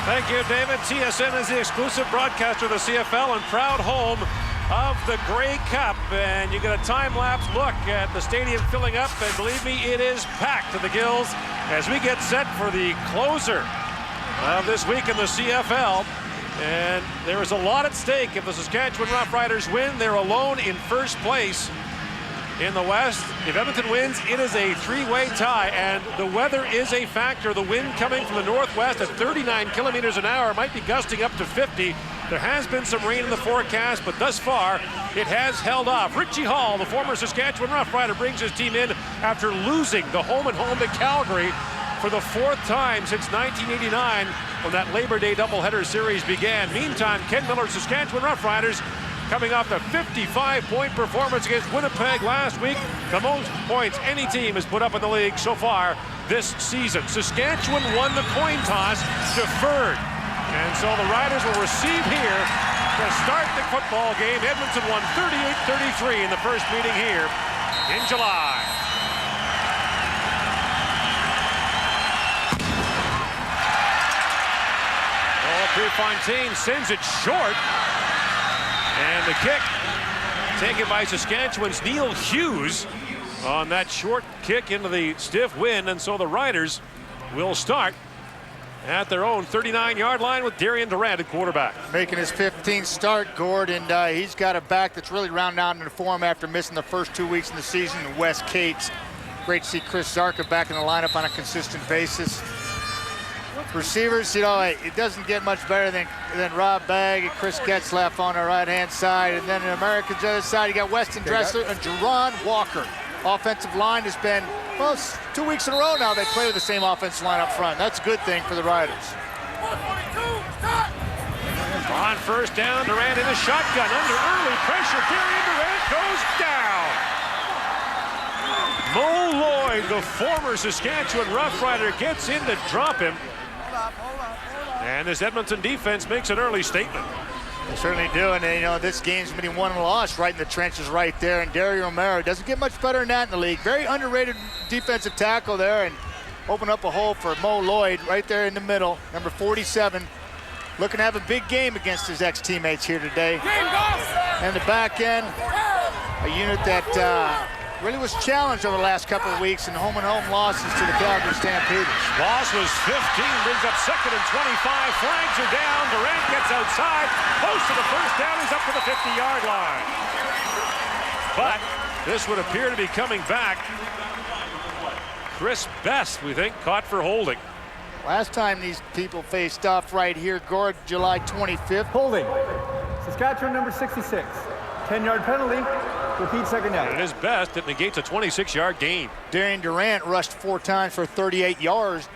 Thank you, David. TSN is the exclusive broadcaster of the CFL and proud home of the Grey Cup. And you get a time-lapse look at the stadium filling up. And believe me, it is packed to the gills as we get set for the closer of this week in the CFL. And there is a lot at stake. If the Saskatchewan Roughriders win, they're alone in first place in the West. If Edmonton wins, it is a three-way tie, and the weather is a factor. The wind coming from the northwest at 39 kilometers an hour, might be gusting up to 50. There has been some rain in the forecast, but thus far, it has held off. Richie Hall, the former Saskatchewan Roughrider, brings his team in after losing the home-and-home to Calgary for the fourth time since 1989, when that Labor Day doubleheader series began. Meantime, Ken Miller's Saskatchewan Roughriders coming off the 55-point performance against Winnipeg last week, the most points any team has put up in the league so far this season. Saskatchewan won the coin toss, deferred, and so the Riders will receive here to start the football game. Edmonton won 38-33 in the first meeting here in July. Prefontaine sends it short. And the kick taken by Saskatchewan's Neil Hughes on that short kick into the stiff wind. And so the Riders will start at their own 39-yard line with Darian Durant at quarterback. Making his 15th start, Gord, and he's got a back that's really rounding out into form after missing the first 2 weeks in the season. And Wes Cates. Great to see Chris Zarka back in the lineup on a consistent basis. Receivers, you know, it doesn't get much better than Rob Bagg and Chris Getzlaff on the right-hand side. And then in America's other side, you got Weston Dressler and Jerron Walker. Offensive line has been, well, 2 weeks in a row now they play with the same offensive line up front. That's a good thing for the Riders. On first down, Durant in the shotgun. Under early pressure, Darian Durant goes down. Mo Lloyd, the former Saskatchewan Roughrider, gets in to drop him. And this Edmonton defense makes an early statement. They certainly do, and you know, this game's been won and lost right in the trenches right there. And Dario Romero doesn't get much better than that in the league. Very underrated defensive tackle there, and open up a hole for Mo Lloyd right there in the middle, number 47. Looking to have a big game against his ex-teammates here today. And the back end, a unit that really was challenged over the last couple of weeks in home-and-home losses to the Calgary Stampeders. Loss was 15, brings up 2nd and 25. Flags are down. Durant gets outside. Close to the first down. He's up to the 50-yard line. But this would appear to be coming back. Chris Best, we think, caught for holding. Last time these people faced off right here, Gord, July 25th. Holding. Saskatchewan number 66. 10-yard penalty. Repeat second down. And it is Best that negates a 26-yard gain. Darian Durant rushed 4 times for 38 yards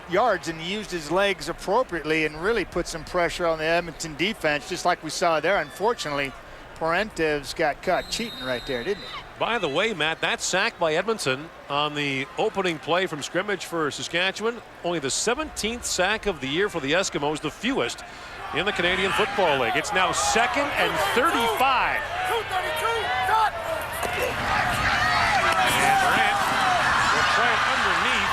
and used his legs appropriately and really put some pressure on the Edmonton defense, just like we saw there. Unfortunately, Parentev's got caught cheating right there, didn't he? By the way, Matt, that sack by Edmonton on the opening play from scrimmage for Saskatchewan, only the 17th sack of the year for the Eskimos, the fewest in the Canadian Football League. It's now 2nd and 35. And Durant will try it underneath.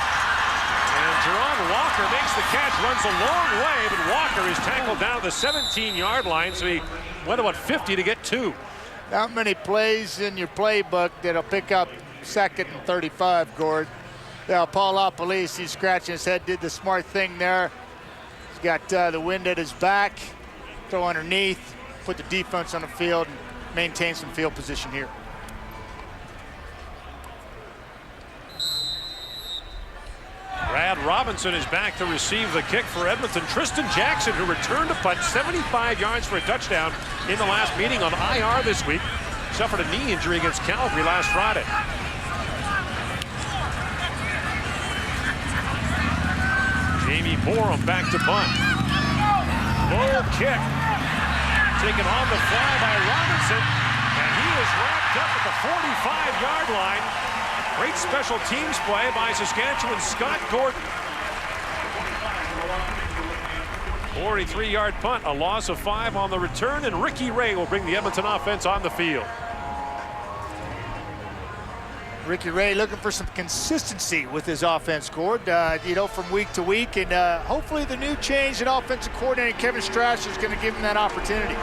And Jerron Walker makes the catch, runs a long way, but Walker is tackled down to the 17-yard line, so he went about 50 to get 2. Not many plays in your playbook that'll pick up 2nd and 35, Gord. Now, Paul LaPolice, he's scratching his head, did the smart thing there. He's got the wind at his back, throw underneath, put the defense on the field, and maintain some field position here. Brad Robinson is back to receive the kick for Edmonton. Tristan Jackson, who returned to punt 75 yards for a touchdown in the last meeting on IR this week, suffered a knee injury against Calgary last Friday. Jamie Borum back to punt. Low kick. Taken on the fly by Robinson, and he is wrapped up at the 45-yard line. Great special teams play by Saskatchewan's Scott Gordon. 43-yard punt, a loss of 5 on the return, and Ricky Ray will bring the Edmonton offense on the field. Ricky Ray looking for some consistency with his offense, Gord, you know, from week to week. And hopefully the new change in offensive coordinator, Kevin Strasser, is going to give him that opportunity.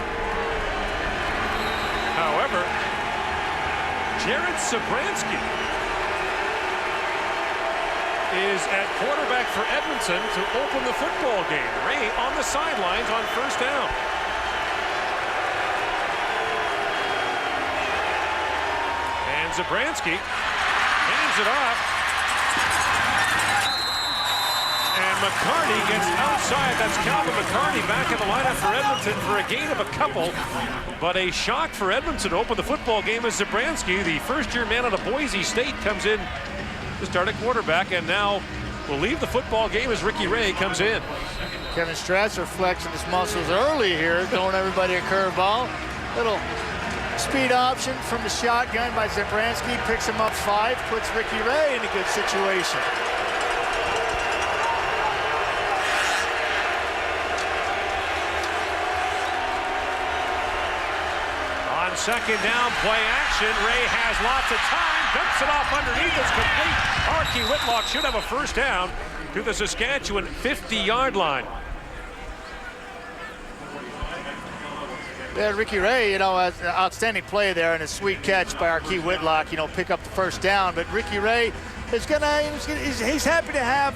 However, Jared Sabransky is at quarterback for Edmonton to open the football game. Ray on the sidelines on first down. And Zabransky hands it off. And McCarty gets outside. That's Calvin McCarty back in the lineup for Edmonton for a gain of a couple. But a shock for Edmonton to open the football game as Zabransky, the first-year man out of Boise State, comes in to start at quarterback, and now will leave the football game as Ricky Ray comes in. Kevin Strasser flexing his muscles early here, throwing everybody a curveball. Little speed option from the shotgun by Zabransky, picks him up 5, puts Ricky Ray in a good situation. On second down, play action. Ray has lots of time, dumps it off underneath. It's complete. Archie Whitlock should have a first down to the Saskatchewan 50-yard line. Yeah, Ricky Ray, you know, an outstanding play there and a sweet catch by Archie Whitlock, you know, pick up the first down. But Ricky Ray is he's happy to have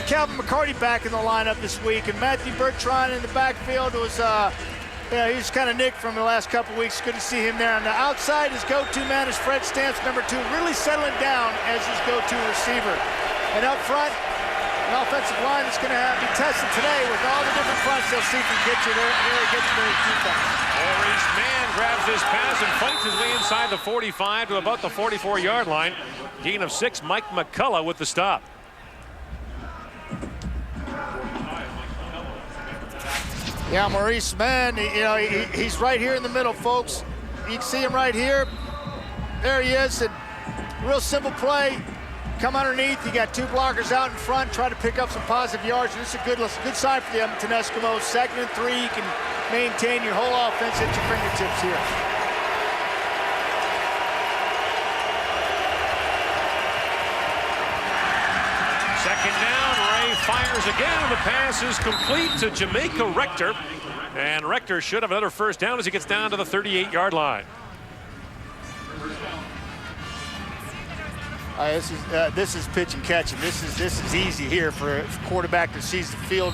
Calvin McCarty back in the lineup this week, and Matthew Bertrand in the backfield was yeah, he's kind of nicked from the last couple weeks. Good to see him there. On the outside, his go-to man is Fred Stamps, number 2, really settling down as his go-to receiver. And up front, an offensive line that's going to be tested today with all the different fronts they'll see from Kitcher there to get to their defense. Maurice Mann grabs this pass and fights his way inside the 45 to about the 44-yard line. Gain of 6, Mike McCullough with the stop. Yeah, Maurice Mann, you know, he's right here in the middle, folks. You can see him right here. There he is, and real simple play. Come underneath, you got 2 blockers out in front, try to pick up some positive yards. This is a good sign for the Edmonton Eskimos. 2nd and 3, you can maintain your whole offense at your fingertips here. Second down, Ray fires again, and the pass is complete to Jamaica Rector. And Rector should have another first down as he gets down to the 38-yard line. This is pitch and catching. This is easy here for a quarterback that sees the field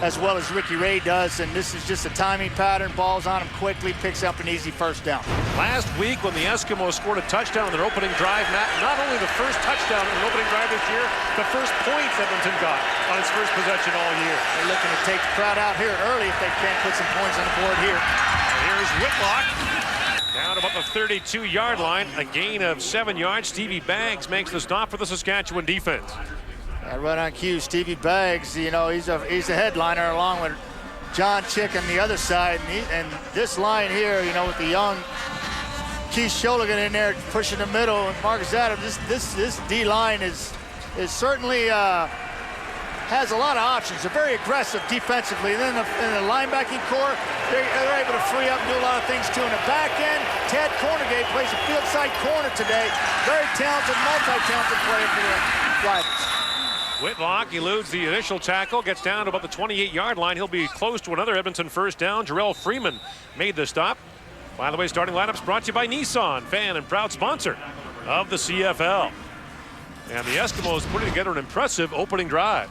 as well as Ricky Ray does, and this is just a timing pattern. Ball's on him quickly, picks up an easy first down. Last week when the Eskimos scored a touchdown in their opening drive, Matt, not only the first touchdown in an opening drive this year, the first points Edmonton got on its first possession all year. They're looking to take the crowd out here early if they can put some points on the board here. Here's Whitlock. Down about the 32-yard line, a gain of 7 yards. Stevie Baggs makes the stop for the Saskatchewan defense. Right on cue, Stevie Baggs, you know, he's a headliner along with John Chick on the other side. And this line here, you know, with the young Keith Sholigan in there pushing the middle and Marcus Adams, this D-line is certainly has a lot of options. They're very aggressive defensively. And then in the linebacking core, they're able to free up and do a lot of things too. In the back end, Ted Cornegay plays a field side corner today. Very talented, multi-talented player for the Riders. Whitlock eludes the initial tackle, gets down to about the 28-yard line. He'll be close to another Edmonton first down. Jarrell Freeman made the stop. By the way, starting lineups brought to you by Nissan, fan and proud sponsor of the CFL. And the Eskimos putting together an impressive opening drive.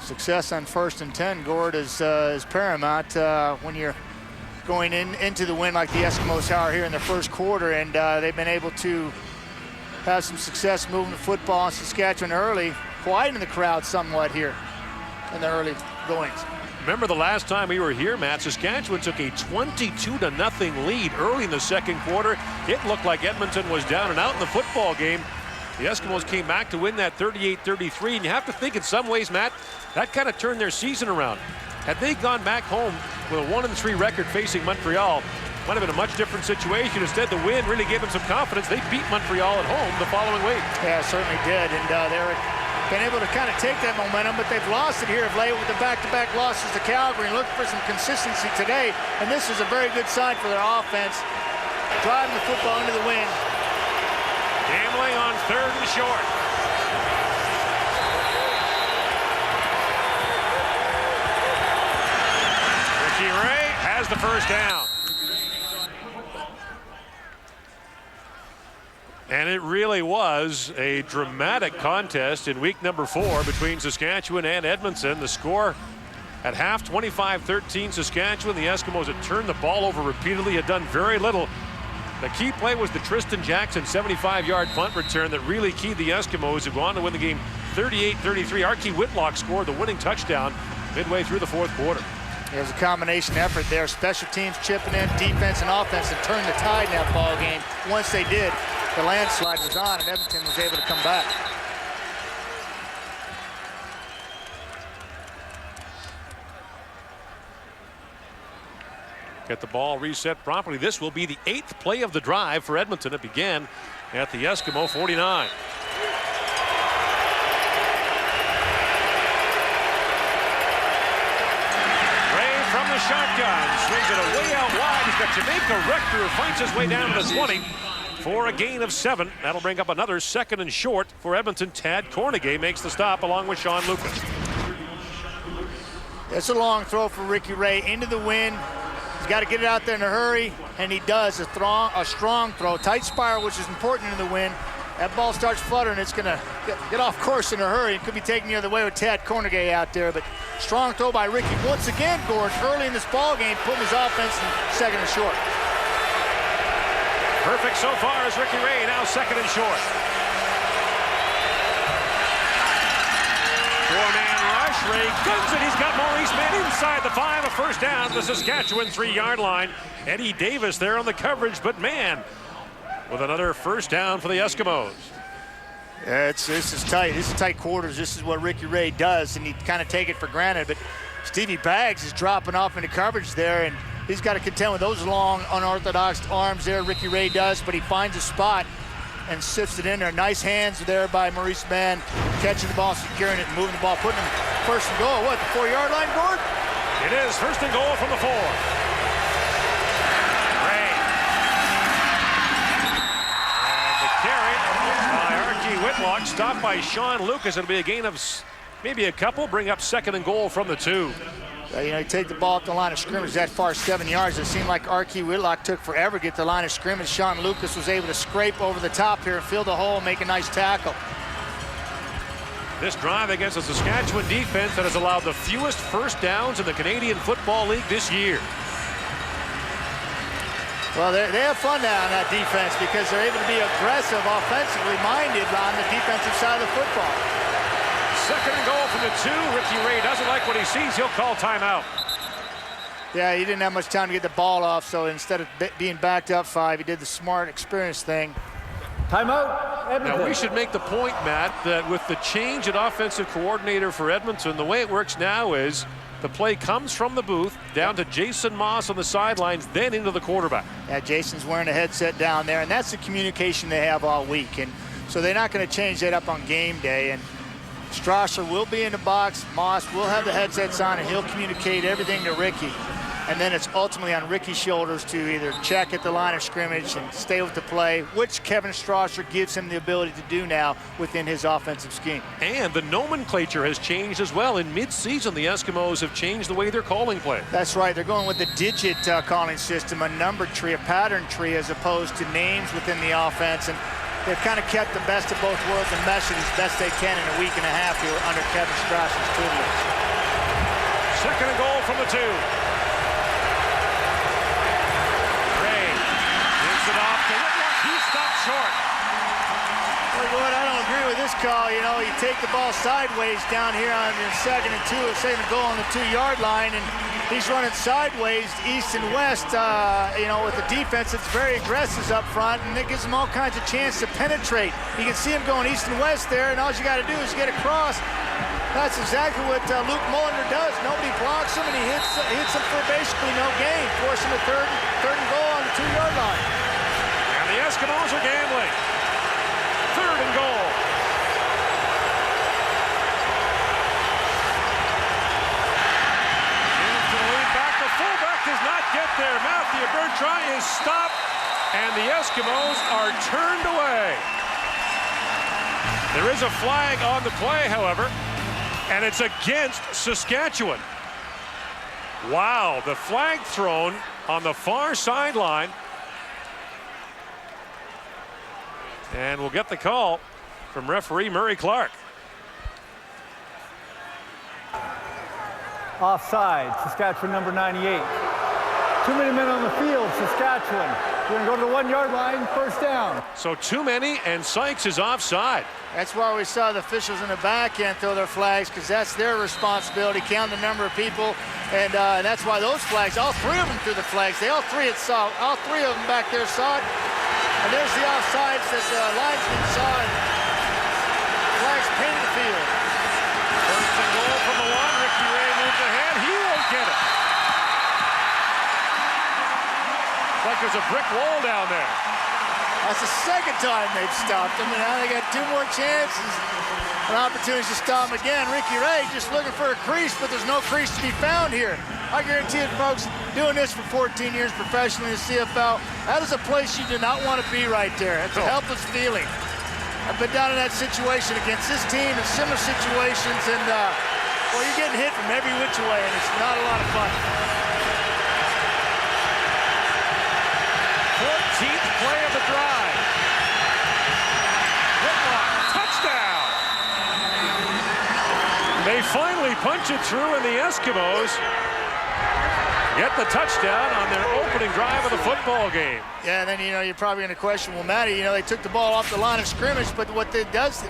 Success on 1st and 10, Gord, is paramount when you're going into the win like the Eskimos are here in the first quarter, and they've been able to have some success moving the football in Saskatchewan early, quieting the crowd somewhat here in the early goings. Remember the last time we were here, Matt, Saskatchewan took a 22-0 lead early in the second quarter. It looked like Edmonton was down and out in the football game. The Eskimos came back to win that 38-33, and you have to think in some ways, Matt, that kind of turned their season around. Had they gone back home with a 1-3 record facing Montreal, might have been a much different situation. Instead, the win really gave them some confidence. They beat Montreal at home the following week. Yeah, certainly did, and they're been able to kind of take that momentum, but they've lost it here of late with the back-to-back losses to Calgary, and looking for some consistency today, and this is a very good sign for their offense, driving the football into the win. Gambling on 3rd and short. Ricky Ray has the first down. And it really was a dramatic contest in week number 4 between Saskatchewan and Edmonton. The score at half, 25-13 Saskatchewan. The Eskimos had turned the ball over repeatedly, had done very little. The key play was the Tristan Jackson 75-yard punt return that really keyed the Eskimos, who go on to win the game 38-33. Archie Whitlock scored the winning touchdown midway through the 4th quarter. It was a combination effort there. Special teams chipping in, defense and offense, and turned the tide in that ball game. Once they did, the landslide was on, and Edmonton was able to come back. Get the ball reset properly. This will be the 8th play of the drive for Edmonton. It began at the Eskimo 49. From the shotgun, swings it way out wide. He's got Jamaica Rector, who finds his way down to the 20 for a gain of 7. That'll bring up another 2nd and short for Edmonton. Tad Cornegay makes the stop along with Sean Lucas. It's a long throw for Ricky Ray into the wind. He's got to get it out there in a hurry, and he does. A strong throw, tight spiral, which is important in the wind. That ball starts fluttering. It's going to get off course in a hurry. It could be taken the other way with Tad Cornegay out there, but strong throw by Ricky. Once again, Gord, early in this ball game, putting his offense in 2nd and short. Perfect so far as Ricky Ray, now 2nd and short. 4-man rush. Ray guns it. He's got Maurice Mann inside the 5. A first down to the Saskatchewan 3-yard line. Eddie Davis there on the coverage, but Mann with another first down for the Eskimos. Yeah, this is tight. This is tight quarters. This is what Ricky Ray does, and he kind of take it for granted. But Stevie Baggs is dropping off into coverage there, and he's got to contend with those long, unorthodox arms there. Ricky Ray does, but he finds a spot and sifts it in there. Nice hands there by Maurice Mann, catching the ball, securing it, and moving the ball, putting him 1st and goal. What, the 4-yard line, Gord? It is 1st and goal from the 4. Whitlock stopped by Sean Lucas. It'll be a gain of maybe a couple. Bring up 2nd and goal from the 2. You take the ball up the line of scrimmage that far, 7 yards. It seemed like Archie Whitlock took forever to get the line of scrimmage. Sean Lucas was able to scrape over the top here and fill the hole, make a nice tackle. This drive against the Saskatchewan defense that has allowed the fewest first downs in the Canadian Football League this year. Well, they have fun now on that defense because they're able to be aggressive, offensively minded on the defensive side of the football. 2nd and goal from the 2. Ricky Ray doesn't like what he sees. He'll call timeout. Yeah, he didn't have much time to get the ball off, so instead of being backed up 5, he did the smart, experienced thing. Timeout, Edmonton. Now, we should make the point, Matt, that with the change at offensive coordinator for Edmonton, the way it works now is the play comes from the booth down to Jason Moss on the sidelines, then into the quarterback. Yeah, Jason's wearing a headset down there, and that's the communication they have all week. And so they're not going to change that up on game day. And Strasser will be in the box. Moss will have the headsets on, and he'll communicate everything to Ricky. And then it's ultimately on Ricky's shoulders to either check at the line of scrimmage and stay with the play, which Kevin Strasser gives him the ability to do now within his offensive scheme. And the nomenclature has changed as well. In mid-season, the Eskimos have changed the way they're calling play. That's right. They're going with the digit calling system, a number tree, a pattern tree, as opposed to names within the offense. And they've kind of kept the best of both worlds and meshed it as best they can in a week and a half here under Kevin Strasser's tutelage. 2nd and goal from the 2. Short. Well, I don't agree with this call. You know, you take the ball sideways down here on the 2nd and 2, second goal on the 2-yard line, and he's running sideways east and west, you know, with the defense that's very aggressive up front, and it gives them all kinds of chance to penetrate. You can see him going east and west there, and all you got to do is get across. That's exactly what Luke Mulliner does. Nobody blocks him, and he hits him for basically no gain, force him a third and goal on the 2-yard line. The Eskimos are gambling. 3rd and goal. Into the lead back. The fullback does not get there. Matthew Bertrand is stopped, and the Eskimos are turned away. There is a flag on the play, however, and it's against Saskatchewan. Wow, the flag thrown on the far sideline. And we'll get the call from referee Murray Clark. Offside, Saskatchewan number 98. Too many men on the field, Saskatchewan. We're going to go to the 1 yard line, first down. So too many, and Sykes is offside. That's why we saw the officials in the back end throw their flags, because that's their responsibility, count the number of people. And that's why those flags, all 3 of them threw the flags. All 3 of them back there saw it. And there's the offsides that the linesman saw, and flags painted the field. First and goal from the one. Ricky Ray moves ahead. He won't get it. It's like there's a brick wall down there. That's the second time they've stopped him, and now they got 2 more chances and opportunities to stop him again. Ricky Ray just looking for a crease, but there's no crease to be found here. I guarantee it, folks, doing this for 14 years professionally in the CFL, that is a place you do not want to be right there. It's a helpless feeling. I've been down in that situation against this team in similar situations, and, well, you're getting hit from every which way, and it's not a lot of fun. 14th play of the drive. Whitlock, touchdown! They finally punch it through, and the Eskimos get the touchdown on their opening drive of the football game. Yeah, and then, you're probably going to question, well, Matty, they took the ball off the line of scrimmage, but what it does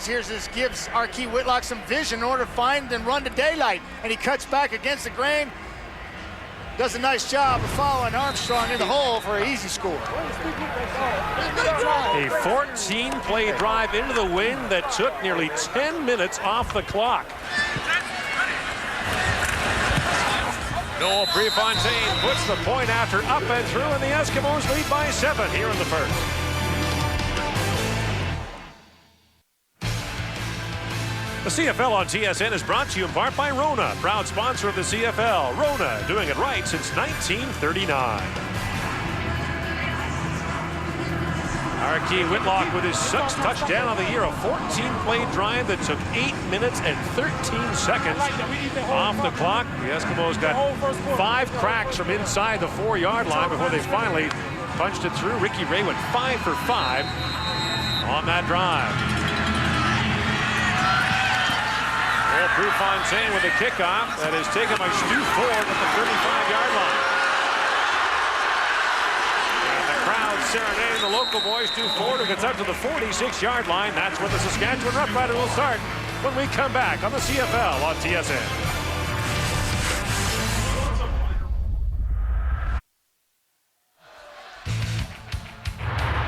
here is this gives Arkey Whitlock some vision in order to find and run to daylight, and he cuts back against the grain. Does a nice job of following Armstrong in the hole for an easy score. A 14-play drive into the wind that took nearly 10 minutes off the clock. Noel Prefontaine puts the point after up and through, and the Eskimos lead by 7 here in the first. The CFL on TSN is brought to you in part by Rona, proud sponsor of the CFL. Rona, doing it right since 1939. Arkey Whitlock with his 6th touchdown of the year, a 14-play drive that took 8 minutes and 13 seconds off the clock. The Eskimos got 5 cracks from inside the 4-yard line before they finally punched it through. Ricky Ray went 5 for 5 on that drive. Well, Prefontaine with a kickoff that is taken by Stu Ford at the 35-yard line. And the crowd serenading the local boys. Stu Ford, who gets up to the 46-yard line. That's where the Saskatchewan Roughriders will start when we come back on the CFL on TSN.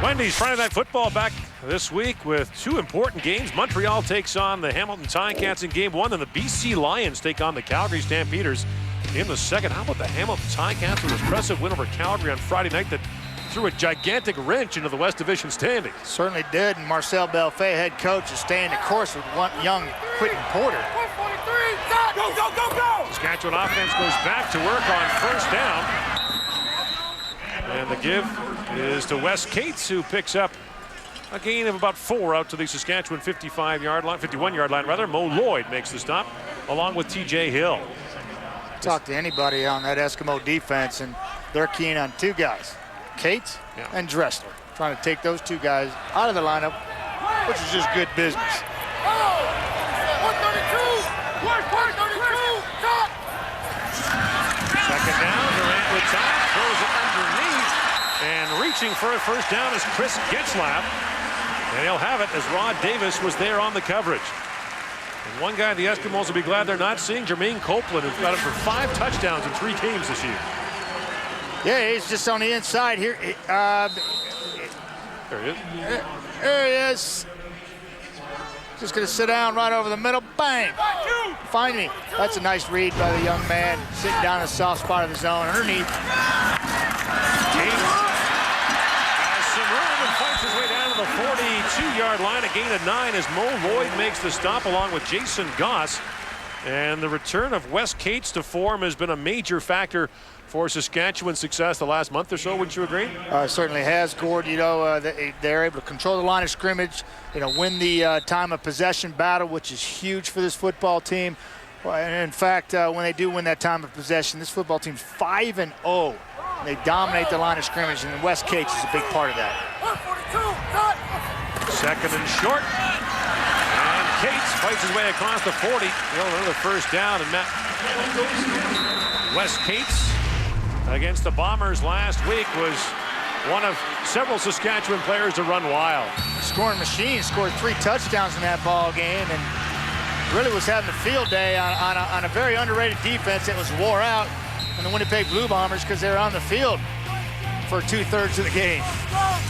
Wendy's Friday Night Football back this week with 2 important games. Montreal takes on the Hamilton Ticats in game 1, and the BC Lions take on the Calgary Stampeders in the second. How about the Hamilton Ticats with an impressive win over Calgary on Friday night that threw a gigantic wrench into the West Division standings? Certainly did, and Marcel Belfait, head coach, is staying the course with one young Quentin Porter. Go, go, go, go! Saskatchewan offense goes back to work on first down. And the give is to Wes Cates, who picks up a gain of about 4 out to the Saskatchewan 51-yard line rather. Mo Lloyd makes the stop, along with TJ Hill. Talk to anybody on that Eskimo defense, and they're keen on 2 guys, Cates and Dressler, trying to take those 2 guys out of the lineup, which is just good business. 132! Second down, Durant with time, throws it underneath, and reaching for a first down is Chris Getzlaff. And he'll have it as Rod Davis was there on the coverage. And one guy the Eskimos will be glad they're not seeing, Jermaine Copeland, who's got him for 5 touchdowns in 3 games this year. Yeah, he's just on the inside here. There he is. There he is. Just going to sit down right over the middle. Bang! Find me. That's a nice read by the young man, sitting down in the soft spot of the zone underneath. Has some room and fights his way down to the 42-yard line. A gain of 9 as Mo Lloyd makes the stop, along with Jason Goss. And the return of Wes Cates to form has been a major factor for Saskatchewan's success the last month or so. Wouldn't you agree? Certainly has, Gord. You know, they're able to control the line of scrimmage, you know, win the time of possession battle, which is huge for this football team. And in fact, when they do win that time of possession, this football team's 5-0. They dominate the line of scrimmage, and Wes Cates is a big part of that. 2nd and short. And Cates fights his way across the 40. Another first down, and Wes Cates against the Bombers last week was one of several Saskatchewan players to run wild. Scoring machine, scored 3 touchdowns in that ball game, and really was having a field day on a very underrated defense that was wore out in the Winnipeg Blue Bombers because they were on the field for 2/3 of the game.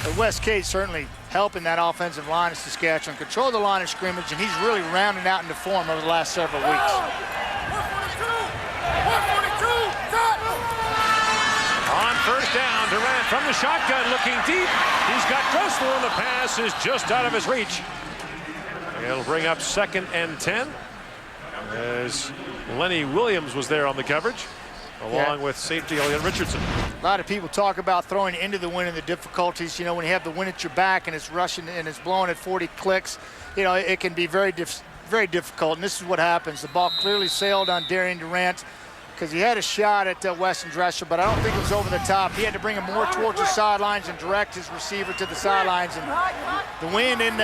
But Wes Cates certainly helping that offensive line of Saskatchewan control the line of scrimmage, and he's really rounding out into form over the last several weeks. On first down, Durant from the shotgun looking deep. He's got Dressler, and the pass is just out of his reach. It'll bring up 2nd and 10 as Lenny Williams was there on the coverage, along with safety Elliot Richardson. A lot of people talk about throwing into the wind and the difficulties. You know, when you have the wind at your back and it's rushing and it's blowing at 40 clicks, you know, it can be very difficult. And this is what happens. The ball clearly sailed on Darian Durant because he had a shot at Weston Dressler, but I don't think it was over the top. He had to bring him more towards the sidelines and direct his receiver to the sidelines. And the wind and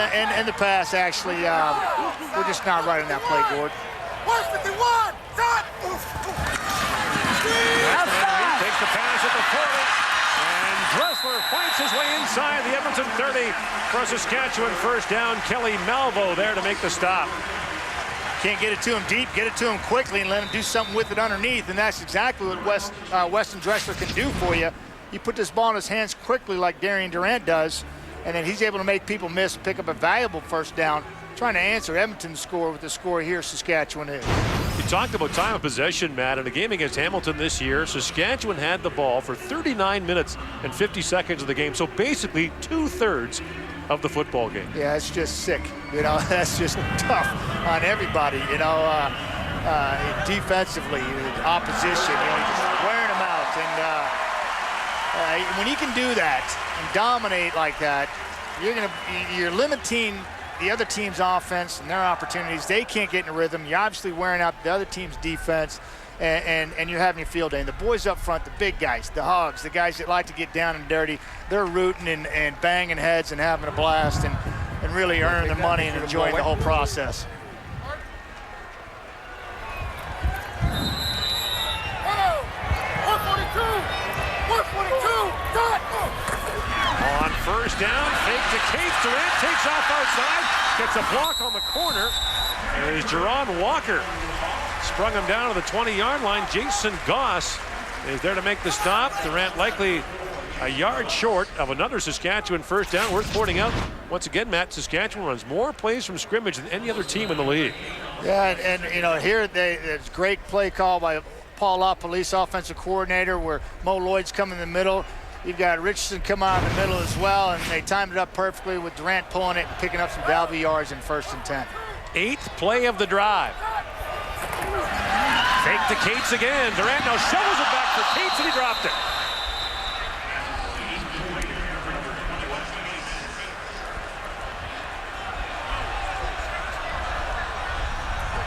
the pass actually, we're just not right on that play, Gord. Takes the pass at the 40, and Dressler fights his way inside the Edmonton 30 for a Saskatchewan first down. Kelly Malvo there to make the stop. Can't get it to him deep, get it to him quickly and let him do something with it underneath, and that's exactly what Weston Dressler can do for you. You put this ball in his hands quickly like Darian Durant does, and then he's able to make people miss, pick up a valuable first down, trying to answer Edmonton's score with the score here Saskatchewan is. You talked about time of possession, Matt. In a game against Hamilton this year, Saskatchewan had the ball for 39 minutes and 50 seconds of the game, so basically 2/3 of the football game. Yeah, it's just sick. You know, that's just tough on everybody, you know, defensively, opposition, you know, just wearing them out. And when you can do that and dominate like that, you're limiting the other team's offense and their opportunities. They can't get in a rhythm. You're obviously wearing out the other team's defense, and you're having a field day. And the boys up front, the big guys, the hogs, the guys that like to get down and dirty, they're rooting and banging heads and having a blast and really earning their money and enjoying the whole process. On first down, fake to Cates. Durant takes off outside, gets a block on the corner. There's Jerron Walker. Sprung him down to the 20-yard line. Jason Goss is there to make the stop. Durant likely a yard short of another Saskatchewan first down. Worth pointing out, once again, Matt, Saskatchewan runs more plays from scrimmage than any other team in the league. Yeah, and you know, here it's great play call by Paul LaPolice, offensive coordinator, where Mo Lloyd's coming in the middle. You've got Richardson come out in the middle as well, and they timed it up perfectly with Durant pulling it and picking up some valuable yards in 1st and 10. 8th play of the drive. Fake to Cates again. Durant now shovels it back for Cates, and he dropped it.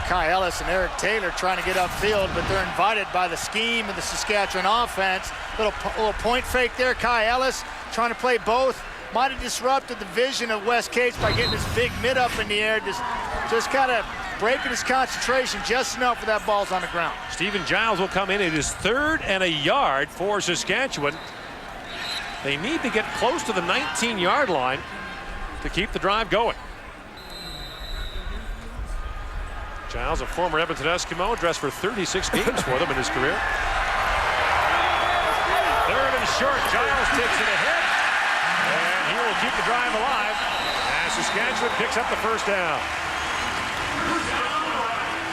Kai Ellis and Eric Taylor trying to get upfield, but they're invited by the scheme of the Saskatchewan offense. Little point fake there. Kai Ellis trying to play both. Might have disrupted the vision of Wes Cates by getting his big mid up in the air, just kind of breaking his concentration just enough for that ball's on the ground. Stephen Giles will come in. It is 3rd and a yard for Saskatchewan. They need to get close to the 19-yard line to keep the drive going. Giles, a former Edmonton Eskimo, dressed for 36 games for them in his career. 3rd and short. Giles takes it ahead, and he will keep the drive alive as Saskatchewan picks up the first down.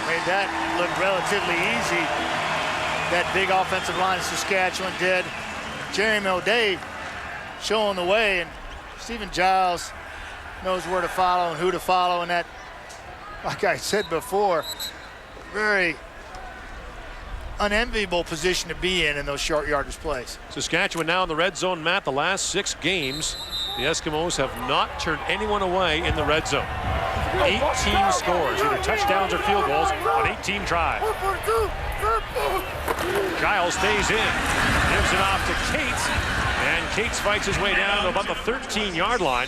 Made that look relatively easy. That big offensive line Saskatchewan did. Jeremy O'Day showing the way, and Stephen Giles knows where to follow and who to follow, and that, like I said before, very unenviable position to be in those short yardage plays. Saskatchewan now in the red zone, Matt. The last 6 games, the Eskimos have not turned anyone away in the red zone. 18 scores, either touchdowns or field goals on 18 tries. Giles stays in, gives it off to Cates, and Cates fights his way down to about the 13-yard line.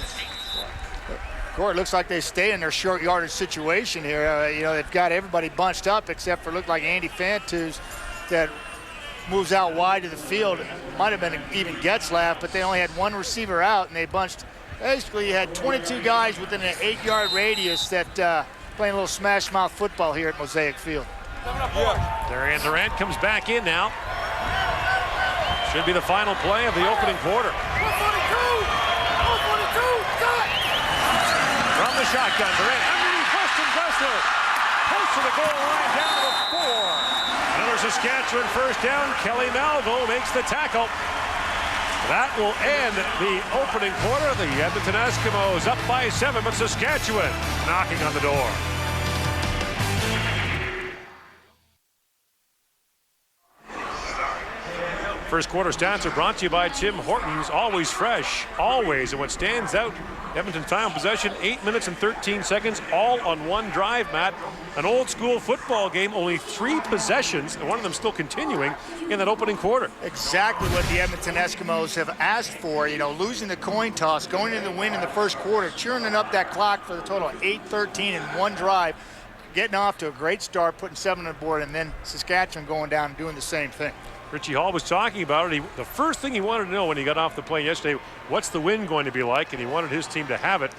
It looks like they stay in their short yardage situation here. You know, they've got everybody bunched up except for look like Andy Fantus that moves out wide to the field. Might have been even Getzlaff, but they only had one receiver out, and they bunched. Basically, you had 22 guys within an 8-yard radius that playing a little smash mouth football here at Mosaic Field. Darian Durant comes back in now. Should be the final play of the opening quarter. From the shotgun, Durant underneath Weston Dressler. Close to the goal line, down to the 4. Another Saskatchewan first down. Kelly Malvo makes the tackle. That will end the opening quarter. The Edmonton Eskimos up by 7, but Saskatchewan knocking on the door. First quarter stats are brought to you by Tim Hortons. Always fresh, always. And what stands out, Edmonton time possession, 8 minutes and 13 seconds, all on one drive, Matt. An old school football game, only 3 possessions, and one of them still continuing in that opening quarter. Exactly what the Edmonton Eskimos have asked for, you know, losing the coin toss, going into the win in the first quarter, churning up that clock for the total of 8-13 in one drive, getting off to a great start, putting 7 on the board, and then Saskatchewan going down and doing the same thing. Richie Hall was talking about it. The first thing he wanted to know when he got off the plane yesterday, what's the wind going to be like? And he wanted his team to have it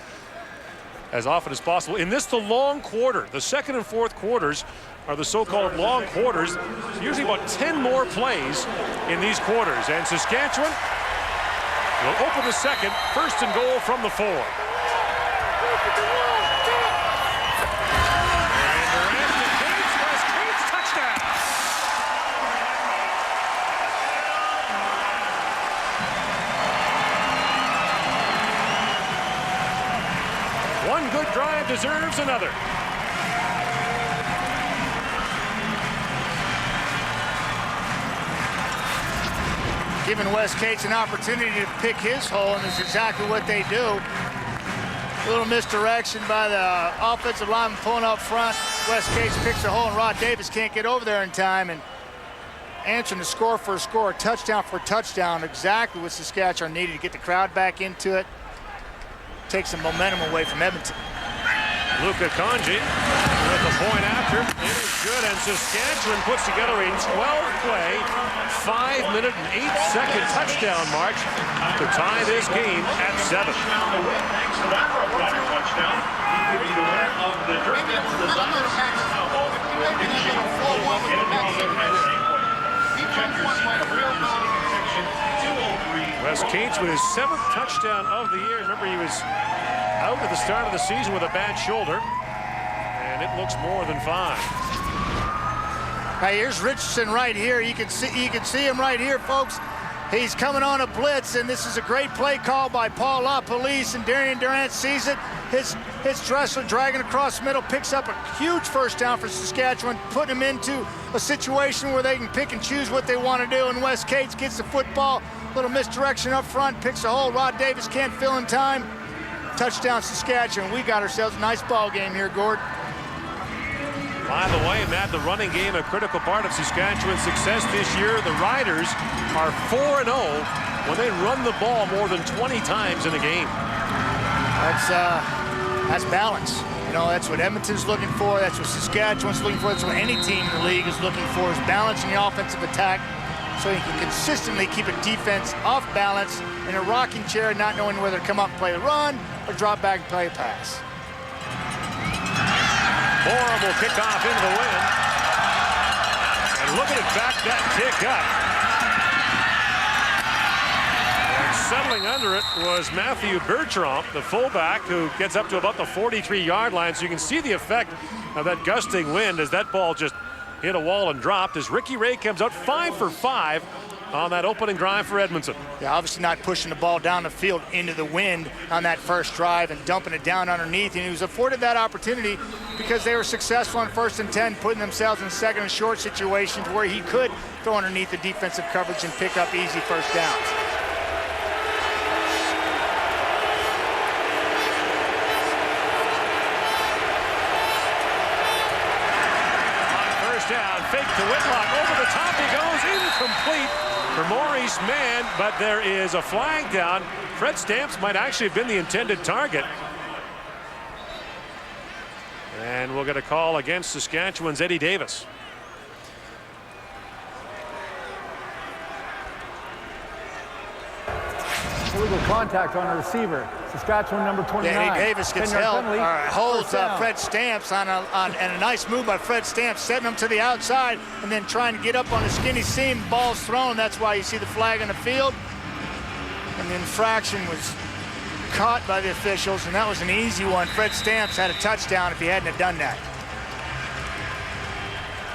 as often as possible. In this, the long quarter, the second and fourth quarters are the so-called long quarters. Usually about 10 more plays in these quarters. And Saskatchewan will open the second, first and goal from the 4. One good drive deserves another. Giving Wes Cates an opportunity to pick his hole, and that's exactly what they do. A little misdirection by the offensive lineman pulling up front. Wes Cates picks a hole, and Rod Davis can't get over there in time, and answering the score for a score, touchdown for a touchdown, exactly what Saskatchewan needed to get the crowd back into it. Take some momentum away from Edmonton. Luka Conji with the point after. It is good, and Saskatchewan puts together a 12-play, 5-minute and 8-second touchdown march to tie this game at 7. Thanks to that Roughrider touchdown. He will be the winner of the Dragons Designers Cowboy Check your seat section 203. Wes Cates with his 7th touchdown of the year. Remember, he was out at the start of the season with a bad shoulder, and it looks more than fine. Hey, here's Richardson right here. You can see him right here, folks. He's coming on a blitz, and this is a great play call by Paul LaPolice, and Darian Durant sees it. Hits Dressler, dragging across the middle, picks up a huge first down for Saskatchewan, putting him into a situation where they can pick and choose what they want to do, and Wes Cates gets the football. Little misdirection up front, picks a hole. Rod Davis can't fill in time. Touchdown Saskatchewan. We got ourselves a nice ball game here, Gord. By the way, Matt, the running game a critical part of Saskatchewan's success this year. The Riders are 4-0 when they run the ball more than 20 times in a game. That's balance. You know, that's what Edmonton's looking for. That's what Saskatchewan's looking for. That's what any team in the league is looking for, is balancing the offensive attack so you can consistently keep a defense off balance in a rocking chair, not knowing whether to come up and play the run or drop back and play a pass. Horrible kickoff into the wind. And look at it back that kick up. And settling under it was Matthew Bertrand, the fullback, who gets up to about the 43-yard line. So you can see the effect of that gusting wind as that ball just hit a wall and dropped, as Ricky Ray comes out 5 for 5 on that opening drive for Edmonton. Yeah, obviously not pushing the ball down the field into the wind on that first drive and dumping it down underneath. And he was afforded that opportunity because they were successful on 1st and 10, putting themselves in 2nd and short situations where he could go underneath the defensive coverage and pick up easy first downs. Down, fake to Whitlock, over the top he goes, incomplete for Maurice Mann, but there is a flag down. Fred Stamps might actually have been the intended target. And we'll get a call against Saskatchewan's Eddie Davis. Illegal contact on a receiver. Saskatchewan number 29. Yeah, Eddie Davis gets held, holds Fred Stamps on and a nice move by Fred Stamps, setting him to the outside and then trying to get up on the skinny seam. Ball's thrown. That's why you see the flag on the field. And the infraction was caught by the officials, and that was an easy one. Fred Stamps had a touchdown if he hadn't have done that.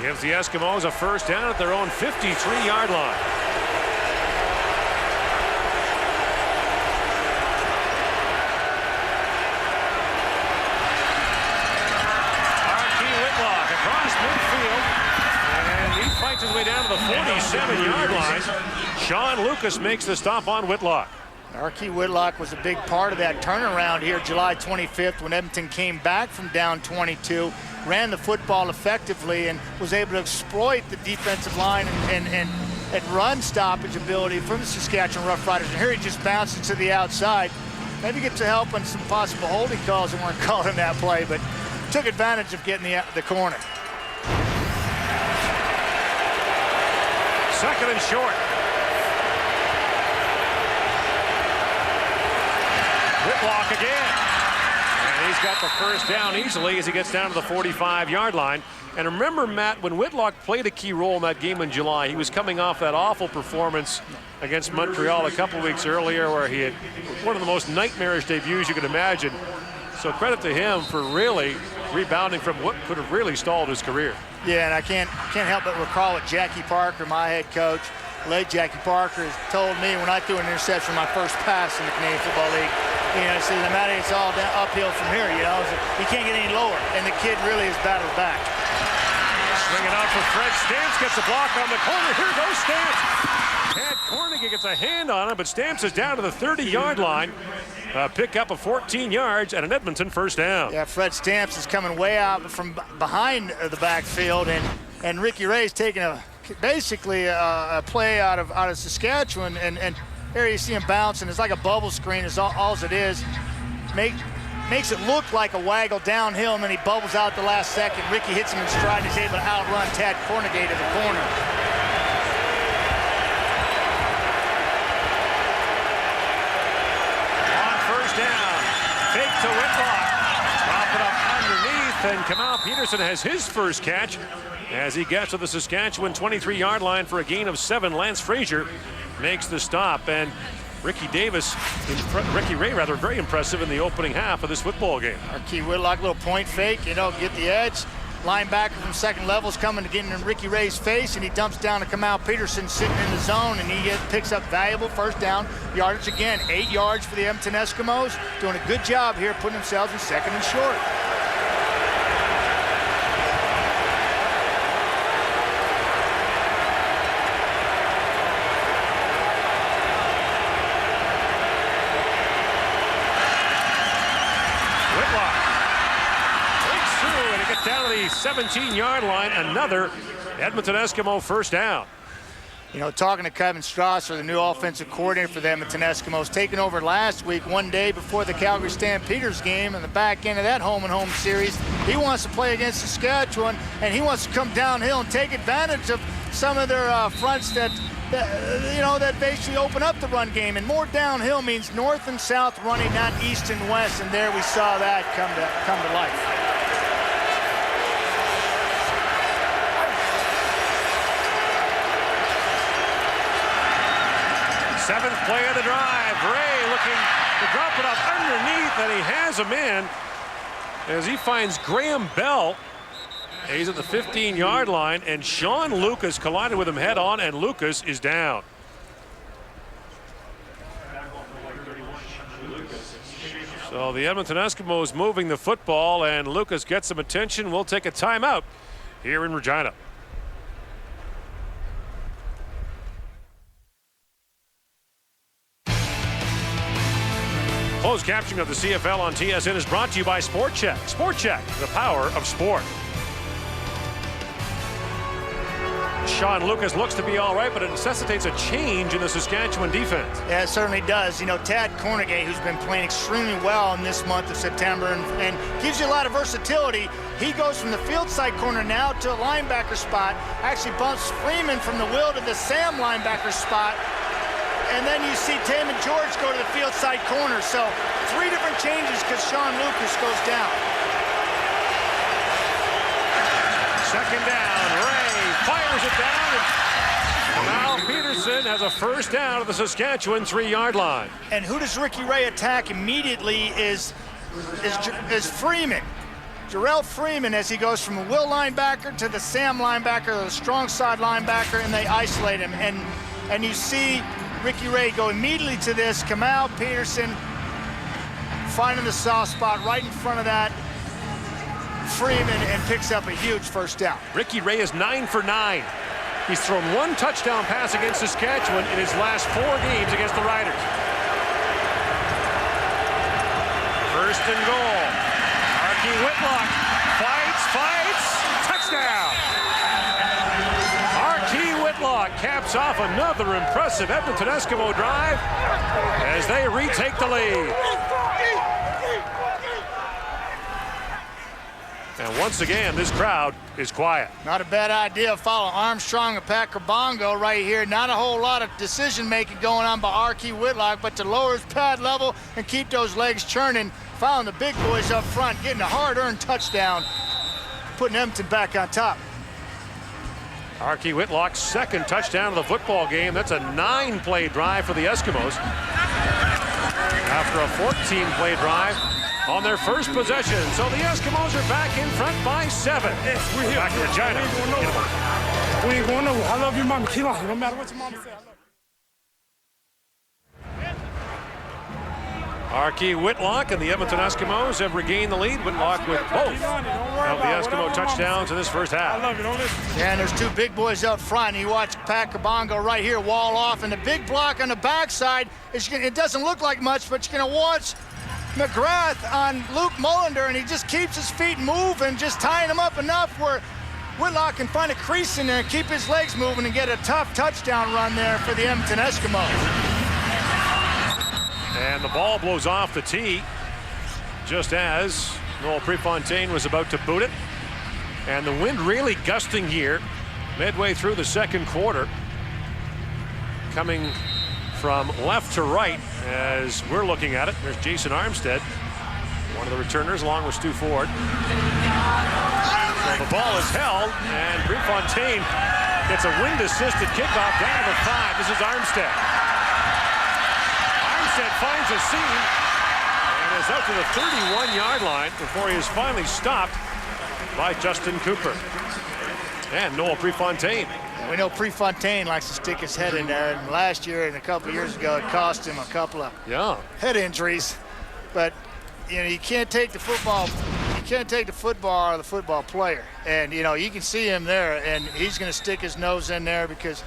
Gives the Eskimos a first down at their own 53-yard line. His way down to the 47-yard line. Sean Lucas makes the stop on Whitlock. Archie Whitlock was a big part of that turnaround here July 25th when Edmonton came back from down 22, ran the football effectively, and was able to exploit the defensive line and run stoppage ability from the Saskatchewan Roughriders. And here he just bounces to the outside. Maybe gets to help on some possible holding calls that weren't called in that play, but took advantage of getting the corner. 2nd and short. Whitlock again. And he's got the first down easily as he gets down to the 45-yard line. And remember, Matt, when Whitlock played a key role in that game in July, he was coming off that awful performance against Montreal a couple weeks earlier where he had one of the most nightmarish debuts you could imagine. So credit to him for really rebounding from what could have really stalled his career. Yeah, and I can't help but recall what Jackie Parker, my head coach, late Jackie Parker, has told me when I threw an interception my first pass in the Canadian Football League. You know, he said, no matter, it's all uphill from here, you know. So you can't get any lower, and the kid really has battled back. Swinging out for Fred Stamps, gets a block on the corner. Here goes Stamps. Ted Cornigan gets a hand on him, but Stamps is down to the 30-yard line. Pick up of 14 yards and an Edmonton first down. Yeah, Fred Stamps is coming way out from behind the backfield, and Ricky Ray's taking basically a play out of Saskatchewan, and here you see him bouncing. It's like a bubble screen is all it is. Makes it look like a waggle downhill, and then he bubbles out the last second. Ricky hits him in stride and is able to outrun Tad Cornegay to the corner. Down, fake to Whitlock, drop it up underneath, and Kamal Peterson has his first catch as he gets to the Saskatchewan 23-yard line for a gain of 7. Lance Frazier makes the stop, and Ricky Ray, very impressive in the opening half of this football game. Archie Whitlock, little point fake, you know, get the edge. Linebacker from second level is coming to get in Ricky Ray's face, and he dumps down to Kamal Peterson sitting in the zone, and he picks up valuable first down yardage again. 8 yards for the Edmonton Eskimos. Doing a good job here, putting themselves in 2nd and short. Down to the 17-yard line, another Edmonton Eskimo first down. You know, talking to Kevin Strasser, the new offensive coordinator for the Edmonton Eskimos, taking over last week, one day before the Calgary Stampeders game, and the back end of that home-and-home series. He wants to play against Saskatchewan, and he wants to come downhill and take advantage of some of their fronts that basically open up the run game. And more downhill means north and south running, not east and west, and there we saw that come to life. Seventh play of the drive. Ray looking to drop it off underneath, and he has him in as he finds Graham Bell. He's at the 15-yard line, and Sean Lucas collided with him head on, and Lucas is down. So the Edmonton Eskimos moving the football, and Lucas gets some attention. We'll take a timeout here in Regina. Closed captioning of the CFL on TSN is brought to you by Sport Check. Sport Check, the power of sport. Sean Lucas looks to be all right, but it necessitates a change in the Saskatchewan defense. Yeah, it certainly does. You know, Tad Cornegay, who's been playing extremely well in this month of September and gives you a lot of versatility. He goes from the field side corner now to a linebacker spot, actually bumps Freeman from the Will to the Sam linebacker spot. And then you see Taman George go to the field side corner. So 3 different changes because Sean Lucas goes down. Second down, Ray fires it down. And now Peterson has a first down at the Saskatchewan 3-yard line. And who does Ricky Ray attack immediately is Freeman. Jarrell Freeman, as he goes from the Will linebacker to the Sam linebacker, the strong side linebacker, and they isolate him. And you see Ricky Ray go immediately to this. Kamal Peterson finding the soft spot right in front of that Freeman and picks up a huge first down. Ricky Ray is 9 for 9. He's thrown 1 touchdown pass against Saskatchewan in his last 4 games against the Riders. First and goal. Archie Whitlock fights, touchdown! Archie Whitlock caps off another impressive Edmonton Eskimo drive as they retake the lead. And once again, this crowd is quiet. Not a bad idea. Follow Armstrong and Pat Carbongo right here. Not a whole lot of decision-making going on by Archie Whitlock, but to lower his pad level and keep those legs churning, following the big boys up front, getting a hard-earned touchdown, putting Edmonton back on top. Archie Whitlock's second touchdown of the football game. That's a 9-play drive for the Eskimos after a 14-play drive on their first possession. So the Eskimos are back in front by 7. Yes, we're here. Back to Regina. We ain't going nowhere. I love your mama. Keep on. No matter what your mama says. Archie Whitlock and the Edmonton Eskimos have regained the lead. Whitlock with both of the Eskimo touchdowns in this first half. I love you. Don't listen. Yeah, and there's 2 big boys up front. You watch Pat Carbongo right here wall off, and the big block on the backside, it doesn't look like much, but you're going to watch McGrath on Luke Mullender, and he just keeps his feet moving, just tying him up enough where Whitlock can find a crease in there and keep his legs moving and get a tough touchdown run there for the Edmonton Eskimos. And the ball blows off the tee just as Noel Prefontaine was about to boot it. And the wind really gusting here midway through the second quarter, coming from left to right as we're looking at it. There's Jason Armstead, one of the returners, along with Stu Ford. So the ball is held, and Prefontaine gets a wind-assisted kickoff down to the 5. This is Armstead. Armstead finds a seam and is out to the 31-yard line before he is finally stopped by Justin Cooper and Noel Prefontaine. We know Prefontaine likes to stick his head in there, and last year and a couple of years ago it cost him a couple of head injuries. But you know, you can't take the football out of the football player. And you know, you can see him there, and he's going to stick his nose in there because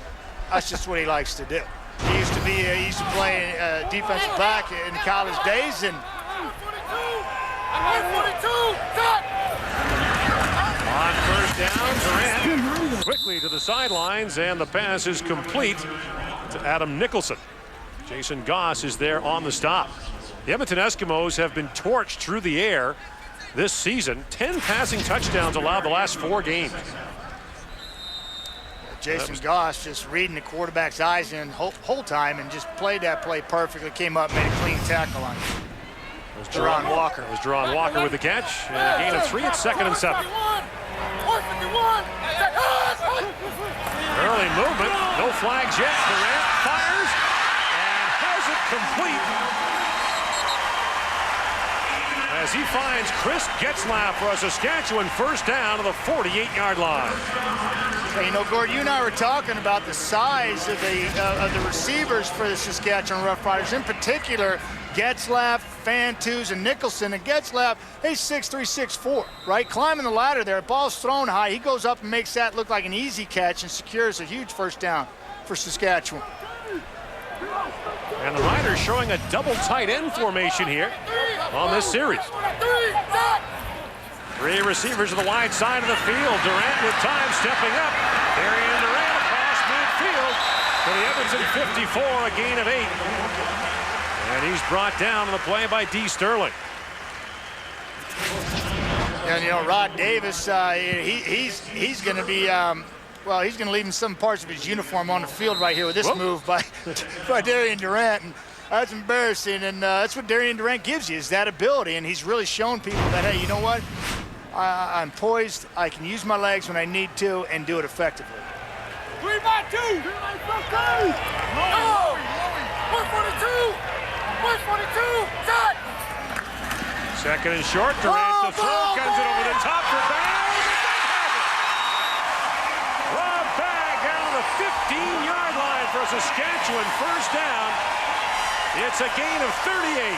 that's just what he likes to do. He used to play defensive back in college days, and on first down, Durant quickly to the sidelines, and the pass is complete to Adam Nicholson. Jason Goss is there on the stop. The Edmonton Eskimos have been torched through the air this season. 10 passing touchdowns allowed the last 4 games. Jason Goss just reading the quarterback's eyes in whole time and just played that play perfectly. Came up, made a clean tackle on him. It was Jerron Walker. It was Jerron Walker with the catch. And a gain of 3 at 2nd and 7. Early movement, no flags yet. Durant fires and has it complete as he finds Chris Getzlaff for a Saskatchewan first down to the 48-yard line. Hey, you know, Gord, you and I were talking about the size of the receivers for the Saskatchewan Roughriders. In particular, Getzlaff, Fan Twos and Nicholson. And Getzlaff, he's 6'3", 6'4", right? Climbing the ladder there, ball's thrown high. He goes up and makes that look like an easy catch and secures a huge first down for Saskatchewan. And the Riders showing a double tight end formation here on this series. 3 receivers to the wide side of the field. Durant with time stepping up. Darian Durant across midfield for the Edmonton 54, a gain of 8. And he's brought down on the play by D. Sterling. And you know, Rod Davis, he's going to be, well, he's going to leave in some parts of his uniform on the field right here with this move by Darian Durant. And that's embarrassing, and that's what Darian Durant gives you, is that ability. And he's really shown people that, hey, you know what? I'm poised. I can use my legs when I need to and do it effectively. 3 by 2. 3 by 2. No. 142. 142. Shot. Second and short. Durant the throw, guns it over the top for Bag. Rob Bag down to the 15-yard line for a Saskatchewan first down. It's a gain of 38.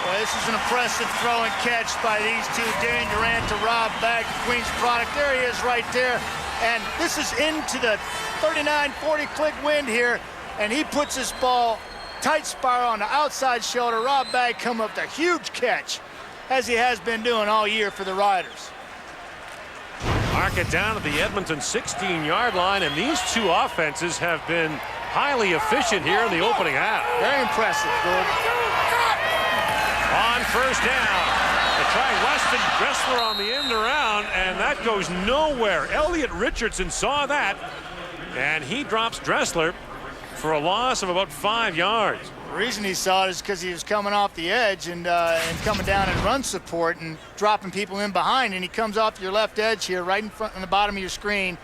Well, this is an impressive throw and catch by these two, Darian Durant to Rob Bag, the Queens product. There he is right there. And this is into the 39-40 click wind here. And he puts this ball tight spiral on the outside shoulder. Rob Bag come up with a huge catch, as he has been doing all year for the Riders. Mark it down at the Edmonton 16-yard line. And these two offenses have been highly efficient here in the opening half. Very impressive, Gord. On first down, they try Weston Dressler on the end around, and that goes nowhere. Elliot Richardson saw that, and he drops Dressler for a loss of about 5 yards. The reason he saw it is because he was coming off the edge and coming down in run support and dropping people in behind, and he comes off your left edge here, right in front on the bottom of your screen,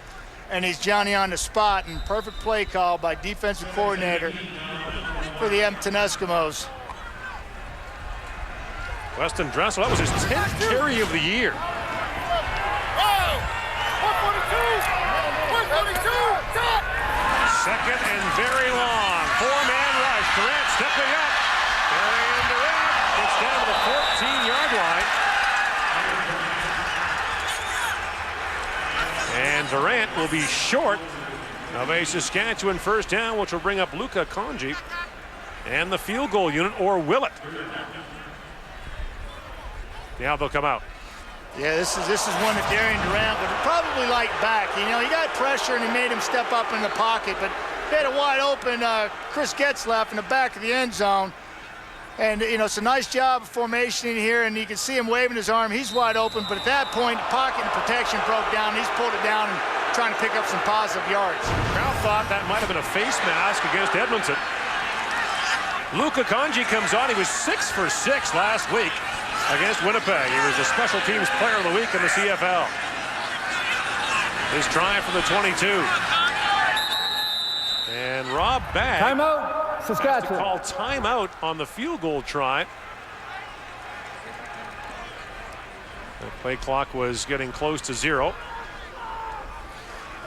and he's Johnny on the spot, and perfect play call by defensive coordinator for the Edmonton Eskimos. Weston Dressler, that was his 10th carry of the year. 142. Second and very long. 4-man rush. Durant stepping up. Darian Durant gets down to the 14-yard line. And Durant will be short of a Saskatchewan first down, which will bring up Luka Conji and the field goal unit, or will it? Now they'll come out. Yeah, this is one that Darian Durant would probably like back. You know, he got pressure and he made him step up in the pocket, but he had a wide open Chris Getzlaff in the back of the end zone. And, you know, it's a nice job of formation in here, and you can see him waving his arm. He's wide open, but at that point, the pocket and protection broke down. He's pulled it down and trying to pick up some positive yards. Crowd thought that might have been a face mask against Edmonton. Luka Conji comes on. He was 6 for 6 last week against Winnipeg. He was the special teams player of the week in the CFL. His try from the 22. And Rob Bag. Timeout, Saskatchewan. To call timeout on the field goal try. The play clock was getting close to 0.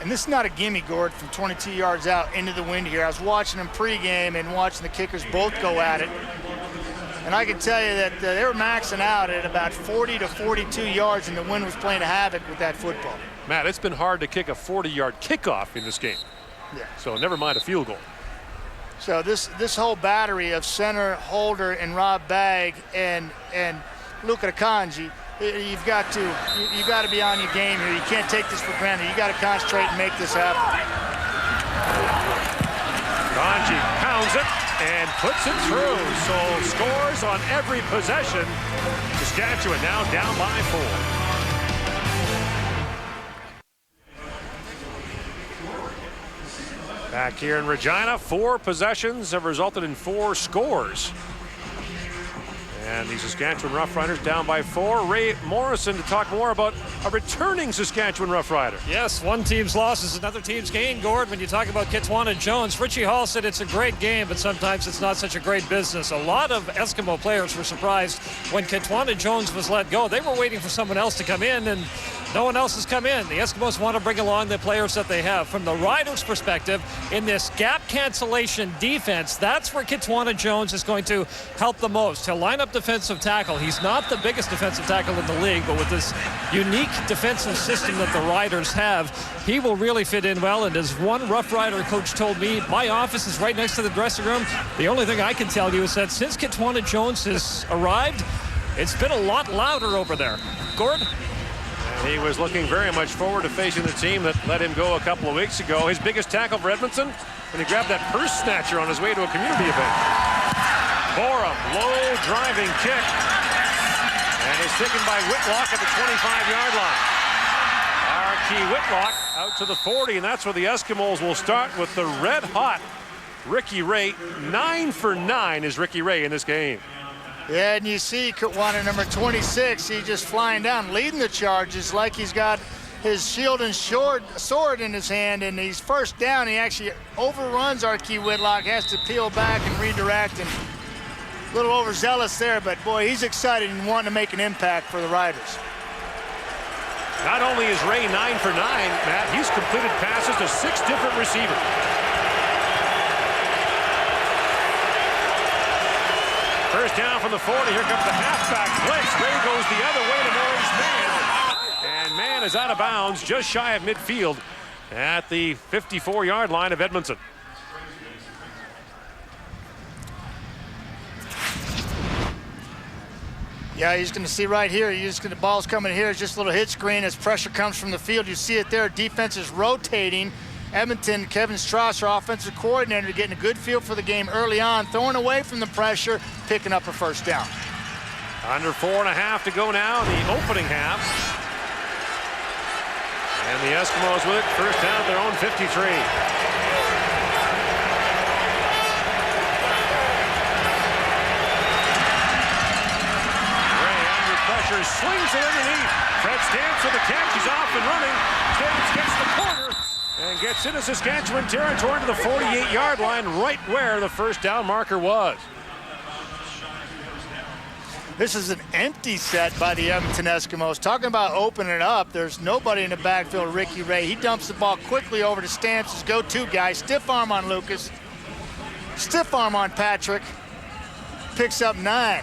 And this is not a gimme, Gord, from 22 yards out into the wind here. I was watching them pregame and watching the kickers both go at it. And I can tell you that they were maxing out at about 40 to 42 yards, and the wind was playing havoc with that football. Matt, it's been hard to kick a 40-yard kickoff in this game. Yeah. So never mind a field goal. So this whole battery of center, Holder, and Rob Bag and Luka Conji, you've got to be on your game here. You can't take this for granted. You got to concentrate and make this happen. Conji pounds it and puts it through. So scores on every possession. Saskatchewan now down by 4. Back here in Regina, 4 possessions have resulted in 4 scores. And the Saskatchewan Roughriders down by 4. Ray Morrison to talk more about a returning Saskatchewan Roughrider. Yes, one team's loss is another team's gain, Gord. When you talk about Kitwana Jones, Richie Hall said it's a great game, but sometimes it's not such a great business. A lot of Eskimo players were surprised when Kitwana Jones was let go. They were waiting for someone else to come in, and no one else has come in. The Eskimos want to bring along the players that they have. From the Riders' perspective, in this gap cancellation defense, that's where Kitwana Jones is going to help the most. He'll line up defensive tackle. He's not the biggest defensive tackle in the league, but with this unique defensive system that the Riders have, he will really fit in well. And as one Rough Rider coach told me, my office is right next to the dressing room. The only thing I can tell you is that since Kitwana Jones has arrived, it's been a lot louder over there. Gord? And he was looking very much forward to facing the team that let him go a couple of weeks ago. His biggest tackle for Edmonton when he grabbed that purse snatcher on his way to a community event. Borum, low driving kick. And it's taken by Whitlock at the 25-yard line. R.K. Whitlock out to the 40, and that's where the Eskimos will start with the red-hot Ricky Ray. 9 for 9 is Ricky Ray in this game. Yeah, and you see Kitwana, number 26, he's just flying down, leading the charges like he's got his shield and sword in his hand, and he's first down. He actually overruns R.K. Whitlock, has to peel back and redirect, and a little overzealous there, but boy, he's excited and wanting to make an impact for the Riders. Not only is Ray 9 for 9, Matt, he's completed passes to 6 different receivers. First down from the 40. Here comes the halfback blitz. Ray goes the other way to Maurice Mann. And Mann is out of bounds just shy of midfield at the 54-yard line of Edmonton. Yeah, he's going to see right here. The ball's coming here. It's just a little hit screen as pressure comes from the field. You see it there. Defense is rotating. Edmonton, Kevin Strauss, our offensive coordinator, getting a good feel for the game early on, throwing away from the pressure, picking up a first down. Under 4.5 to go now in the opening half. And the Eskimos with it, first down at their own 53. Swings it underneath. Fred Stamps with the catch. He's off and running. Stamps gets the corner and gets into Saskatchewan territory to the 48-yard line, right where the first down marker was. This is an empty set by the Edmonton Eskimos. Talking about opening it up, there's nobody in the backfield. Ricky Ray, he dumps the ball quickly over to Stamps, his go-to guy. Stiff arm on Lucas. Stiff arm on Patrick. Picks up 9.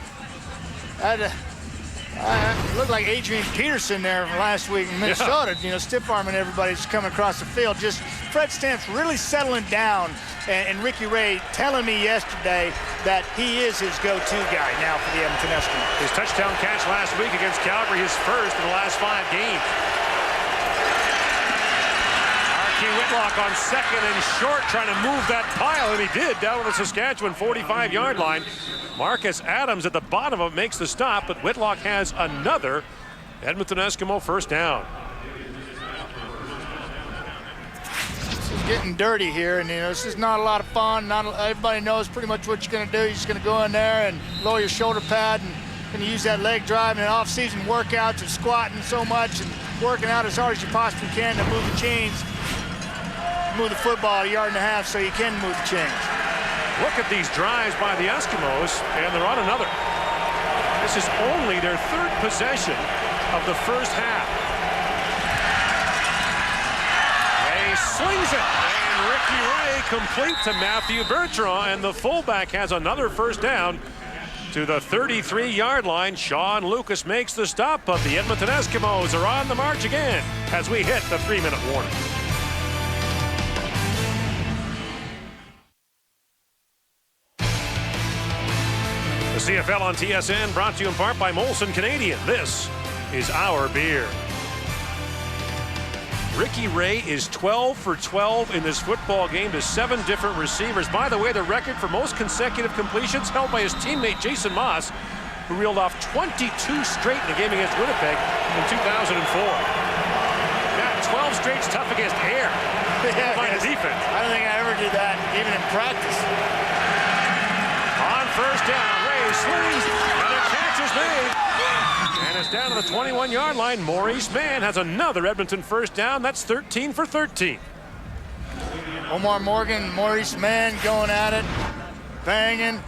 Looked like Adrian Peterson there from last week in Minnesota, you know, stiff arming everybody just coming across the field. Just Fred Stamps really settling down, and Ricky Ray telling me yesterday that he is his go-to guy now for the Edmonton Eskimos. His touchdown catch last week against Calgary, his first in the last 5 games. R.K. Whitlock on second and short, trying to move that pile, and he did down to the Saskatchewan 45-yard line. Marcus Adams at the bottom of it makes the stop, but Whitlock has another Edmonton Eskimo first down. This is getting dirty here, and you know, this is not a lot of fun. Everybody knows pretty much what you're going to do. You're just going to go in there and lower your shoulder pad and going to use that leg drive in off-season workouts of squatting so much and working out as hard as you possibly can to move the chains, move the football 1.5 yards so you can move the chains. Look at these drives by the Eskimos, and they're on another. This is only their 3rd possession of the first half. Ray slings it, and Ricky Ray complete to Matthew Bertrand, and the fullback has another first down to the 33-yard line. Sean Lucas makes the stop, but the Edmonton Eskimos are on the march again as we hit the 3-minute warning. CFL on TSN, brought to you in part by Molson Canadian. This is our beer. Ricky Ray is 12 for 12 in this football game to 7 different receivers. By the way, the record for most consecutive completions held by his teammate Jason Moss, who reeled off 22 straight in a game against Winnipeg in 2004. Got 12 straight's tough against air. Yeah, by the defense. I don't think I ever did that, even in practice. On first down, Ray slings, another catch catch is made. And it's down to the 21-yard line. Maurice Mann has another Edmonton first down. That's 13 for 13. Omar Morgan, Maurice Mann going at it, banging.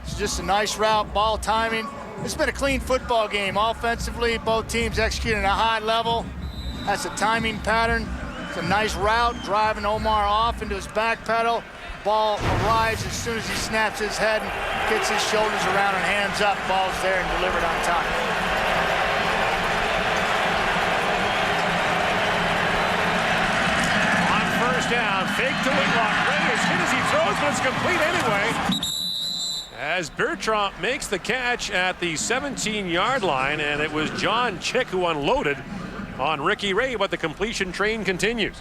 It's just a nice route, ball timing. It's been a clean football game. Offensively, both teams executing at a high level. That's a timing pattern. It's a nice route, driving Omar off into his back pedal. Ball arrives as soon as he snaps his head and gets his shoulders around and hands up. Ball's there and delivered on time. On first down, fake to Whitlock. Ray is hit as he throws, but it's complete anyway. As Bertrand makes the catch at the 17-yard line, and it was John Chick who unloaded on Ricky Ray, but the completion train continues.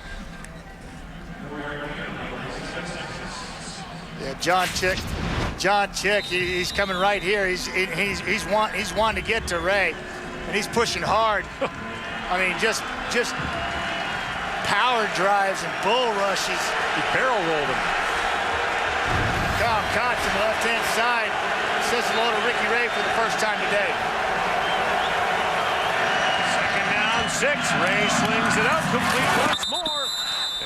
Yeah, John Chick, he's coming right here. He's wanting to get to Ray, and he's pushing hard. I mean, just power drives and bull rushes. He barrel rolled him. Kyle Cox on the left-hand side says hello to Ricky Ray for the first time today. Second down, 6. Ray slings it out, complete once more.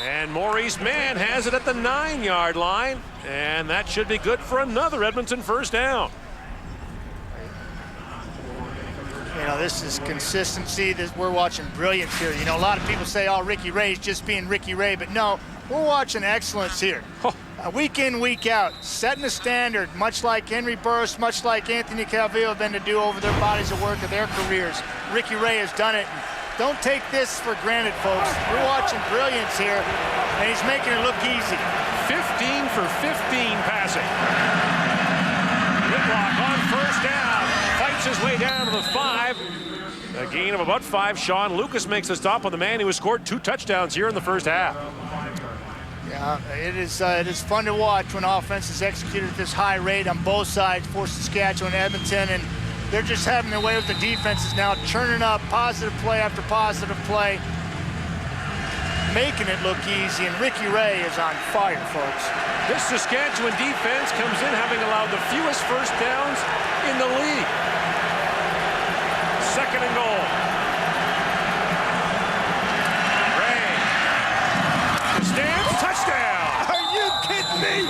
And Maurice Mann has it at the 9-yard line, and that should be good for another Edmonton first down. You know, this is consistency. We're watching brilliance here. You know, a lot of people say, oh, Ricky Ray's just being Ricky Ray, but no, we're watching excellence here. Week in, week out, setting a standard, much like Henry Burris, much like Anthony Calvillo have been to do over their bodies of work of their careers. Ricky Ray has done it. Don't take this for granted, folks. We're watching brilliance here, and he's making it look easy. 15 for 15 passing. Whitlock on first down, fights his way down to the 5. A gain of about 5. Sean Lucas makes a stop on the man who has scored 2 touchdowns here in the first half. Yeah, it is fun to watch when offense is executed at this high rate on both sides for Saskatchewan and Edmonton, and they're just having their way with the defenses now, churning up positive play after positive play, making it look easy, and Ricky Ray is on fire, folks. This Saskatchewan defense comes in having allowed the fewest first downs in the league. Second and goal. Ray. Stands, touchdown. Are you kidding me?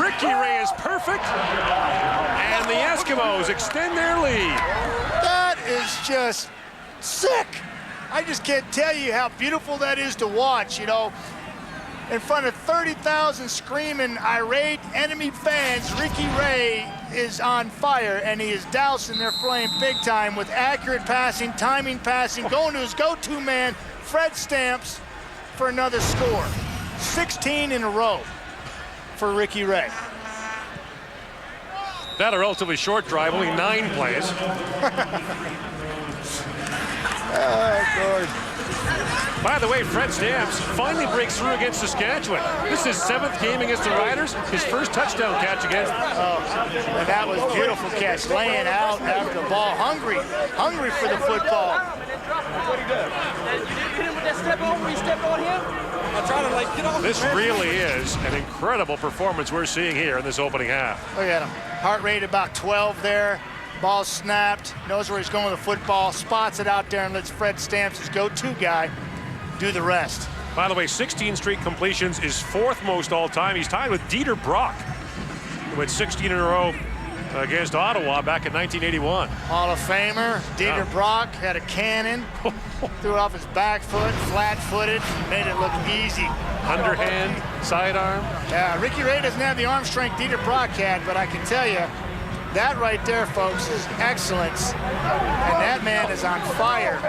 Ricky Ray is perfect, and the Eskimos extend their lead. That is just sick. I just can't tell you how beautiful that is to watch, you know. In front of 30,000 screaming, irate enemy fans, Ricky Ray is on fire, and he is dousing their flame big time with accurate passing, timing passing, going to his go-to man, Fred Stamps, for another score. 16 in a row for Ricky Ray. That a relatively short drive, only 9 plays. Oh, Lord. By the way, Fred Stamps finally breaks through against Saskatchewan. This is his 7th game against the Riders, his first touchdown catch against. Oh, and that was a beautiful catch, laying out after the ball, hungry for the football. What he does? You hit him with that step over, he stepped on him. I try to, like, get off. This really is an incredible performance we're seeing here in this opening half. Look at him. Heart rate about 12 there. Ball snapped, knows where he's going with the football, spots it out there and lets Fred Stamps, his go-to guy, do the rest. By the way, 16 straight completions is 4th most all time. He's tied with Dieter Brock, who had 16 in a row against Ottawa back in 1981. Hall of Famer, Dieter Brock had a cannon, threw it off his back foot, flat-footed, made it look easy. Underhand, sidearm. Yeah, Ricky Ray doesn't have the arm strength Dieter Brock had, but I can tell you, that right there, folks, is excellence. And that man is on fire.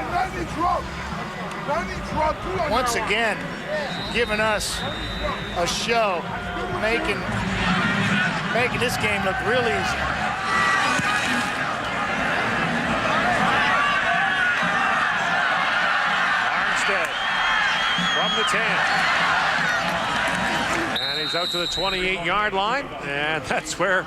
Once again, giving us a show, making this game look real easy. Armstead from the 10. And he's out to the 28-yard line, and that's where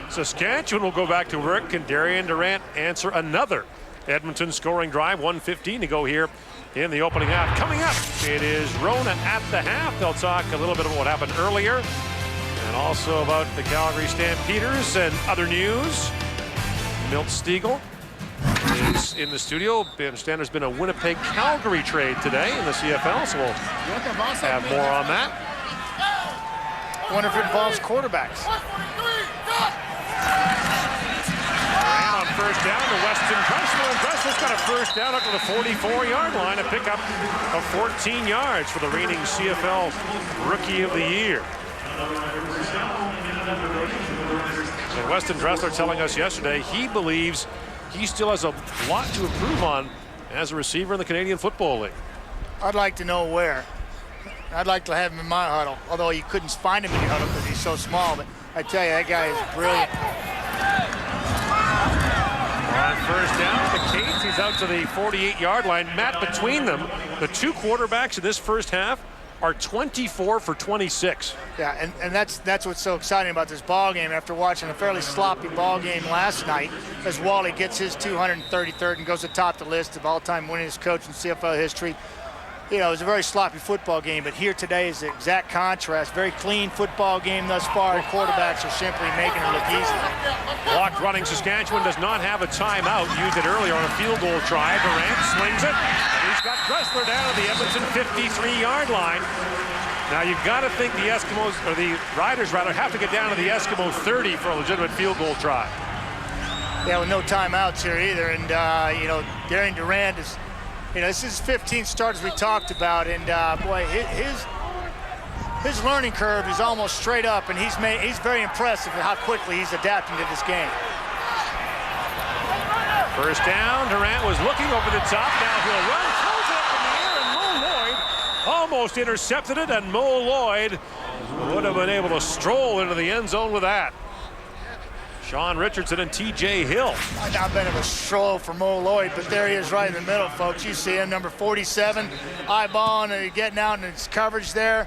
Saskatchewan will go back to work. Can Darian Durant answer another Edmonton scoring drive? 1:15 to go here in the opening half. Coming up, it is Rona at the half. They'll talk a little bit about what happened earlier. And also about the Calgary Stampeders and other news. Milt Stegall is in the studio. I understand there's been a Winnipeg-Calgary trade today in the CFL, so we'll have more on that. I wonder if it involves quarterbacks. And on first down to Weston Dressler, and Dressler's got a first down up to the 44-yard line, a pickup of 14 yards for the reigning CFL Rookie of the Year. And Weston Dressler telling us yesterday he believes he still has a lot to improve on as a receiver in the Canadian Football League. I'd like to know where. I'd like to have him in my huddle, although you couldn't find him in your huddle because he's so small. But I tell you, that guy is brilliant. On first down, the Cates, he's out to the 48-yard line. Matt, between them, the two quarterbacks in this first half are 24 for 26. Yeah, and that's what's so exciting about this ball game. After watching a fairly sloppy ball game last night, as Wally gets his 233rd and goes atop the list of all-time winningest coach in CFL history. You know, it was a very sloppy football game, but here today is the exact contrast. Very clean football game thus far, and quarterbacks are simply making it look easy. Blocked running. Saskatchewan does not have a timeout. Used it earlier on a field goal try. Durant slings it, and he's got Dressler down at the Edmonton 53-yard line. Now you've got to think the Eskimos, or the Riders rather, have to get down to the Eskimo 30 for a legitimate field goal try. Yeah, with no timeouts here either, and you know, Darian Durant is. You know, this is 15 starts we talked about, and boy, his learning curve is almost straight up, and he's very impressive at how quickly he's adapting to this game. First down, Durant was looking over the top. Now he'll run, throws it up in the air, and Mo Lloyd almost intercepted it, and Mo Lloyd would have been able to stroll into the end zone with that. Sean Richardson and T.J. Hill. Might not been of a stroll for Mo Lloyd, but there he is right in the middle, folks. You see him, number 47, eyeballing and getting out in his coverage there.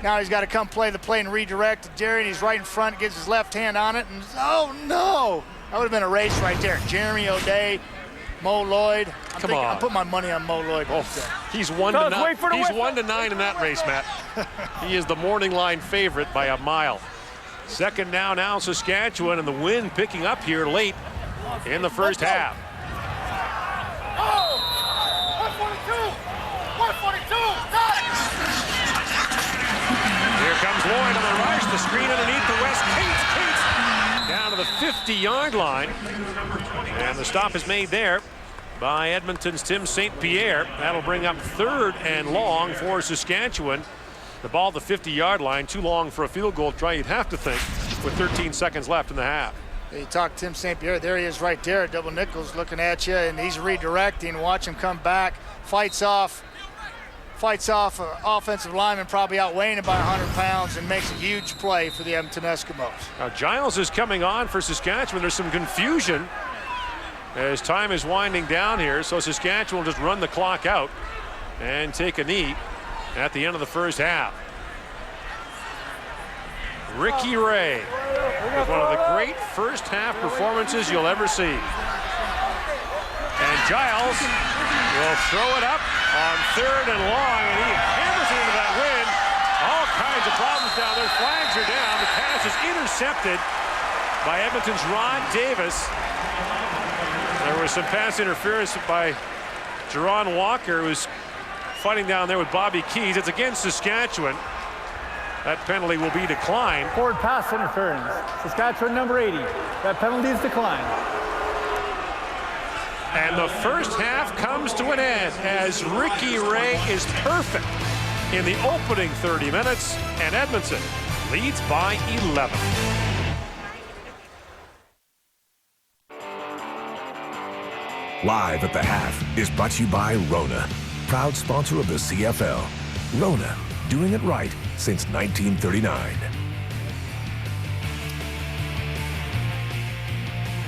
Now he's got to come play the play and redirect to Jerry, and he's right in front, gets his left hand on it, and oh no! That would have been a race right there. Jeremy O'Day, Mo Lloyd. Come on. I put my money on Mo Lloyd. He's 1-9. He's 1-9 in that race, Matt. He is the morning line favorite by a mile. Second down now, Saskatchewan, and the wind picking up here late in the first half. Here comes Lloyd on the rush. The screen underneath the West. Cates down to the 50-yard line. And the stop is made there by Edmonton's Tim St. Pierre. That'll bring up third and long for Saskatchewan. The ball at the 50-yard line, too long for a field goal try, you'd have to think, with 13 seconds left in the half. You talk Tim St. Pierre, there he is right there. Double Nichols looking at you, and he's redirecting. Watch him come back, fights off an offensive lineman probably outweighing him by 100 pounds, and makes a huge play for the Edmonton Eskimos. Now Giles is coming on for Saskatchewan. There's some confusion as time is winding down here, so Saskatchewan will just run the clock out and take a knee at the end of the first half. Ricky Ray with one of the great first half performances you'll ever see. And Giles will throw it up on third and long, and he hammers it into that wind. All kinds of problems down there. Flags are down. The pass is intercepted by Edmonton's Ron Davis. There was some pass interference by Jerron Walker, who's fighting down there with Bobby Keys. It's against Saskatchewan. That penalty will be declined. Forward pass interference. Saskatchewan number 80. That penalty is declined. And the first half comes to an end as Ricky Ray is perfect in the opening 30 minutes, and Edmonton leads by 11. Live at the Half is brought to you by Rona, proud sponsor of the CFL. Rona, doing it right since 1939.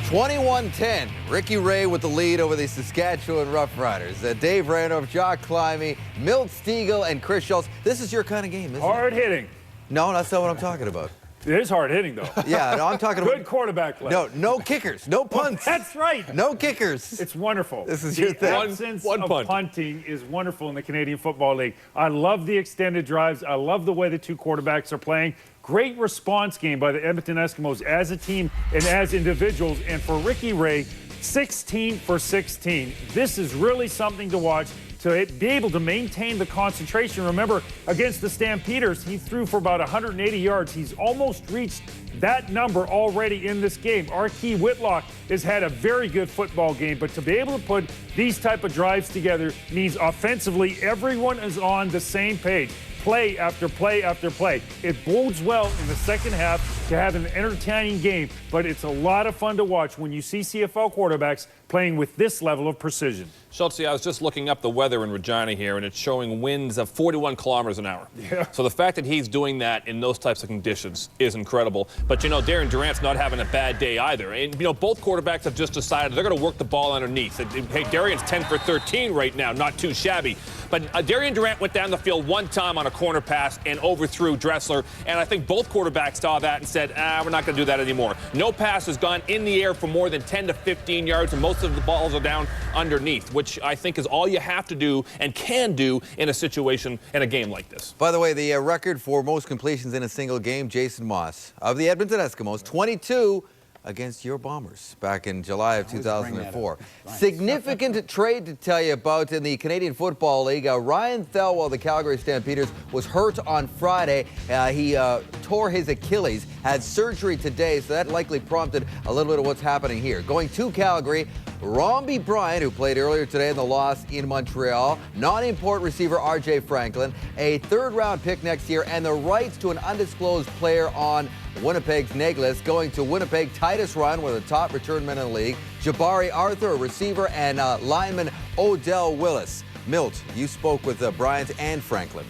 21-10. Ricky Ray with the lead over the Saskatchewan Roughriders. Dave Randolph, Jock Climby, Milt Stegall, and Chris Schultz. This is your kind of game, isn't it? Hard hitting. No, that's not what I'm talking about. It is hard hitting, though. Yeah, no, I'm talking about good quarterback play. No kickers, no punts. That's right. No kickers. It's wonderful. This is your thing. The absence of punting is wonderful in the Canadian Football League. I love the extended drives. I love the way the two quarterbacks are playing. Great response game by the Edmonton Eskimos as a team and as individuals. And for Ricky Ray, 16 for 16. This is really something to watch. To be able to maintain the concentration. Remember, against the Stampeders, he threw for about 180 yards. He's almost reached that number already in this game. Archie Whitlock has had a very good football game, but to be able to put these type of drives together means offensively everyone is on the same page. Play after play after play. It bodes well in the second half to have an entertaining game, but it's a lot of fun to watch when you see CFL quarterbacks playing with this level of precision. Schultze, I was just looking up the weather in Regina here, and it's showing winds of 41 kilometers an hour. Yeah. So the fact that he's doing that in those types of conditions is incredible. But, you know, Darren Durant's not having a bad day either. And, you know, both quarterbacks have just decided they're going to work the ball underneath. Hey, Darian's 10 for 13 right now, not too shabby. But Darian Durant went down the field one time on a corner pass and overthrew Dressler. And I think both quarterbacks saw that and said, we're not going to do that anymore. No pass has gone in the air for more than 10 to 15 yards, and most of the balls are down underneath, which I think is all you have to do and can do in a situation in a game like this. By the way, the record for most completions in a single game, Jason Moss of the Edmonton Eskimos, 22 against your Bombers back in July of 2004. Significant trade to tell you about in the Canadian Football League. Ryan Thelwell, the Calgary Stampeders, was hurt on Friday. He tore his Achilles, had surgery today, so that likely prompted a little bit of what's happening here. Going to Calgary, Romby Bryant, who played earlier today in the loss in Montreal, non-import receiver R.J. Franklin, a third-round pick next year, and the rights to an undisclosed player on Winnipeg's neg list. Going to Winnipeg, Titus Ryan, one of the top return men in the league, Jabari Arthur, a receiver, and lineman Odell Willis. Milt, you spoke with Bryant and Franklin.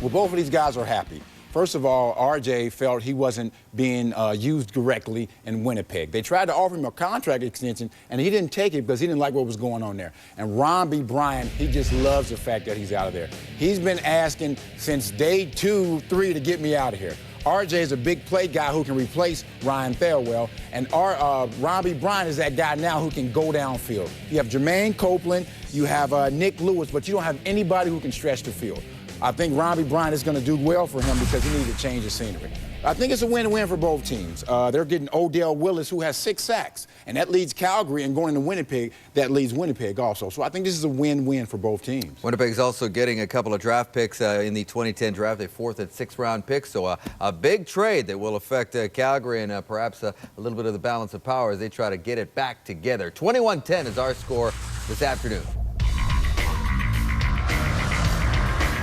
Well, both of these guys are happy. First of all, RJ felt he wasn't being used correctly in Winnipeg. They tried to offer him a contract extension, and he didn't take it because he didn't like what was going on there. And Romby Bryant, he just loves the fact that he's out of there. He's been asking since day 2, 3 to get me out of here. RJ is a big play guy who can replace Ryan Thelwell, and Romby Bryant is that guy now who can go downfield. You have Jermaine Copeland, you have Nick Lewis, but you don't have anybody who can stretch the field. I think Romby Bryant is going to do well for him because he needs to change the scenery. I think it's a win-win for both teams. They're getting Odell Willis, who has 6 sacks, and that leads Calgary, and going to Winnipeg, that leads Winnipeg also. So I think this is a win-win for both teams. Winnipeg's also getting a couple of draft picks in the 2010 draft, a 4th and 6th round pick. So a big trade that will affect Calgary and perhaps a little bit of the balance of power as they try to get it back together. 21-10 is our score this afternoon.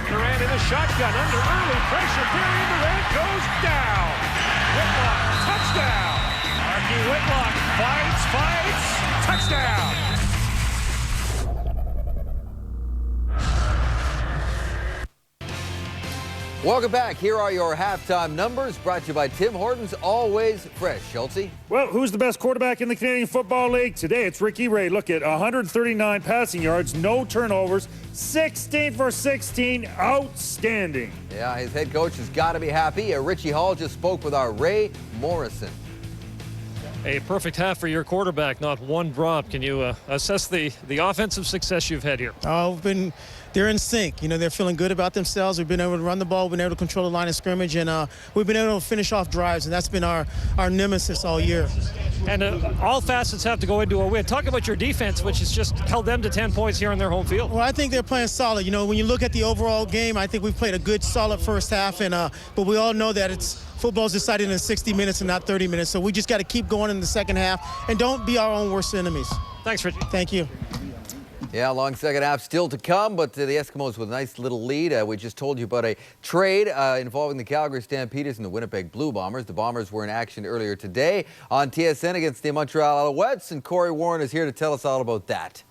Durant in a shotgun under early pressure period. Durant goes down. Whitlock, touchdown. Archie Whitlock fights, touchdown. Welcome back. Here are your halftime numbers brought to you by Tim Hortons, always fresh. Schultze? Well, who's the best quarterback in the Canadian Football League? Today, it's Ricky Ray. Look at 139 passing yards, no turnovers, 16 for 16. Outstanding. Yeah, his head coach has got to be happy. Richie Hall just spoke with our Ray Morrison. A perfect half for your quarterback, not one drop. Can you assess the offensive success you've had here? They're in sync. You know, they're feeling good about themselves. We've been able to run the ball. We've been able to control the line of scrimmage, and we've been able to finish off drives, and that's been our nemesis all year. And all facets have to go into a win. Talk about your defense, which has just held them to 10 points here on their home field. Well, I think they're playing solid. You know, when you look at the overall game, I think we've played a good, solid first half, and but we all know that football's decided in 60 minutes and not 30 minutes, so we just got to keep going in the second half and don't be our own worst enemies. Thanks, Richie. Thank you. Yeah, long second half still to come, but the Eskimos with a nice little lead. We just told you about a trade involving the Calgary Stampeders and the Winnipeg Blue Bombers. The Bombers were in action earlier today on TSN against the Montreal Alouettes, and Corey Warren is here to tell us all about that.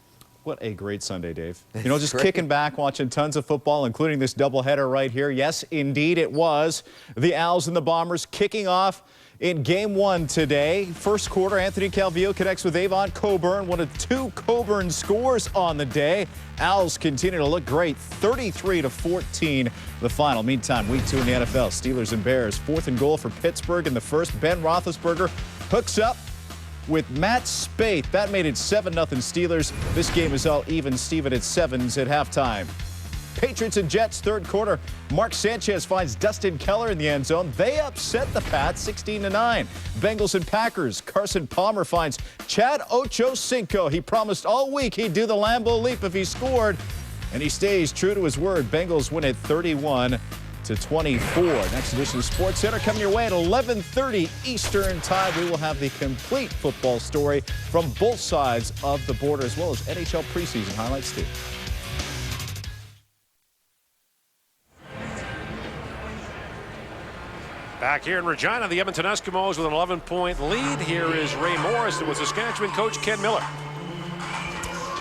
What a great Sunday, Dave. You know, just kicking back, watching tons of football, including this doubleheader right here. Yes, indeed it was. The Owls and the Bombers kicking off in Game 1 today. First quarter, Anthony Calvillo connects with Avon Coburn, one of 2 Coburn scores on the day. Owls continue to look great, 33-14 the final. Meantime, week 2 in the NFL, Steelers and Bears, 4th and goal for Pittsburgh in the first. Ben Roethlisberger hooks up with Matt Spaeth. That made it 7-0 Steelers. This game is all even, Steven, at 7s at halftime. Patriots and Jets, third quarter. Mark Sanchez finds Dustin Keller in the end zone. They upset the Pats 16-9. Bengals and Packers. Carson Palmer finds Chad Ochocinco. He promised all week he'd do the Lambeau Leap if he scored, and he stays true to his word. Bengals win it 31-24. Next edition of Sports Center coming your way at 11:30 Eastern Time. We will have the complete football story from both sides of the border, as well as NHL preseason highlights too. Back here in Regina, the Edmonton Eskimos with an 11-point lead. Here is Ray Morrison with Saskatchewan coach Ken Miller.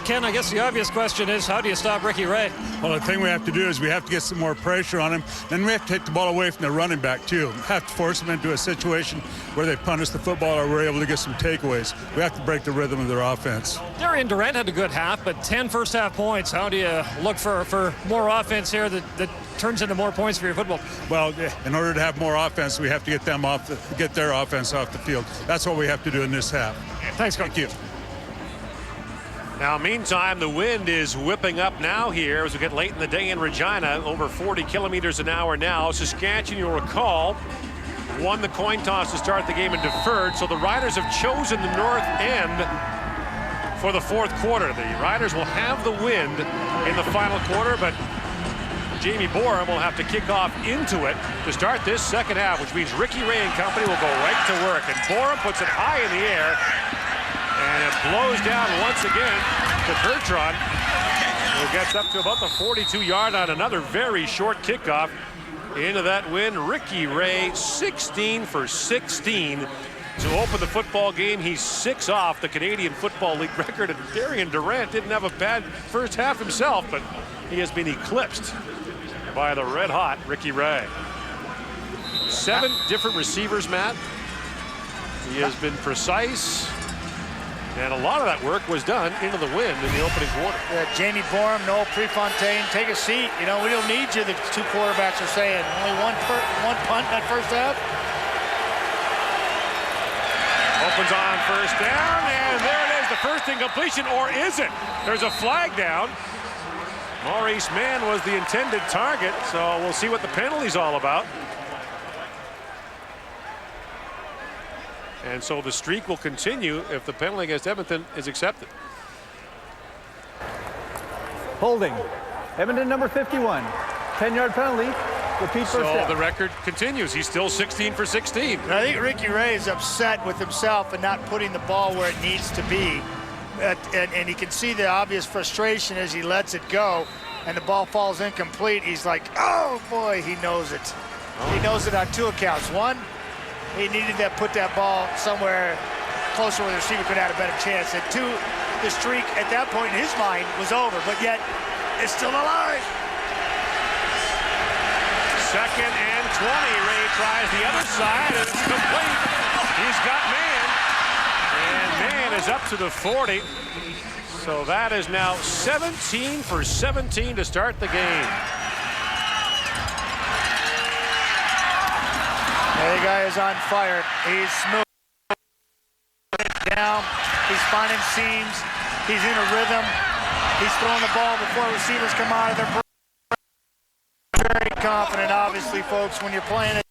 Ken, I guess the obvious question is, how do you stop Ricky Ray? Well, the thing we have to do is we have to get some more pressure on him. Then we have to take the ball away from the running back, too. We have to force them into a situation where they punish the football or we're able to get some takeaways. We have to break the rhythm of their offense. Darian Durant had a good half, but 10 first-half points. How do you look for more offense here that turns into more points for your football? Well, in order to have more offense, we have to get get their offense off the field. That's what we have to do in this half. Thanks, Coach. Thank you. Now, meantime, the wind is whipping up now here as we get late in the day in Regina, over 40 kilometers an hour now. Saskatchewan, you'll recall, won the coin toss to start the game and deferred, so the Riders have chosen the north end for the fourth quarter. The Riders will have the wind in the final quarter, but Jamie Borum will have to kick off into it to start this second half, which means Ricky Ray and company will go right to work. And Borum puts it high in the air, and it blows down once again to Bertrand, who gets up to about the 42-yard line. Another very short kickoff into that win. Ricky Ray, 16 for 16 to open the football game. He's 6 off the Canadian Football League record, and Darian Durant didn't have a bad first half himself, but he has been eclipsed by the red-hot Ricky Ray. 7 different receivers, Matt. He has been precise, and a lot of that work was done into the wind in the opening quarter. Jamie Borum, Noel Prefontaine, take a seat. You know, we don't need you, the 2 quarterbacks are saying. Only one punt that first half. Opens on first down, and there it is, the first incompletion, or is it? There's a flag down. Maurice Mann was the intended target, so we'll see what the penalty's all about. And so the streak will continue if the penalty against Edmonton is accepted. Holding. Edmonton number 51. 10-yard penalty. Repeat first down. So the record continues. He's still 16 for 16. I think Ricky Ray is upset with himself and not putting the ball where it needs to be. And you can see the obvious frustration as he lets it go and the ball falls incomplete. He's like, oh boy, he knows it. He knows it on 2 accounts. One, he needed to put that ball somewhere closer where the receiver could have had a better chance. And 2, the streak at that point in his mind was over, but yet it's still alive. Second and 20. Ray tries the other side, and it's complete. He's got Mann, and Mann is up to the 40. So that is now 17 for 17 to start the game. The guy is on fire. He's smooth down. He's finding seams. He's in a rhythm. He's throwing the ball before receivers come out of their break. Very confident, obviously, folks, when you're playing it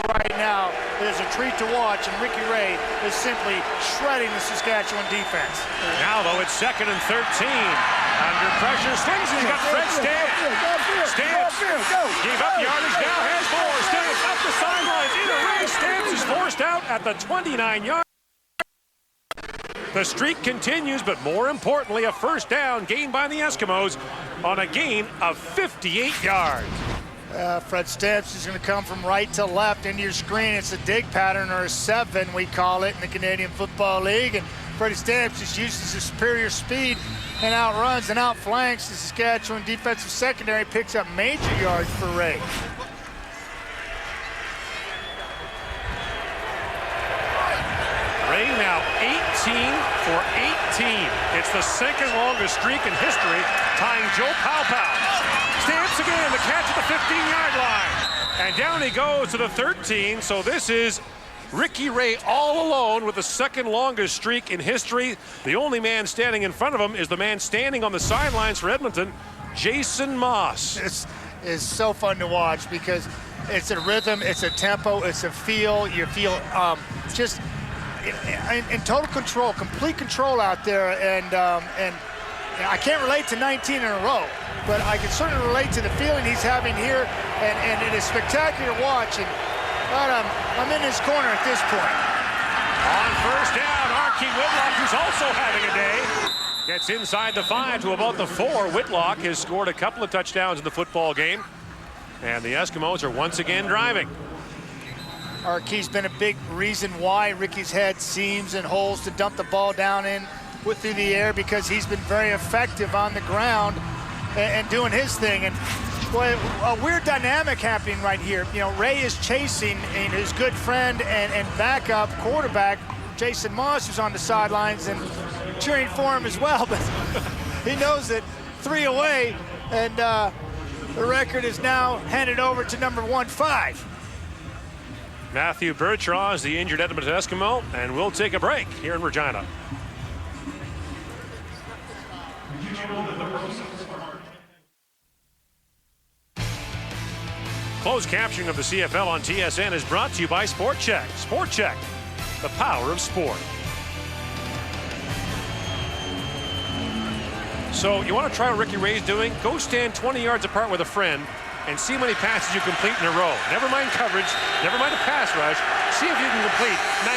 right now. It is a treat to watch, and Ricky Ray is simply shredding the Saskatchewan defense. Now, though, it's 2nd and 13. Under pressure, slings. He's got Fred Stamps. Stamps gave up yardage, now has more. Stamps up the sidelines. In a race, Stamps is forced out at the 29-yard. The streak continues, but more importantly, a first down gained by the Eskimos on a gain of 58 yards. Fred Stamps is going to come from right to left into your screen. It's a dig pattern, or a 7, we call it in the Canadian Football League. And Freddie Stamps just uses his superior speed and outruns and outflanks the Saskatchewan defensive secondary, picks up major yards for Ray. now 18 for 18. It's the second longest streak in history, tying Joe Pow. Stamps again, the catch at the 15-yard line. And down he goes to the 13, so this is Ricky Ray all alone with the second longest streak in history. The only man standing in front of him is the man standing on the sidelines for Edmonton, Jason Moss. This is so fun to watch because it's a rhythm, it's a tempo, it's a feel. You feel just in total control, complete control out there. And I can't relate to 19 in a row, but I can certainly relate to the feeling he's having here. And it is spectacular to watch. And I'm in his corner at this point. On first down, Archie Whitlock, who's also having a day, gets inside the 5 to about the 4. Whitlock has scored a couple of touchdowns in the football game. And the Eskimos are once again driving. Archie's been a big reason why Ricky's had seams and holes to dump the ball down in through the air, because he's been very effective on the ground and doing his thing. And boy, a weird dynamic happening right here. You know, Ray is chasing his good friend and backup quarterback, Jason Moss, who's on the sidelines and cheering for him as well. But he knows that 3 away, and the record is now handed over to number 15. Matthew Bertrand is the injured Edmonton Eskimo, and we'll take a break here in Regina. Closed captioning of the CFL on TSN is brought to you by Sport Check. Sport Check, the power of sport. So you want to try what Ricky Ray's doing? Go stand 20 yards apart with a friend and see how many passes you complete in a row. Never mind coverage, never mind a pass rush. See if you can complete 19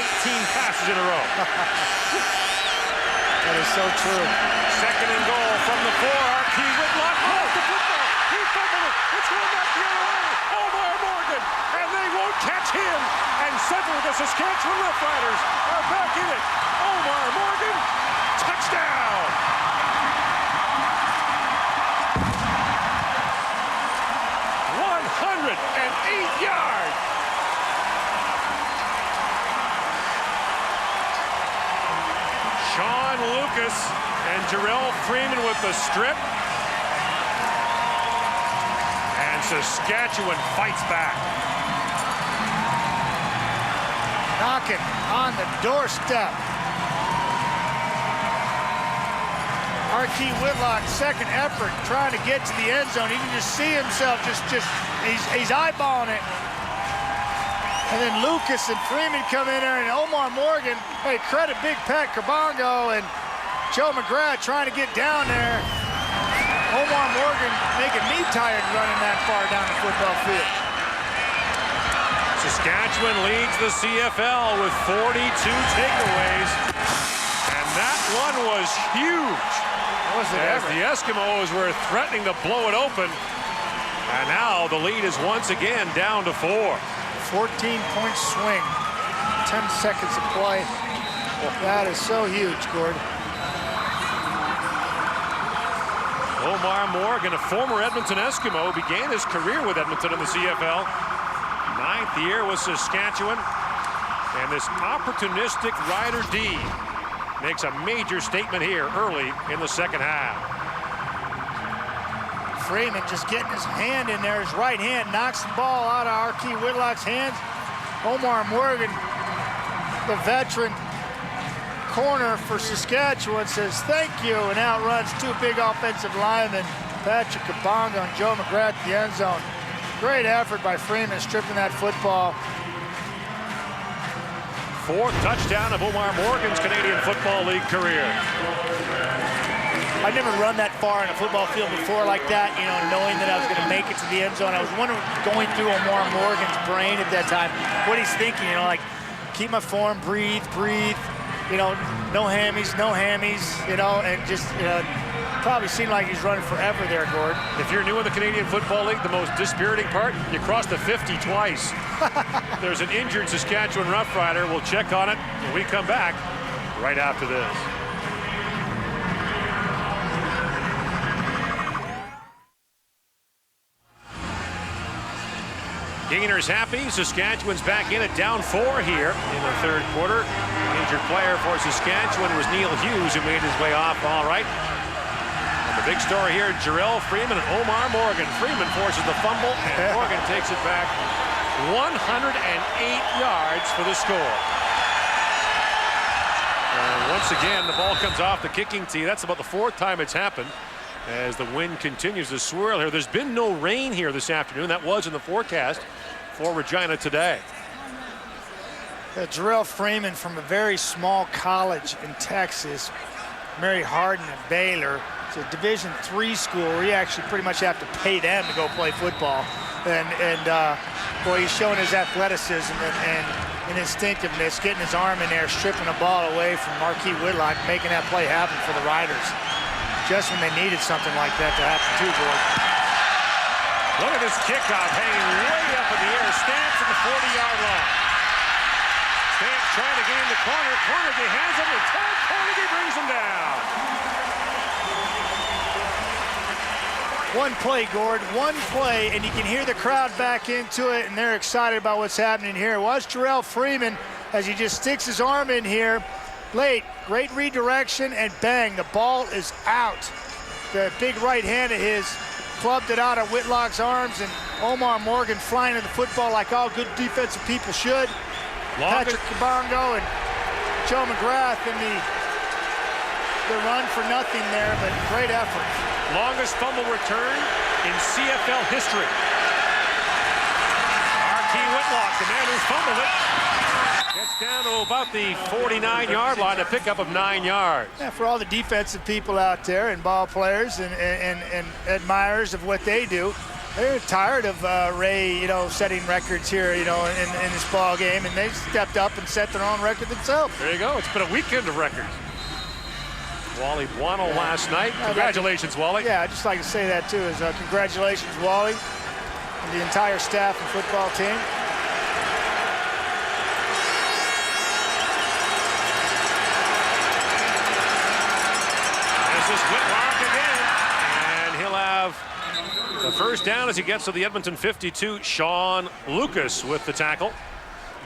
passes in a row. That is so true. Second and goal from the 4. Archie Whitlock lost the football. He fumbled it. It's going back the other way. Omar Morgan, and they won't catch him. And suddenly the Saskatchewan Roughriders are back in it. Omar Morgan, touchdown. 108 yards. Sean Lucas and Jarrell Freeman with the strip. And Saskatchewan fights back. Knocking on the doorstep. Archie Whitlock, second effort, trying to get to the end zone. You can just see himself, he's eyeballing it. And then Lucas and Freeman come in there, and Omar Morgan, hey, credit Big Pat Kabongo and Joe McGrath trying to get down there. Omar Morgan making me tired running that far down the football field. Saskatchewan leads the CFL with 42 takeaways. And that one was huge. As the Eskimos were threatening to blow it open. And now the lead is once again down to 4. 14-point swing. 10 seconds of play. That is so huge, Gord. Omar Morgan, a former Edmonton Eskimo, began his career with Edmonton in the CFL. 9th year with Saskatchewan. And this opportunistic Rider D makes a major statement here early in the second half. Freeman just getting his hand in there, his right hand, knocks the ball out of Archie Whitlock's hands. Omar Morgan, the veteran corner for Saskatchewan, says thank you, and outruns 2 big offensive linemen, Patrick Kabongo and Joe McGrath at the end zone. Great effort by Freeman stripping that football. 4th touchdown of Omar Morgan's Canadian Football League career. I've never run that far in a football field before like that, you know, knowing that I was going to make it to the end zone. I was wondering, going through Omar Morgan's brain at that time, what he's thinking, you know, like, keep my form, breathe, you know, no hammies, you know, and just, you know, probably seemed like he's running forever there, Gord. If you're new in the Canadian Football League, the most dispiriting part, you crossed the 50 twice. There's an injured Saskatchewan Roughrider. We'll check on it when we come back right after this. Gainer's happy. Saskatchewan's back in it, down 4 here in the third quarter. Injured player for Saskatchewan was Neil Hughes, who made his way off all right. And the big story here, Jarrell Freeman and Omar Morgan. Freeman forces the fumble, and Morgan takes it back 108 yards for the score. And once again, the ball comes off the kicking tee. That's about the 4th time it's happened, as the wind continues to swirl here. There's been no rain here this afternoon. That was in the forecast for Regina today. Jarrell Freeman from a very small college in Texas, Mary Hardin at Baylor. It's a Division III school where you actually pretty much have to pay them to go play football. And boy, he's showing his athleticism and instinctiveness, getting his arm in there, stripping the ball away from Marquis Whitlock, making that play happen for the Riders. Just when they needed something like that to happen too, Gord. Look at this kickoff hanging way up in the air. Stamps at the 40-yard line. Stamps trying to gain the corner. Cornegie hands him, and Ted Cornegie brings him down. One play, Gord, one play, and you can hear the crowd back into it, and they're excited about what's happening here. Watch Jarrell Freeman as he just sticks his arm in here. Late, great redirection, and bang, the ball is out. The big right hand of his clubbed it out of Whitlock's arms, and Omar Morgan flying to the football like all good defensive people should. Patrick Kabongo and Joe McGrath in the run for nothing there, but great effort. Longest fumble return in CFL history. Marquis Whitlock, the man who fumbled it, gets down to about the 49-yard line, a pickup of 9 yards. Yeah, for all the defensive people out there and ball players and admirers of what they do, they're tired of Ray, setting records here, in this ball game, and they stepped up and set their own record themselves. There you go. It's been a weekend of records. Wally Buono last night. Congratulations, Wally. Yeah, I'd just like to say that too. Congratulations, Wally, and the entire staff and football team. This is Whitlock again, and he'll have the first down as he gets to the Edmonton 52. Sean Lucas with the tackle.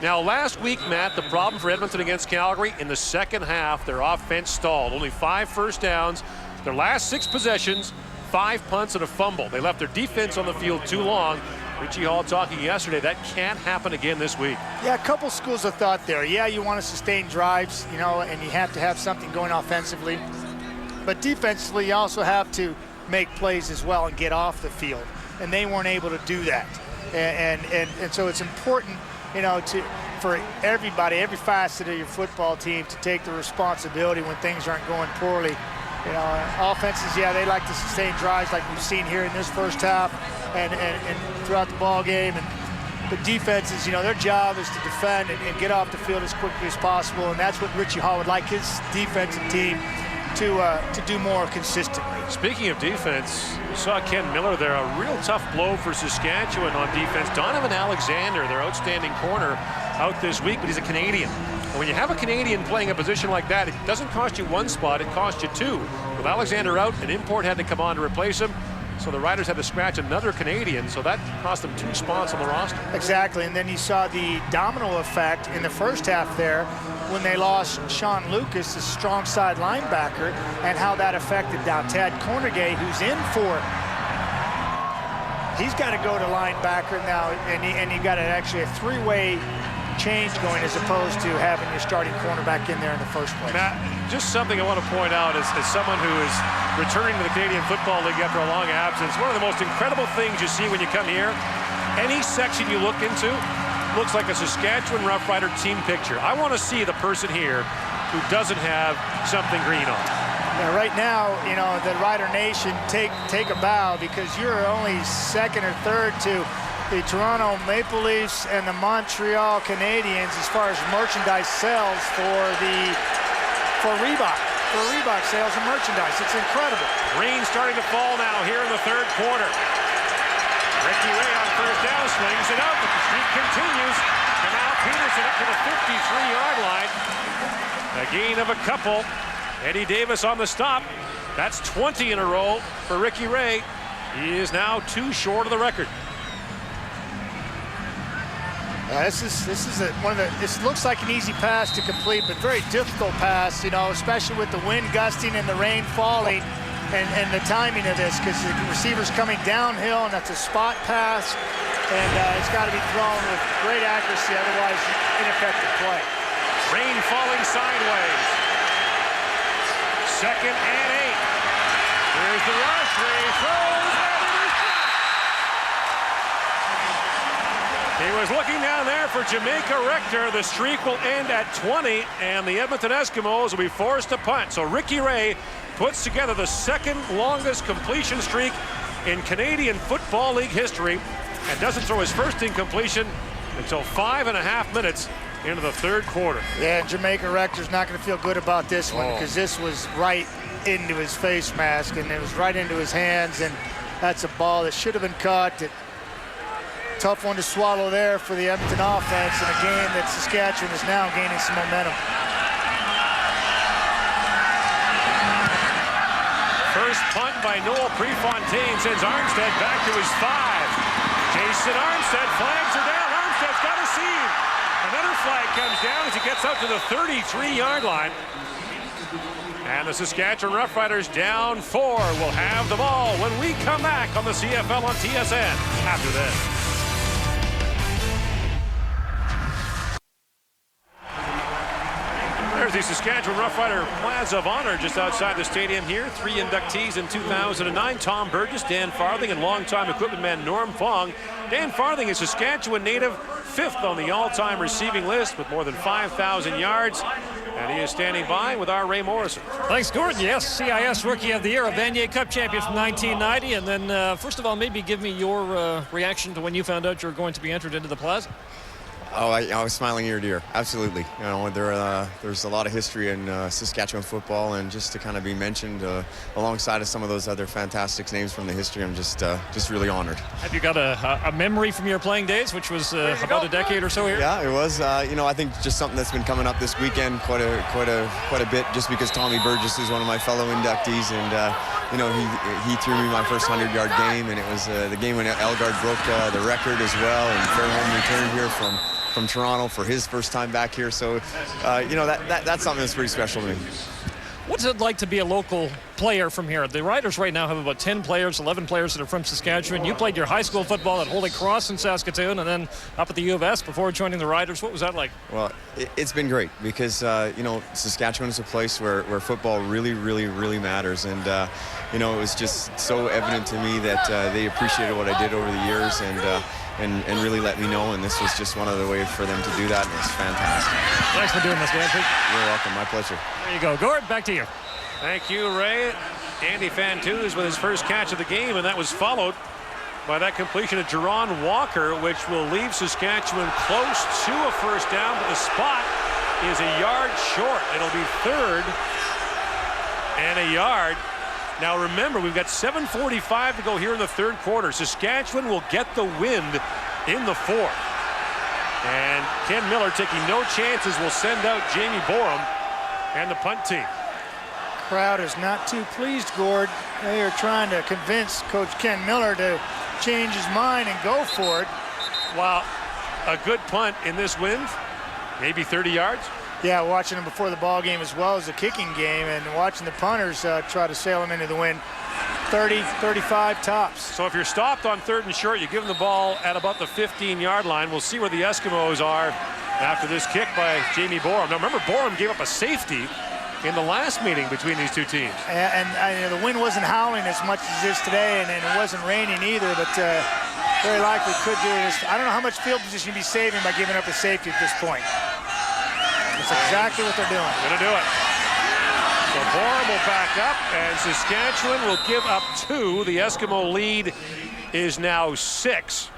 Now, last week, Matt, the problem for Edmonton against Calgary, in the second half, their offense stalled. Only 5 first downs. Their last 6 possessions, 5 punts and a fumble. They left their defense on the field too long. Richie Hall talking yesterday, that can't happen again this week. Yeah, a couple schools of thought there. Yeah, you want to sustain drives, and you have to have something going offensively. But defensively, you also have to make plays as well and get off the field. And they weren't able to do that. And so it's important, for everybody, every facet of your football team to take the responsibility when things aren't going poorly. Offenses, yeah, they like to sustain drives like we've seen here in this first half and throughout the ball game. But defenses, their job is to defend and get off the field as quickly as possible. And that's what Richie Hall would like his defensive team to do more consistently. Speaking of defense, you saw Ken Miller there, a real tough blow for Saskatchewan on defense. Donovan Alexander, their outstanding corner, out this week, but he's a Canadian. And when you have a Canadian playing a position like that, it doesn't cost you 1 spot, it costs you 2. With Alexander out, an import had to come on to replace him. So the Riders had to scratch another Canadian, so that cost them 2 spots on the roster. Exactly, and then you saw the domino effect in the first half there when they lost Sean Lucas, the strong side linebacker, and how that affected now Tad Cornegie, who's in for. He's got to go to linebacker now, and you got actually a 3-way change going as opposed to having your starting cornerback in there in the first place. Matt, just something I want to point out as someone who is returning to the Canadian Football League after a long absence. One of the most incredible things you see when you come here, any section you look into looks like a Saskatchewan Roughrider team picture. I want to see the person here who doesn't have something green on. Yeah, right now, the Rider Nation take a bow because you're only second or third to the Toronto Maple Leafs and the Montreal Canadiens as far as merchandise sales for Reebok sales and merchandise. It's incredible. Rain starting to fall now here in the third quarter. Ricky Ray on first down, swings it out, but the streak continues. And now Peterson up to the 53-yard line. A gain of a couple. Eddie Davis on the stop. That's 20 in a row for Ricky Ray. He is now 2 short of the record. This looks like an easy pass to complete, but very difficult pass, you know, especially with the wind gusting and the rain falling and the timing of this, because the receiver's coming downhill and that's a spot pass, and it's got to be thrown with great accuracy, otherwise ineffective play. Rain falling sideways. 2nd and 8. Here's the rush. Ray throws. He was looking down there for Jamaica Rector. The streak will end at 20, and the Edmonton Eskimos will be forced to punt. So Ricky Ray puts together the 2nd longest completion streak in Canadian Football League history and doesn't throw his first incompletion until 5.5 minutes into the 3rd quarter. Yeah, and Jamaica Rector's not going to feel good about this one, because this was right into his face mask, and it was right into his hands, and that's a ball that should have been caught. Tough one to swallow there for the Edmonton offense in a game that Saskatchewan is now gaining some momentum. First punt by Noel Prefontaine sends Armstead back to his 5. Jason Armstead flags are down. Armstead's got a seam. Another flag comes down as he gets out to the 33-yard line. And the Saskatchewan Roughriders down 4 will have the ball when we come back on the CFL on TSN after this. There's the Saskatchewan Roughrider Plaza of Honor just outside the stadium here. 3 inductees in 2009. Tom Burgess, Dan Farthing, and longtime equipment man Norm Fong. Dan Farthing is Saskatchewan native, 5th on the all-time receiving list with more than 5,000 yards. And he is standing by with our Ray Morrison. Thanks, Gordon. Yes, CIS Rookie of the Year, a Vanier Cup champion from 1990. And then, first of all, maybe give me your reaction to when you found out you were going to be entered into the Plaza. Oh, I was smiling ear to ear. Absolutely. You know, there's a lot of history in Saskatchewan football, and just to kind of be mentioned alongside of some of those other fantastic names from the history, I'm just really honored. Have you got a memory from your playing days, which was about a decade or so here? Yeah, it was. You know, I think just something that's been coming up this weekend quite a bit, just because Tommy Burgess is one of my fellow inductees, and you know, he threw me my first 100-yard game, and it was the game when Elgard broke the record as well, and fair home return here from Toronto for his first time back here. So, you know, that's something that's pretty special to me. What's it like to be a local player from here? The Riders right now have about 10 players, 11 players that are from Saskatchewan. You played your high school football at Holy Cross in Saskatoon and then up at the U of S before joining the Riders. What was that like? Well, it's been great because, you know, Saskatchewan is a place where football really, really, really matters. And, you know, it was just so evident to me that they appreciated what I did over the years and really let me know, and this was just one of the ways for them to do that, and it's fantastic. Thanks for doing this, Dan. You're welcome. My pleasure. There you go. Gord, back to you. Thank you, Ray. Andy Fantuz with his first catch of the game, and that was followed by that completion of Jerron Walker, which will leave Saskatchewan close to a first down, but the spot is a yard short. It'll be 3rd and a yard. Now remember, we've got 7:45 to go here in the 3rd quarter. Saskatchewan will get the wind in the 4th. And Ken Miller, taking no chances, will send out Jamie Borum and the punt team. Crowd is not too pleased, Gord. They are trying to convince Coach Ken Miller to change his mind and go for it. Wow, a good punt in this wind, maybe 30 yards. Yeah, watching him before the ball game as well as the kicking game, and watching the punters try to sail him into the wind. 30, 35 tops. So if you're stopped on 3rd and short, you give them the ball at about the 15-yard line. We'll see where the Eskimos are after this kick by Jamie Borum. Now remember, Borum gave up a safety in the last meeting between these two teams. And the wind wasn't howling as much as it is today, and it wasn't raining either, but very likely could do this. I don't know how much field position you'd be saving by giving up a safety at this point. That's exactly what they're doing. Gonna do it. So Borum will back up, and Saskatchewan will give up 2. The Eskimo lead is now 6.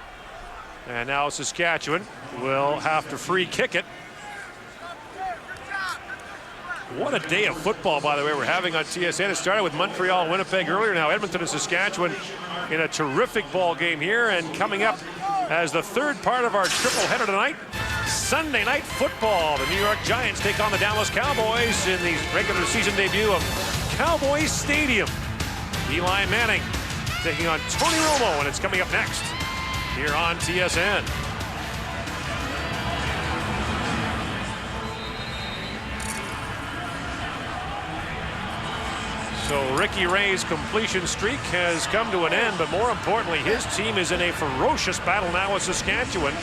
And now Saskatchewan will have to free kick it. What a day of football, by the way, we're having on TSN. It started with Montreal and Winnipeg earlier. Now Edmonton and Saskatchewan in a terrific ball game here. And coming up as the 3rd part of our triple header tonight, Sunday Night Football. The New York Giants take on the Dallas Cowboys in the regular season debut of Cowboys Stadium. Eli Manning taking on Tony Romo, and it's coming up next here on TSN. So Ricky Ray's completion streak has come to an end, but more importantly, his team is in a ferocious battle now with Saskatchewan.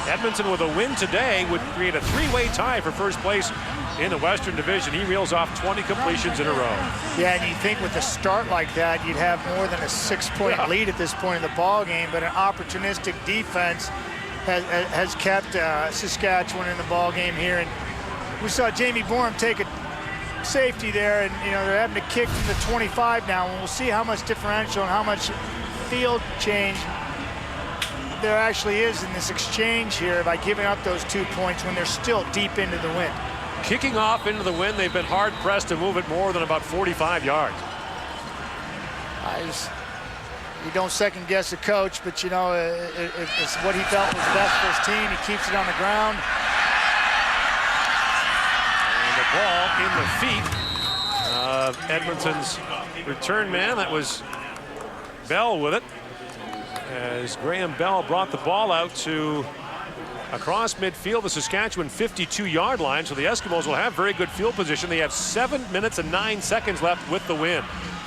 Edmonton with a win today would create a three-way tie for first place in the Western Division. He reels off 20 completions in a row. Yeah, and you think with a start like that, you'd have more than a 6-point lead at this point in the ball game, but an opportunistic defense has kept Saskatchewan in the ball game here. And we saw Jamie Bourne take a safety there, and they're having to kick from the 25 now, and we'll see how much differential and how much field change there actually is in this exchange here by giving up those 2 points when they're still deep into the wind. Kicking off into the wind, they've been hard-pressed to move it more than about 45 yards. You don't second-guess a coach, but, it's what he felt was best for his team. He keeps it on the ground. And the ball in the feet of Edmonton's return man. That was Bell with it, as Graham Bell brought the ball out to across midfield, the Saskatchewan 52-yard line. So the Eskimos will have very good field position. They have 7 minutes and 9 seconds left with the win.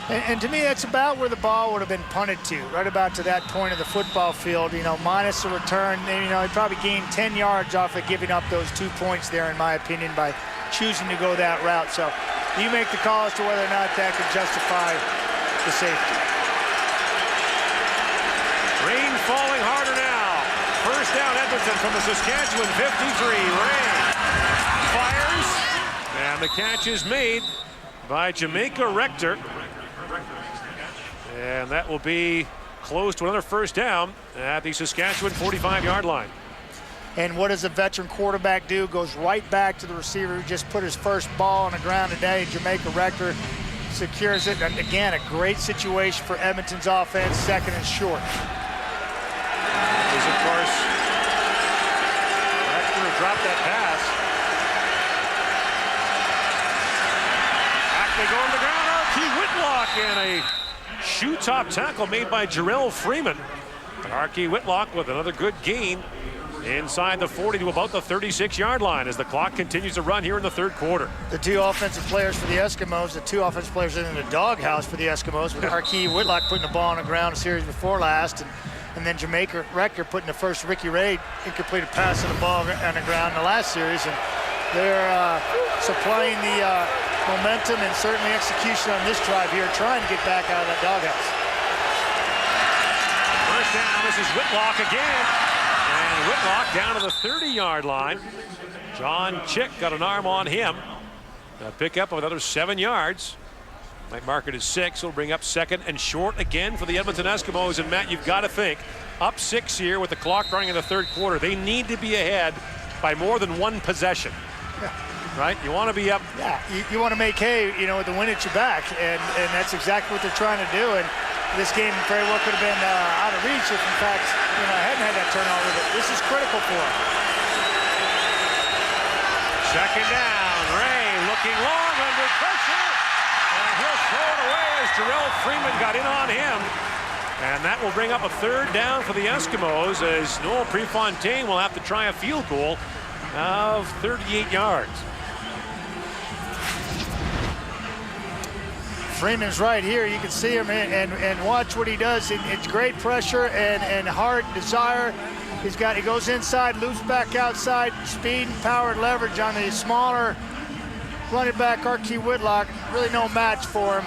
And to me, that's about where the ball would have been punted to, right about to that point of the football field, minus a return. He probably gained 10 yards off of giving up those 2 points there, in my opinion, by choosing to go that route. So you make the call as to whether or not that could justify the safety. Rain falling harder now. First down, Edmonton from the Saskatchewan 53. Ray fires, and the catch is made by Jamaica Rector. And that will be close to another first down at the Saskatchewan 45-yard line. And what does a veteran quarterback do? Goes right back to the receiver who just put his first ball on the ground today. Jamaica Rector secures it. And again, a great situation for Edmonton's offense, second and short. Is, of course, Rector dropped that pass. Back they go on the ground. R.K. Whitlock and a shoe top tackle made by Jarrell Freeman. R.K. Whitlock with another good gain inside the 40 to about the 36-yard line as the clock continues to run here in the third quarter. The two offensive players for the Eskimos, the two offensive players in the doghouse for the Eskimos, with R.K. Whitlock putting the ball on the ground a series before last, and then Jamaica Rector putting the first Ricky Ray incompleted pass on the ball on the ground in the last series. And they're supplying the momentum and certainly execution on this drive here, trying to get back out of that doghouse. First down, this is Whitlock again. And Whitlock down to the 30-yard line. John Chick got an arm on him. A pick up of another 7 yards. Might mark it as 6. He'll bring up second and short again for the Edmonton Eskimos. And Matt, you've got to think, up 6 here with the clock running in the third quarter. They need to be ahead by more than one possession. Right? You want to be up. Yeah, you want to make hay, with the win at your back, and that's exactly what they're trying to do. And this game very well could have been out of reach if, in fact, hadn't had that turnover. But this is critical for them. Second down, Ray looking long under pressure, and he'll throw it away as Jarrell Freeman got in on him. And that will bring up a third down for the Eskimos as Noel Prefontaine will have to try a field goal of 38 yards. Freeman's right here. You can see him and watch what he does. It's great pressure and heart, desire. He goes inside, loops back outside, speed and power and leverage on the smaller running back, R.K. Whitlock. Really no match for him.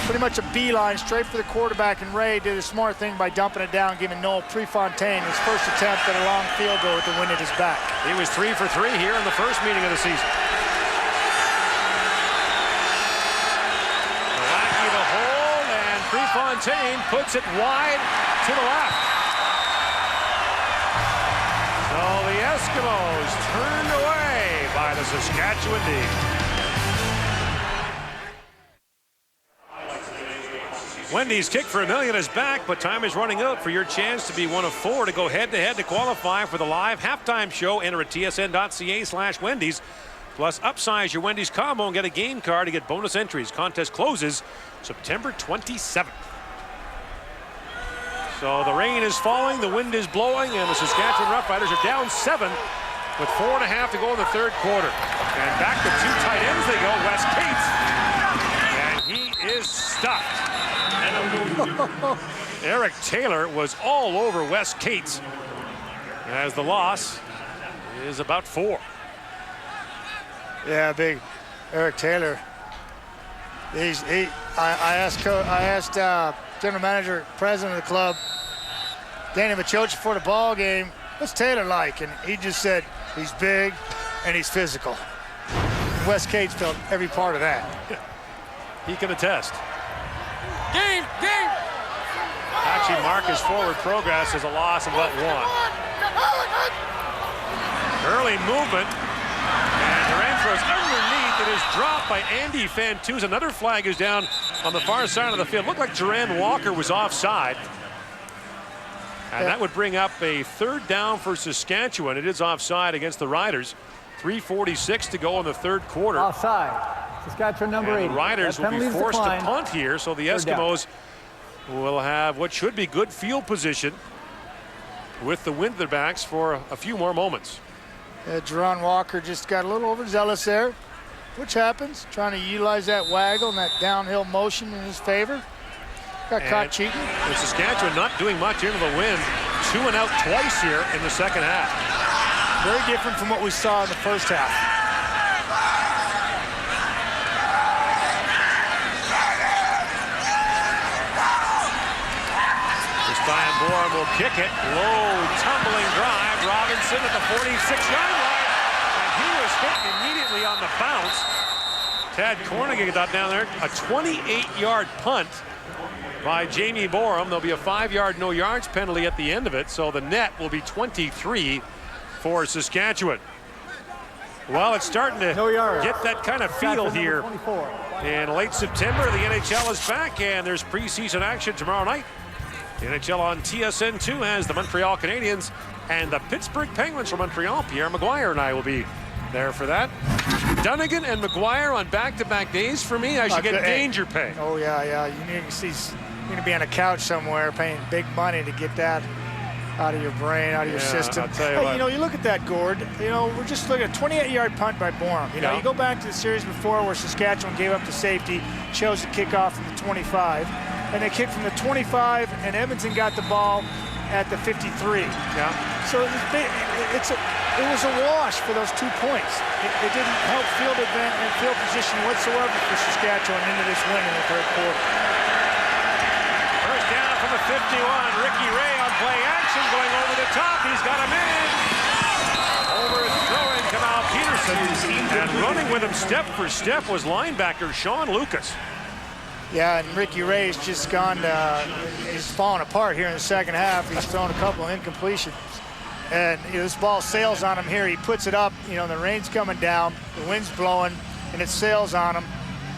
Pretty much a beeline straight for the quarterback, and Ray did a smart thing by dumping it down, giving Noel Prefontaine his first attempt at a long field goal with the wind at his back. He was 3 for 3 here in the first meeting of the season. Prefontaine puts it wide to the left. So the Eskimos turned away by the Saskatchewan D. Wendy's kick for $1 million is back, but time is running out for your chance to be one of 4 to go head-to-head to qualify for the live halftime show. Enter at tsn.ca/Wendy's. Plus, upsize your Wendy's combo and get a game card to get bonus entries. Contest closes September 27th. So the rain is falling, the wind is blowing, and the Saskatchewan Roughriders are down 7 with 4.5 to go in the third quarter. And back to 2 tight ends they go. Wes Cates. And is stuffed. Eric Taylor was all over Wes Cates, as the loss is about 4. Yeah, big Eric Taylor. I asked general manager, president of the club, Danny Machocha, for the ball game, what's Taylor like? And he just said he's big and he's physical. And Wes Cates felt every part of that. He can attest. Game. Actually, Marcus forward progress is a loss of about 1. Early movement. And Durant throws underneath. It is dropped by Andy Fantuz. Another flag is down on the far side of the field. Looked like Duran Walker was offside. And that would bring up a 3rd down for Saskatchewan. It is offside against the Riders. 3:46 to go in the 3rd quarter. Offside. Saskatchewan number 80. The Riders will be forced to punt here, so the Eskimos will have what should be good field position with the wind at their backs for a few more moments. Duran Walker just got a little overzealous there, which happens, trying to utilize that waggle and that downhill motion in his favor. Got caught cheating. And Saskatchewan not doing much into the wind. 2 and out twice here in the second half. Very different from what we saw in the first half. This time Borum will kick it. Low tumbling drive. Robinson at the 46-yard line. And he was hit immediately on the bounce. Tad Cornigan got down there. A 28-yard punt by Jamie Borum. There'll be a 5-yard no yards penalty at the end of it, so the net will be 23 for Saskatchewan. Well, it's starting to get that kind of feel here. In late September, the NHL is back, and there's preseason action tomorrow night. The NHL on TSN2 has the Montreal Canadiens and the Pittsburgh Penguins from Montreal. Pierre Maguire and I will be there for that. Dunnigan and Maguire on back-to-back days for me. I should get danger pay. Oh, yeah. You need to see, you're going to be on a couch somewhere paying big money to get that out of your brain, out of your system. I'll tell you what. You look at that, Gord. We're just looking at a 28-yard punt by Borum. You go back to the series before where Saskatchewan gave up the safety, chose to kick off from the 25, and they kicked from the 25, and Edmonton got the ball at the 53. Yeah. So it was a wash for those 2 points. It didn't help field event and field position whatsoever for Saskatchewan into this win in the 3rd quarter. First down from the 51. Ricky Ray on play action, going over the top. He's got a man. Overthrowing Kamal Peterson. And running with him step for step was linebacker Sean Lucas. Yeah, and Ricky Ray's just gone, he's falling apart here in the second half. He's thrown a couple of incompletions. And this ball sails on him here. He puts it up, the rain's coming down, the wind's blowing, and it sails on him.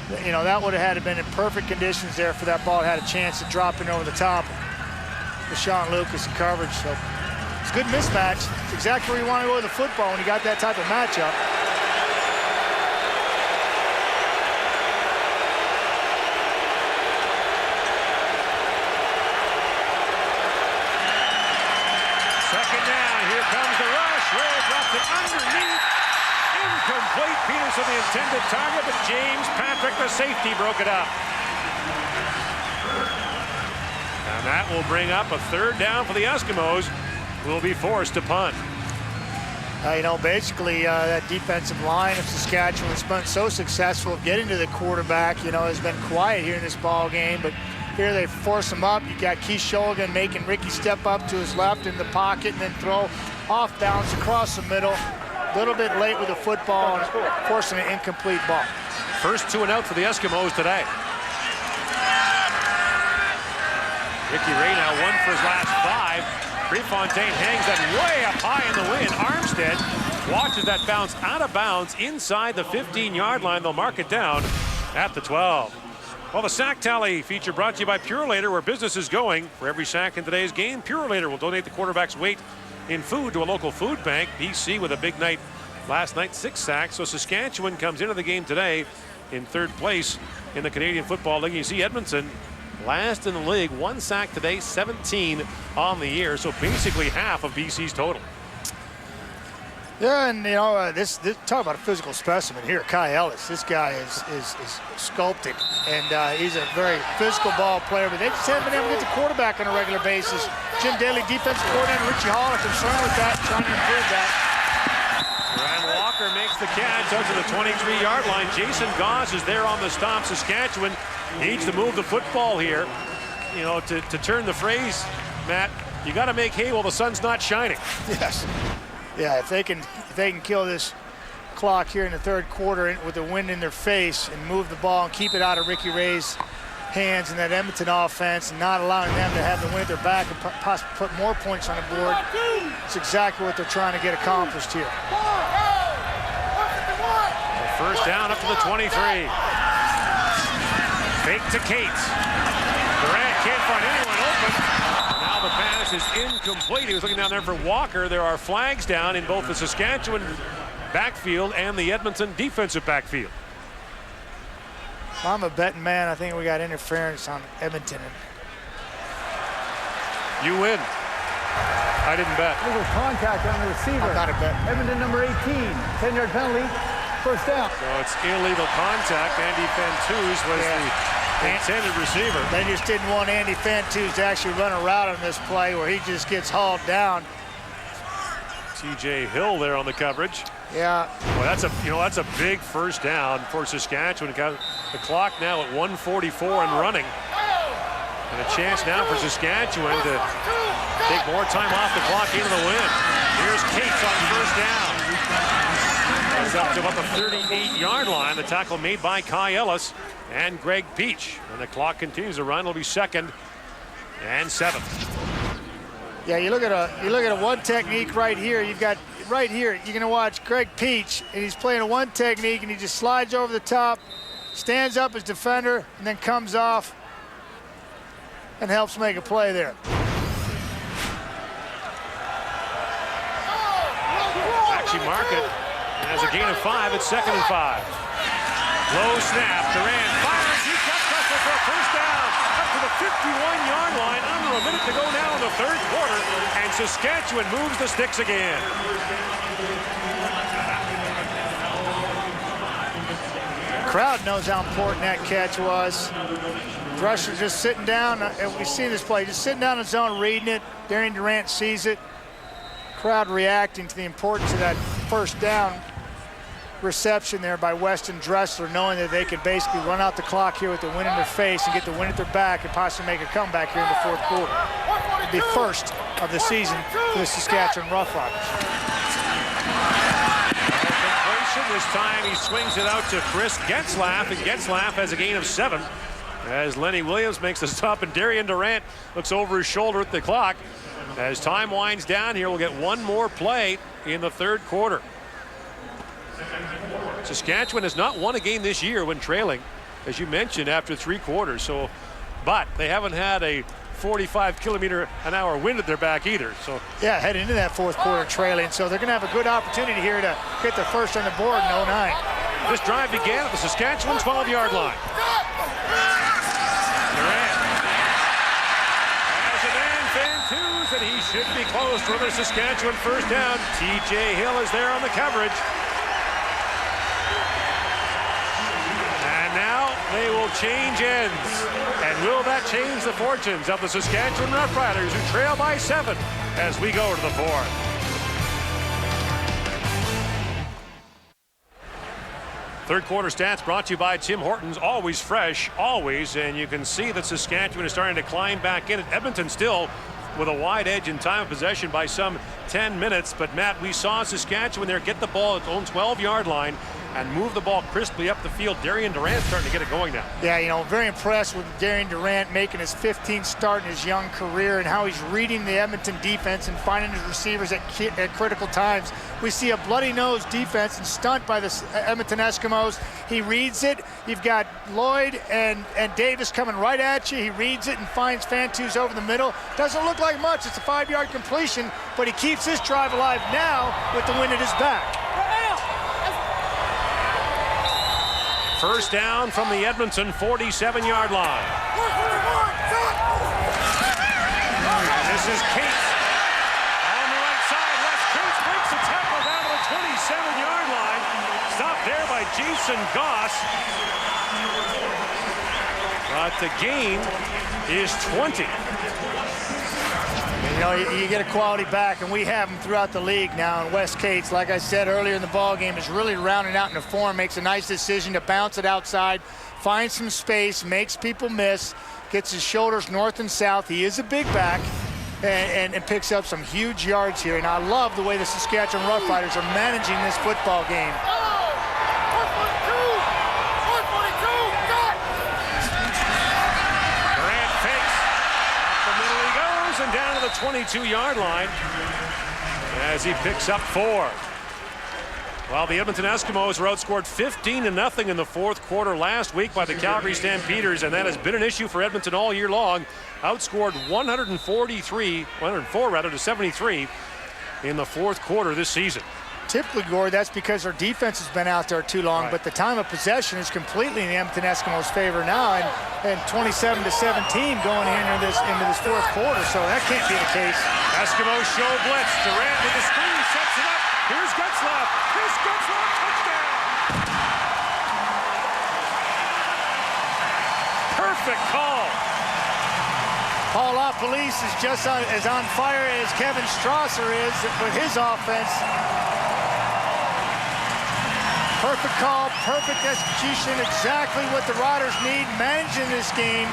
That would have had to been in perfect conditions there for that ball to had a chance to drop in over the top with Sean Lucas in coverage. So it's a good mismatch. It's exactly where you want to go with the football when you got that type of matchup. Second down, here comes the rush. Ray drops it underneath. Incomplete. Peterson the intended target, but James Patrick, the safety, broke it up. And that will bring up a 3rd down for the Eskimos, who will be forced to punt. Basically that defensive line of Saskatchewan has been so successful of getting to the quarterback, has been quiet here in this ball game, but here they force him up. You got Keith Shulgan making Ricky step up to his left in the pocket and then throw off balance across the middle. A little bit late with the football and forcing an incomplete ball. First 2 and out for the Eskimos today. Ricky Ray now 1 for his last 5. Prefontaine hangs that way up high in the wind. Armstead watches that bounce out of bounds inside the 15-yard line. They'll mark it down at the 12. Well, the sack tally feature brought to you by Purolator, where business is going. For every sack in today's game, Purolator will donate the quarterback's weight in food to a local food bank. BC with a big night last night, 6 sacks. So Saskatchewan comes into the game today in 3rd place in the Canadian Football League. You see Edmonton last in the league, 1 sack today, 17 on the year. So basically half of BC's total. Yeah, and this talk about a physical specimen here, Kai Ellis. This guy is sculpted. And he's a very physical ball player, but they just haven't been able to get the quarterback on a regular basis. Jim Daly, defensive coordinator, Richie Hall are concerned with that, trying to improve that. Ryan Walker makes the catch out to the 23-yard line. Jason Goss is there on the stop. Saskatchewan needs to move the football here. You know, to turn the phrase, Matt, you got to make hay while the sun's not shining. Yes. Yeah, if they can kill this clock here in the third quarter with the wind in their face and move the ball and keep it out of Ricky Ray's hands in that Edmonton offense and not allowing them to have the wind at their back and possibly put more points on the board, it's exactly what they're trying to get accomplished here. First down up to the 23. Fake to Cates. Durant can't find anyone open. Now the pass is incomplete. He was looking down there for Walker. There are flags down in both the Saskatchewan backfield and the Edmonton defensive backfield. If I'm a betting man, I think we got interference on Edmonton. You win. I didn't bet. Little contact on the receiver. I'm not a bet. Edmonton number 18, 10-yard penalty, first down. So it's illegal contact. Andy Fantuz was the intended receiver. They just didn't want Andy Fantuz to actually run a route on this play where he just gets hauled down. TJ Hill there on the coverage. Yeah. Well, that's a big first down for Saskatchewan. The clock now at 1:44 and running. And a chance now for Saskatchewan to take more time off the clock into the win. Here's Cates on first down. It's up to about the 38-yard line. The tackle made by Kai Ellis and Greg Peach. And the clock continues to run. It'll be 2nd and 7. Yeah, you look at a one technique right here. You've got right here, you're gonna watch Greg Peach, and he's playing a one technique, and he just slides over the top, stands up as defender, and then comes off and helps make a play there. Actually mark it as a gain of 5 at 2nd and 5. Low snap, Durant fires, he cuts Kessler for a first down up to the 51-yard line. Under a minute to go now in the third quarter, and Saskatchewan moves the sticks again. Crowd knows how important that catch was. Rushers just sitting down, and we see this play, just sitting down in zone, reading it. Darian Durant sees it. Crowd reacting to the importance of that first down reception there by Weston Dressler, knowing that they could basically run out the clock here with the wind in their face and get the wind at their back and possibly make a comeback here in the fourth quarter. The first of the season for the Saskatchewan Roughriders. This time he swings it out to Chris Getzlaff, and Getzlaff has a gain of 7 as Lenny Williams makes the stop, and Darian Durant looks over his shoulder at the clock. As time winds down here, we'll get one more play in the third quarter. Saskatchewan has not won a game this year when trailing, as you mentioned, after 3 quarters. But they haven't had a 45-kilometer-an-hour wind at their back either. So yeah, heading into that fourth quarter trailing, so they're going to have a good opportunity here to get the first on the board in 09. This drive began at the Saskatchewan 12-yard line. Durant has a man, Fantuz, and he should be close for the Saskatchewan first down. TJ Hill is there on the coverage. Now they will change ends. And will that change the fortunes of the Saskatchewan Roughriders, who trail by 7 as we go to the fourth? Third quarter stats brought to you by Tim Hortons. Always fresh, always. And you can see that Saskatchewan is starting to climb back in. Edmonton still with a wide edge in time of possession by some 10 minutes. But, Matt, we saw Saskatchewan there get the ball at its own 12-yard line and move the ball crisply up the field. Darian Durant starting to get it going now. Yeah, very impressed with Darian Durant making his 15th start in his young career and how he's reading the Edmonton defense and finding his receivers at critical times. We see a bloody-nosed defense and stunt by the Edmonton Eskimos. He reads it. You've got Lloyd and Davis coming right at you. He reads it and finds Fantuz over the middle. Doesn't look like much. It's a 5-yard completion, but he keeps his drive alive now with the wind at his back. First down from the Edmonton 47-yard line. And this is Cates on the right side. West Cates breaks the tackle down to the 27-yard line. Stopped there by Jason Goss. but the gain is 20. You know, you get a quality back, and we have them throughout the league now. And Wes Cates, like I said earlier in the ball game, is really rounding out in the form, makes a nice decision to bounce it outside, finds some space, makes people miss, gets his shoulders north and south. He is a big back, and picks up some huge yards here. And I love the way the Saskatchewan Roughriders are managing this football game. And down to the 22-yard line as he picks up 4. While the Edmonton Eskimos were outscored 15-0 in the fourth quarter last week by the Calgary Stampeders, and that has been an issue for Edmonton all year long. Outscored 104 to 73 in the fourth quarter this season. Typically, Gord, that's because our defense has been out there too long, but the time of possession is completely in the Edmonton Eskimos' favor now, and 27-17 going into this fourth quarter, so that can't be the case. Eskimos show blitz. Durant with the screen sets it up. Here's Getzlaff. Touchdown! Perfect call. Paul LaPolice is just as on fire as Kevin Strasser is with his offense. Perfect call, perfect execution, exactly what the Riders need. Managing this game,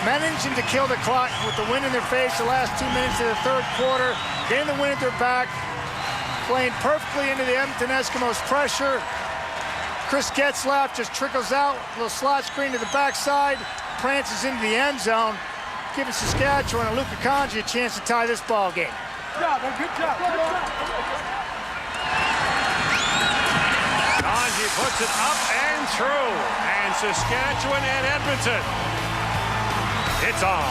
managing to kill the clock with the wind in their face the last 2 minutes of the third quarter, getting the wind at their back, playing perfectly into the Edmonton Eskimos pressure. Chris Getzlaff just trickles out, a little slot screen to the backside, prances into the end zone, giving Saskatchewan and Luka Kanji a chance to tie this ball game. Good job, man. Good job. Kanji puts it up and through, and Saskatchewan and Edmonton. It's on.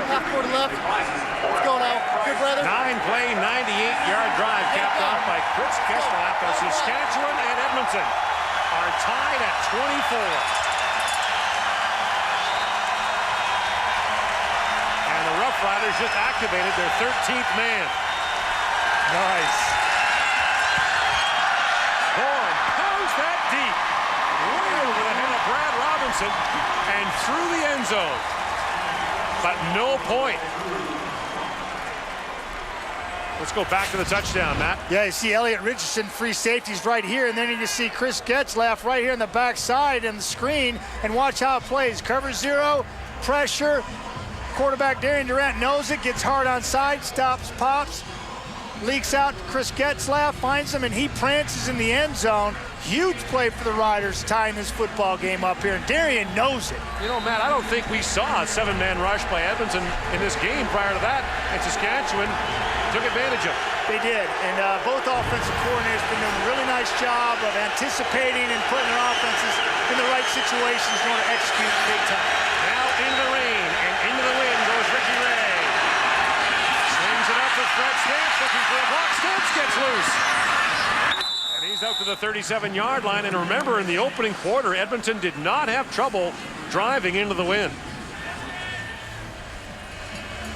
Half court left. Let's go now. Good weather. 9-play, 98-yard drive capped off by Chris Getzlaff as Saskatchewan and Edmonton are tied at 24. Roughriders just activated their 13th man. Nice. Bourne pounds that deep, way over the head of Brad Robinson and through the end zone. But no point. Let's go back to the touchdown, Matt. Yeah, you see Elliot Richardson, free safeties right here, and then you see Chris Getzlaff right here on the backside in the screen, and watch how it plays. Cover 0, pressure. Quarterback Darian Durant knows it, gets hard on side, stops, pops, leaks out to Chris Getzlaff, finds him, and he prances in the end zone. Huge play for the Riders tying this football game up here, and Darian knows it. You know, Matt, I don't think we saw a 7-man rush by Edmonton in this game prior to that, and Saskatchewan took advantage of it. They did, and both offensive coordinators have been doing a really nice job of anticipating and putting their offenses in the right situations in order to execute big time. Now into the rain and into the wind goes Ricky Ray. Swings it up with Fred Stamps, looking for a block. Stamps gets loose. And he's out to the 37-yard line. And remember, in the opening quarter, Edmonton did not have trouble driving into the wind.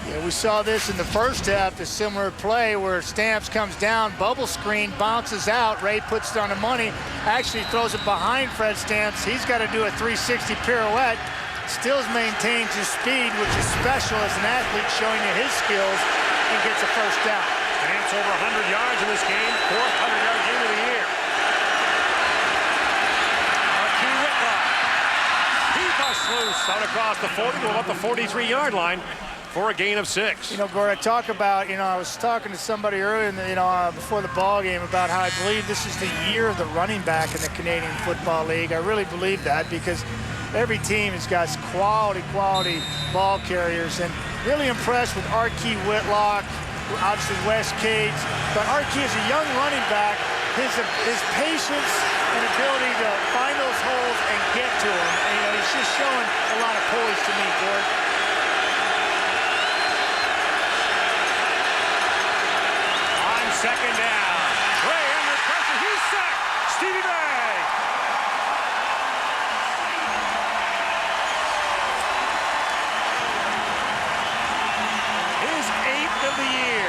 Yeah, we saw this in the first half, a similar play where Stamps comes down, bubble screen, bounces out. Ray puts it on the money, actually throws it behind Fred Stamps. He's got to do a 360 pirouette. Still maintains his speed, which is special as an athlete, showing you his skills, and gets a first down. Stamps over 100 yards in this game, 4th 100-yard game of the year. Key Whitlock. He busts loose out across the 40 to about the 43-yard line for a gain of 6. You know, Gord, I talk about, I was talking to somebody earlier, before the ball game about how I believe this is the year of the running back in the Canadian Football League. I really believe that because every team has got quality ball carriers, and really impressed with Key Whitlock, obviously Wes Cates. But Key is a young running back. His patience and ability to find those holes and get to them, and, he's just showing a lot of poise to me, Gord. Second down. Ray under pressure. He's sacked. Stevie Ray. His 8th of the year.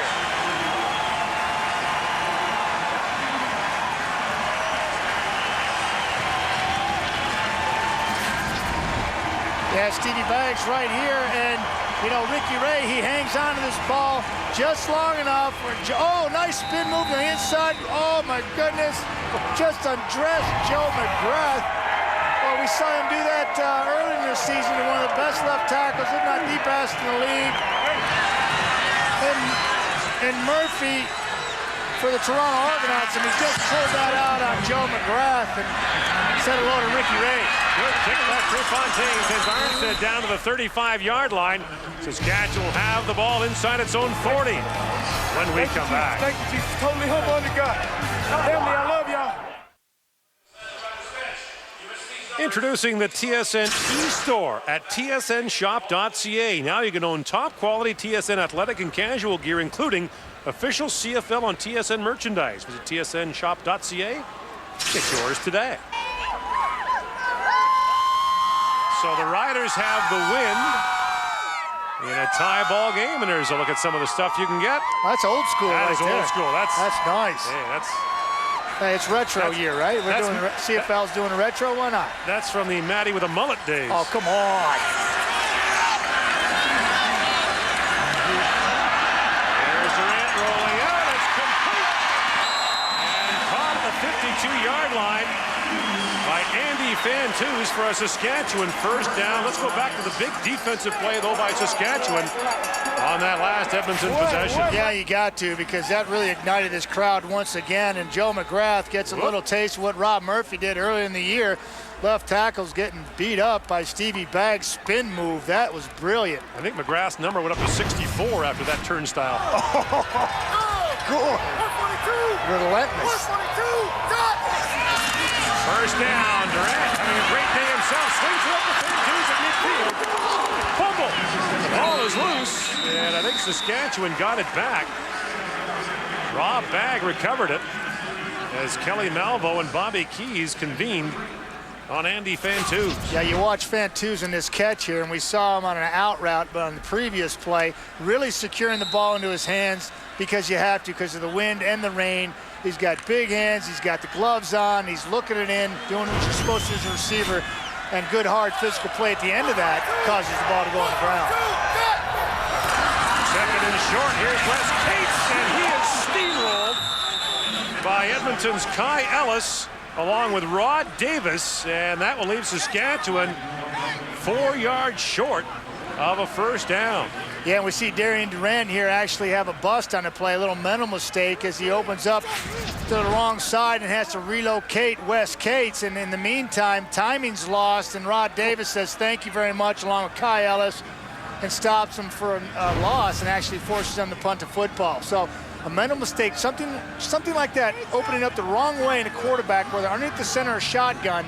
has Stevie Baggs right here, and you know, Ricky Ray, he hangs on to this ball just long enough. Oh, nice spin move to the inside. Oh my goodness, just undressed Joe McGrath. Well, we saw him do that early in the season to one of the best left tackles, if not the best in the league. And Murphy for the Toronto Argonauts, and he just pulled that out on Joe McGrath and said hello to Ricky Ray. Good kick by Prefontaine sends Armstead down to the 35-yard line. Saskatchewan will have the ball inside its own 40 when we come back. Thank you, Jesus. Totally humble under God. Family, I love y'all. Introducing the TSN e-store at tsnshop.ca. Now you can own top quality TSN athletic and casual gear, including official CFL on TSN merchandise. Visit tsnshop.ca. Get yours today. So the Riders have the win in a tie ball game, and there's a look at some of the stuff you can get. That's old school. That is old school. That's nice. Hey, Hey, it's retro year, right? We're doing CFL's doing a retro. Why not? That's from the Matty with a mullet days. Oh, come on. There's Durant rolling out. It's complete. And caught at the 52-yard line by Andy Fantus for a Saskatchewan first down. Let's go back to the big defensive play, though, by Saskatchewan on that last Edmonton possession. Yeah, you got to, because that really ignited this crowd once again, and Joe McGrath gets a little taste of what Rob Murphy did earlier in the year. Left tackle's getting beat up by Stevie Baggs' spin move. That was brilliant. I think McGrath's number went up to 64 after that turnstile. Cool. Relentless. First down, Durant having a great day himself. Swings it up the 32s at midfield. Fumble. The ball is loose, and I think Saskatchewan got it back. Rob Bagg recovered it as Kelly Malvo and Bobby Keys convened on Andy Fantus. Yeah, you watch Fantus in this catch here, and we saw him on an out route, but on the previous play, really securing the ball into his hands because you have to, because of the wind and the rain. He's got big hands, he's got the gloves on, he's looking it in, doing what you're supposed to as a receiver, and good hard physical play at the end of that causes the ball to go on the ground. Second and short, here's Wes Cates, and he is steamrolled by Edmonton's Kai Ellis along with Rod Davis, and that will leave Saskatchewan 4 yards short of a first down. Yeah, and we see Darian Durant here actually have a bust on the play, a little mental mistake as he opens up to the wrong side and has to relocate Wes Cates. And in the meantime, timing's lost, and Rod Davis says thank you very much along with Kai Ellis and stops him for a loss and actually forces them to punt the football. So a mental mistake, something like that, opening up the wrong way in a quarterback where they're underneath the center of shotgun,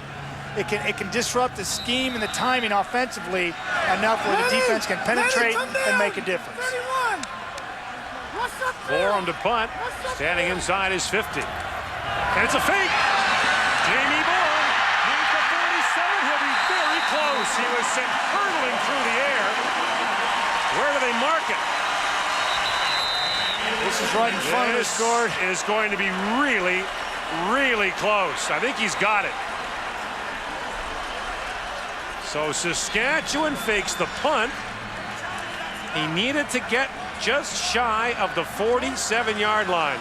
it can disrupt the scheme and the timing offensively enough where the defense can penetrate and make a difference. Forum to punt, standing inside his 50. And it's a fake. Jamie Bourne, he's the 47. He'll be very close. He was sent hurtling through the air. Where do they mark it? This is right in front of us, Gord. Is going to be really, really close. I think he's got it. So Saskatchewan fakes the punt. He needed to get just shy of the 47-yard line.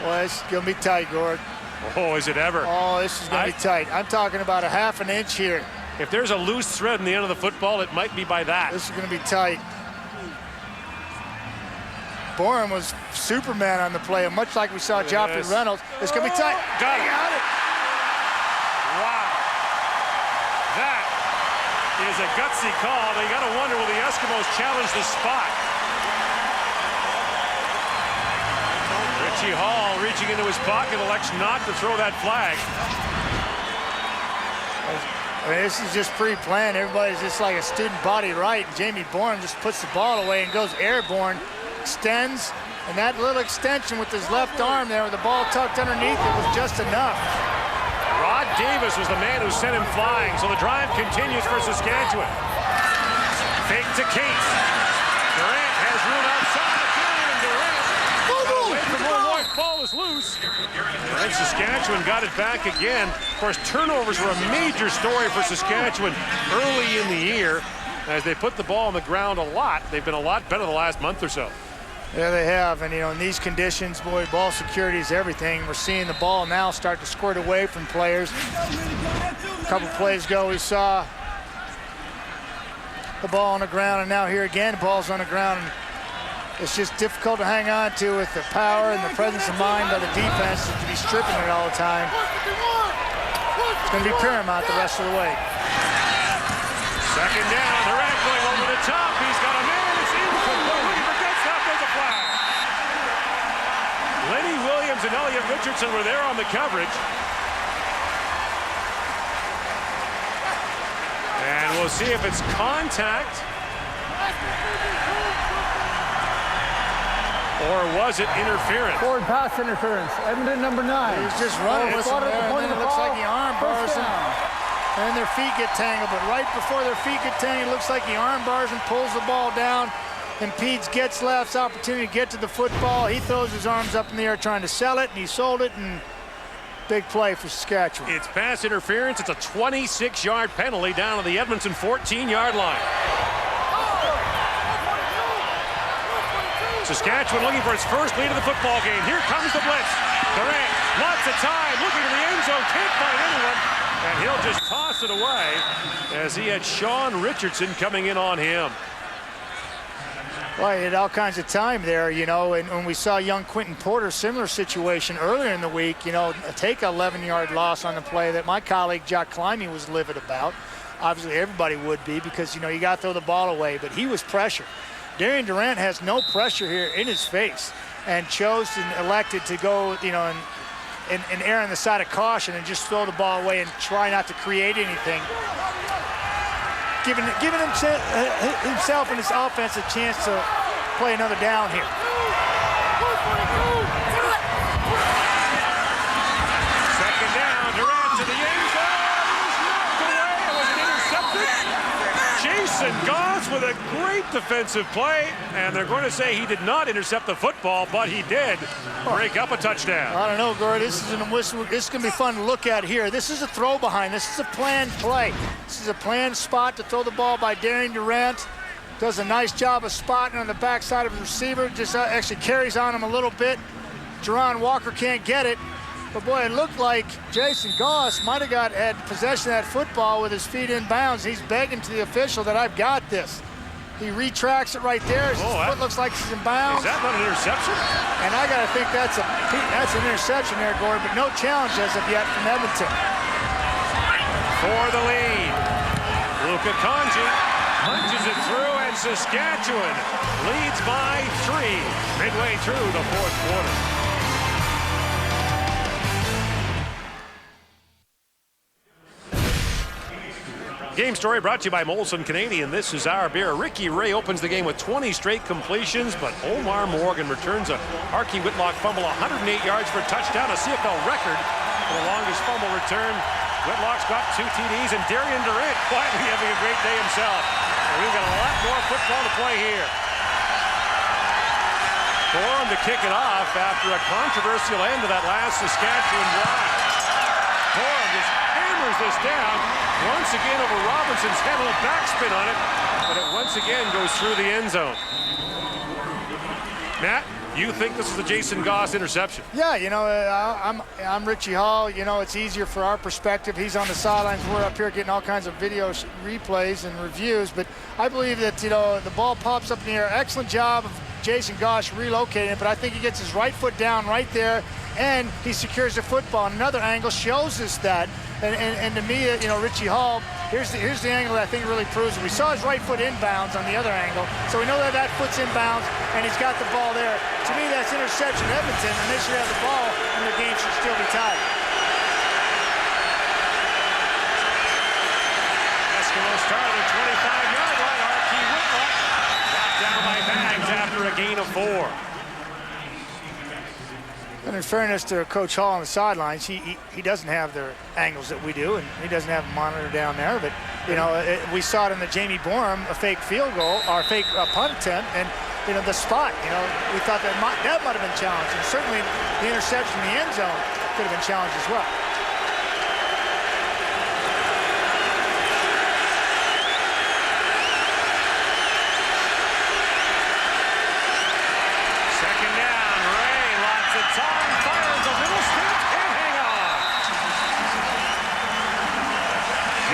Well, it's going to be tight, Gord. Oh, is it ever? Oh, this is going to be tight. I'm talking about a half an inch here. If there's a loose thread in the end of the football, it might be by that. This is going to be tight. Bourne was Superman on the play, and much like we saw Joffrey Reynolds, it's going to be tight. Got it. Wow. That is a gutsy call. They got to wonder, will the Eskimos challenge the spot? Richie Hall reaching into his pocket, elects not to throw that flag. I mean, this is just pre-planned. Everybody's just like a student body right. Jamie Bourne just puts the ball away and goes airborne, extends, and that little extension with his left arm there with the ball tucked underneath it was just enough. Rod Davis was the man who sent him flying, so the drive continues for Saskatchewan. Fake to Cates. Durant has room outside. Durant away from Ball ball is loose. And then Saskatchewan got it back again. Of course, turnovers were a major story for Saskatchewan early in the year as they put the ball on the ground a lot. They've been a lot better the last month or so. Yeah, they have. And, in these conditions, boy, ball security is everything. We're seeing the ball now start to squirt away from players. A couple plays ago, we saw the ball on the ground, and now here again, the ball's on the ground. And it's just difficult to hang on to with the power and the presence of mind by the defense to be stripping it all the time. It's going to be paramount the rest of the way. Second down, Durant going over the top. He's got a man. It's incomplete. Looking for Getzlaff. There's a flag. Lenny Williams and Elliot Richardson were there on the coverage. And we'll see if it's contact. Or was it interference? Forward pass interference. Edmonton number 9. He's just running with him there, and then it looks like he arm bars him. And their feet get tangled, but right before their feet get tangled, it looks like he arm bars and pulls the ball down, impedes Getzlaff's opportunity to get to the football. He throws his arms up in the air trying to sell it, and he sold it, and big play for Saskatchewan. It's pass interference. It's a 26-yard penalty down to the Edmonton 14-yard line. Saskatchewan looking for its first lead of the football game. Here comes the blitz. Durant, lots of time, looking in the end zone, can't find anyone, and he'll just toss it away as he had Sean Richardson coming in on him. Well, he had all kinds of time there, and when we saw young Quentin Porter, similar situation earlier in the week, take an 11-yard loss on the play that my colleague Jock Climby was livid about. Obviously, everybody would be because, you got to throw the ball away, but he was pressured. Darian Durant has no pressure here in his face and chose and elected to go, and err on the side of caution and just throw the ball away and try not to create anything. Giving himself and his offense a chance to play another down here. Second down, Durant to the end zone. Knocked away. It was an intercepted. Jason Goss with a great defensive play, and they're going to say he did not intercept the football, but he did break up a touchdown. I don't know, Gord. This is going to be fun to look at here. This is a throw behind. This is a planned play. This is a planned spot to throw the ball by Darian Durant. Does a nice job of spotting on the backside of his receiver. Just actually carries on him a little bit. Jerron Walker can't get it. But boy, it looked like Jason Goss might have had possession of that football with his feet in bounds. He's begging to the official that I've got this. He retracts it right there. His foot looks like he's in bounds. Is that not an interception? And I got to think that's an interception there, Gordon, but no challenge as of yet from Edmonton. For the lead, Luka Kanji punches it through, and Saskatchewan leads by 3 midway through the fourth quarter. Game story brought to you by Molson Canadian. This is our beer. Ricky Ray opens the game with 20 straight completions, but Omar Morgan returns a Archie Whitlock fumble, 108 yards for a touchdown, a CFL record for the longest fumble return. Whitlock's got 2 TDs, and Darian Durant quietly having a great day himself. And we've got a lot more football to play here. Gorham to kick it off after a controversial end to that last Saskatchewan drive. Gorham just hammers this down. Once again over Robinson's head, a little backspin on it, but it once again goes through the end zone. Matt, you think this is the Jason Goss interception? Yeah, I'm Richie Hall. It's easier for our perspective. He's on the sidelines. We're up here getting all kinds of video replays and reviews, but I believe that, the ball pops up in the air. Excellent job of Jason Goss relocating it, but I think he gets his right foot down right there, and he secures the football. Another angle shows us that. And to me, Richie Hall, here's the angle that I think really proves it. We saw his right foot inbounds on the other angle, so we know that foot's inbounds, and he's got the ball there. To me, that's interception Edmonton, and they should have the ball, and the game should still be tied. Eskimos start at the 25-yard line. Archie Whitlock brought down by Bags after a gain of 4. And in fairness to Coach Hall on the sidelines, he doesn't have the angles that we do, and he doesn't have a monitor down there. But we saw it in the Jamie Borum, a fake field goal, or fake punt attempt, and the spot. We thought that might have been challenged, and certainly the interception in the end zone could have been challenged as well. Second down, Ray, lots of time, fires a little stick, and hang on.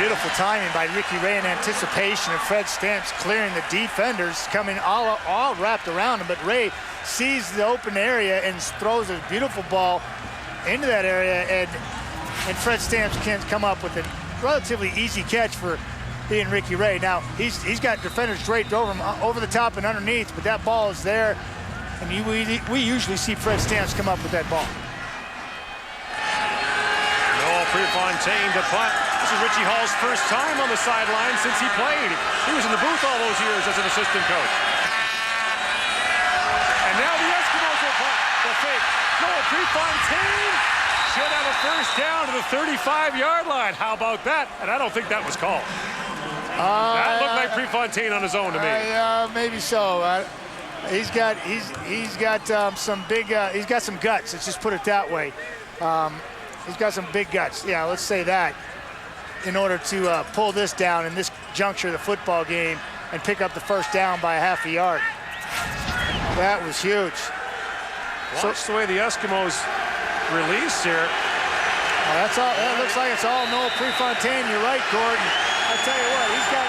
Beautiful timing by Ricky Ray in anticipation of Fred Stamps clearing the defenders, coming all wrapped around him, but Ray sees the open area and throws a beautiful ball into that area, and Fred Stamps can come up with a relatively easy catch for being Ricky Ray. Now, he's got defenders draped over him, over the top and underneath, but that ball is there, and we usually see Fred Stamps come up with that ball. Noel Prefontaine to punt. This is Richie Hall's first time on the sideline since he played. He was in the booth all those years as an assistant coach. And now the Eskimos will punt. The fake. Noel Prefontaine should have a first down to the 35-yard line. How about that? And I don't think that was called. That looked like Prefontaine on his own to me. Maybe so. He's got some big. He's got some guts. Let's just put it that way. He's got some big guts. Yeah, let's say that. In order to pull this down in this juncture of the football game and pick up the first down by half a yard. That was huge. Watch the way the Eskimos release here. That's all. That looks like it's all Noel Prefontaine. You're right, Gordon. I tell you what, he's got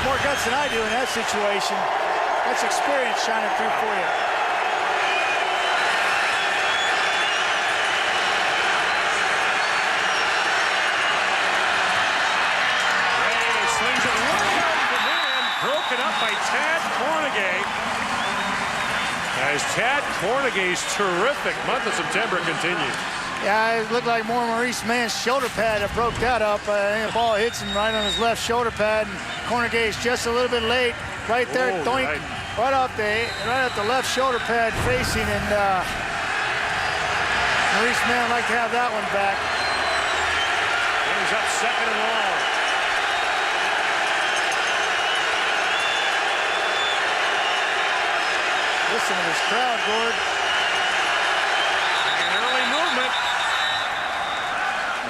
more guts than I do in that situation. That's experience shining through for you. Broken up by Tad Cornegay. As Tad Cornegay's terrific month of September continues. Yeah, it looked like more Maurice Mann's shoulder pad that broke that up. And the ball hits him right on his left shoulder pad. And Cornegay's just a little bit late. Right there, doink, right at the left shoulder pad facing. And Maurice Mann like to have that one back. Brings up second and long. Listen to this crowd, Gord. An early movement.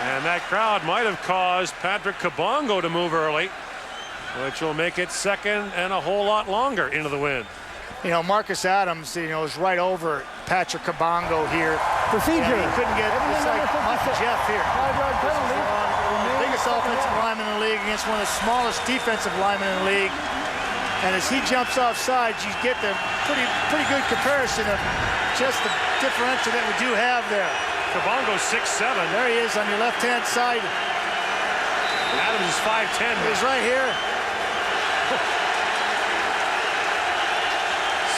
And that crowd might have caused Patrick Kabongo to move early, which will make it second and a whole lot longer into the wind. Marcus Adams, is right over Patrick Kabongo here. Procedure. He couldn't get, it's like Jeff here. 5-yard penalty. Biggest offensive lineman in the league against one of the smallest defensive linemen in the league. And as he jumps off sides, you get the pretty good comparison of just the differential that we do have there. Kabongo's 6'7". There he is on your left-hand side. Adams is 5'10". He's right here.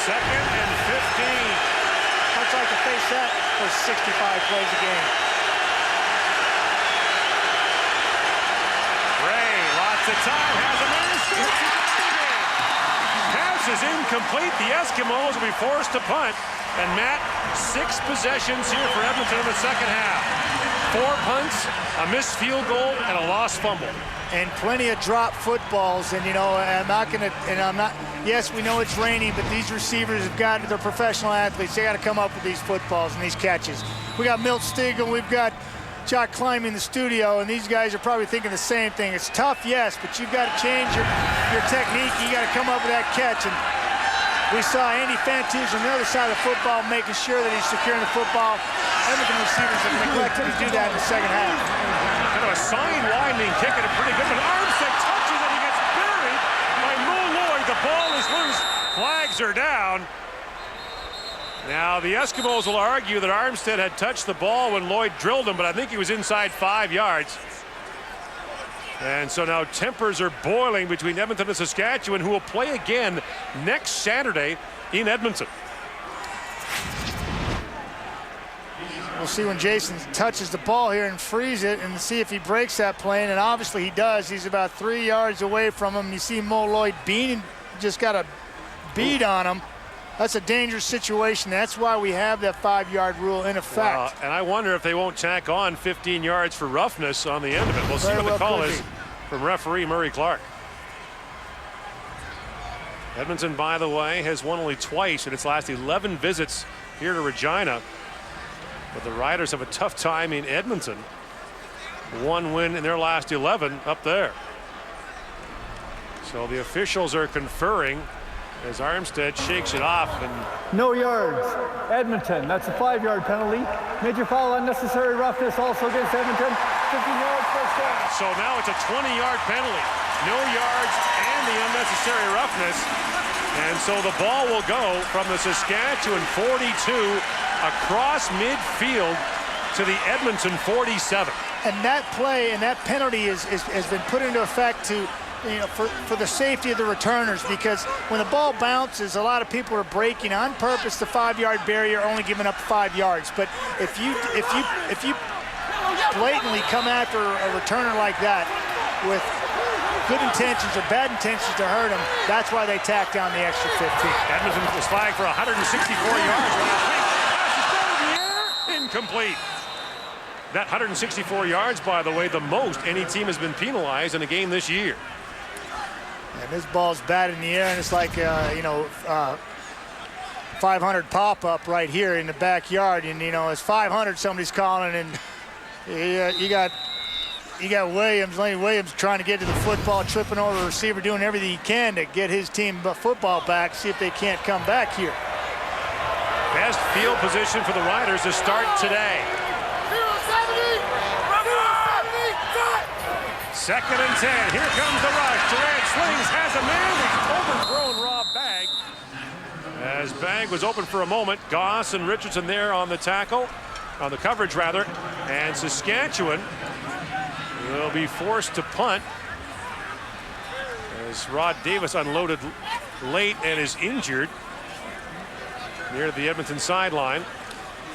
Second and 15. Much like to face that for 65 plays a game. Ray, lots of time, has a man. Pass is incomplete. The Eskimos will be forced to punt. And Matt, 6 possessions here for Edmonton in the second half. 4 punts, a missed field goal, and a lost fumble. And plenty of drop footballs. And yes, we know it's raining, but these receivers they're professional athletes. They got to come up with these footballs and these catches. We got Milt Stegall, we've got Jock Klein in the studio, and these guys are probably thinking the same thing. It's tough, yes, but you've got to change your technique. You got to come up with that catch. And we saw Andy Fantuz on the other side of the football making sure that he's securing the football. Edmonton receivers have neglected to do that in the second half. Kind of a sign-winding kick and a pretty good one. Armstead touches it. He gets buried by Mo Lloyd. The ball is loose. Flags are down. Now, the Eskimos will argue that Armstead had touched the ball when Lloyd drilled him, but I think he was inside 5 yards. And so now tempers are boiling between Edmonton and Saskatchewan, who will play again next Saturday in Edmonton. We'll see when Jason touches the ball here and frees it and see if he breaks that plane, and obviously he does. He's about 3 yards away from him. You see Mo Lloyd just got a bead on him. That's a dangerous situation. That's why we have that 5-yard rule in effect. And I wonder if they won't tack on 15 yards for roughness on the end of it. We'll see what the call is from referee Murray Clark. Edmonton, by the way, has won only twice in its last 11 visits here to Regina. But the Riders have a tough time in Edmonton. 1 win in their last 11 up there. So the officials are conferring as Armstead shakes it off. And No yards. Edmonton, that's a 5-yard penalty. Major foul, unnecessary roughness also against Edmonton. 15 yards, first down. So now it's a 20-yard penalty. No yards and the unnecessary roughness. And so the ball will go from the Saskatchewan 42 across midfield to the Edmonton 47. And that play and that penalty has been put into effect to, for the safety of the returners, because when the ball bounces, a lot of people are breaking on purpose the 5-yard barrier, only giving up 5 yards. But if you blatantly come after a returner like that with good intentions or bad intentions to hurt him, that's why they tack down the extra 15. Edmonton was flagged for 164 yards. Incomplete. That 164 yards, by the way, the most any team has been penalized in a game this year. And this ball's batted in the air, and it's like 500 pop-up right here in the backyard, and it's 500 somebody's calling, and you got Williams, Lane Williams, trying to get to the football, tripping over the receiver, doing everything he can to get his team football back, see if they can't come back here. Best field position for the Riders to start today. 2nd and 10. Here comes the rush. Durant slings, has a man. He's overthrown Rob Bagg. As Bagg was open for a moment, Goss and Richardson there on the tackle, on the coverage rather, and Saskatchewan will be forced to punt as Rod Davis unloaded late and is injured near the Edmonton sideline.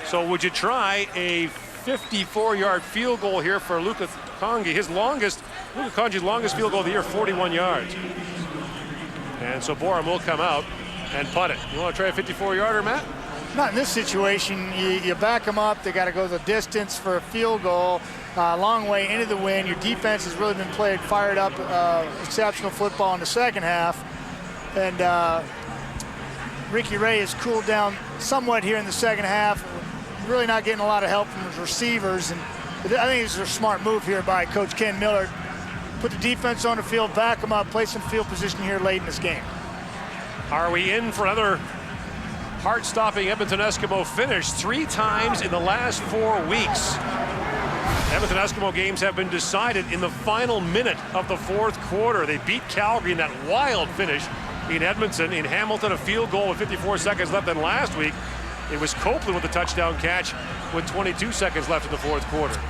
So would you try a 54-yard field goal here for Luka Congi? Luka Congi's longest field goal of the year, 41 yards. And so Borum will come out and punt it. You want to try a 54-yarder, Matt? Not in this situation. You back them up. They got to go the distance for a field goal. Long way into the wind. Your defense has really been fired up. Exceptional football in the second half. And Ricky Ray has cooled down somewhat here in the second half. Really not getting a lot of help from his receivers. And I think it's a smart move here by Coach Ken Miller. Put the defense on the field, back them up, play some field position here late in this game. Are we in for another heart-stopping Edmonton Eskimo finish? 3 times in the last 4 weeks. Edmonton Eskimo games have been decided in the final minute of the 4th quarter. They beat Calgary in that wild finish in Edmonton. In Hamilton, a field goal with 54 seconds left. Then last week, it was Copeland with the touchdown catch with 22 seconds left in the 4th quarter.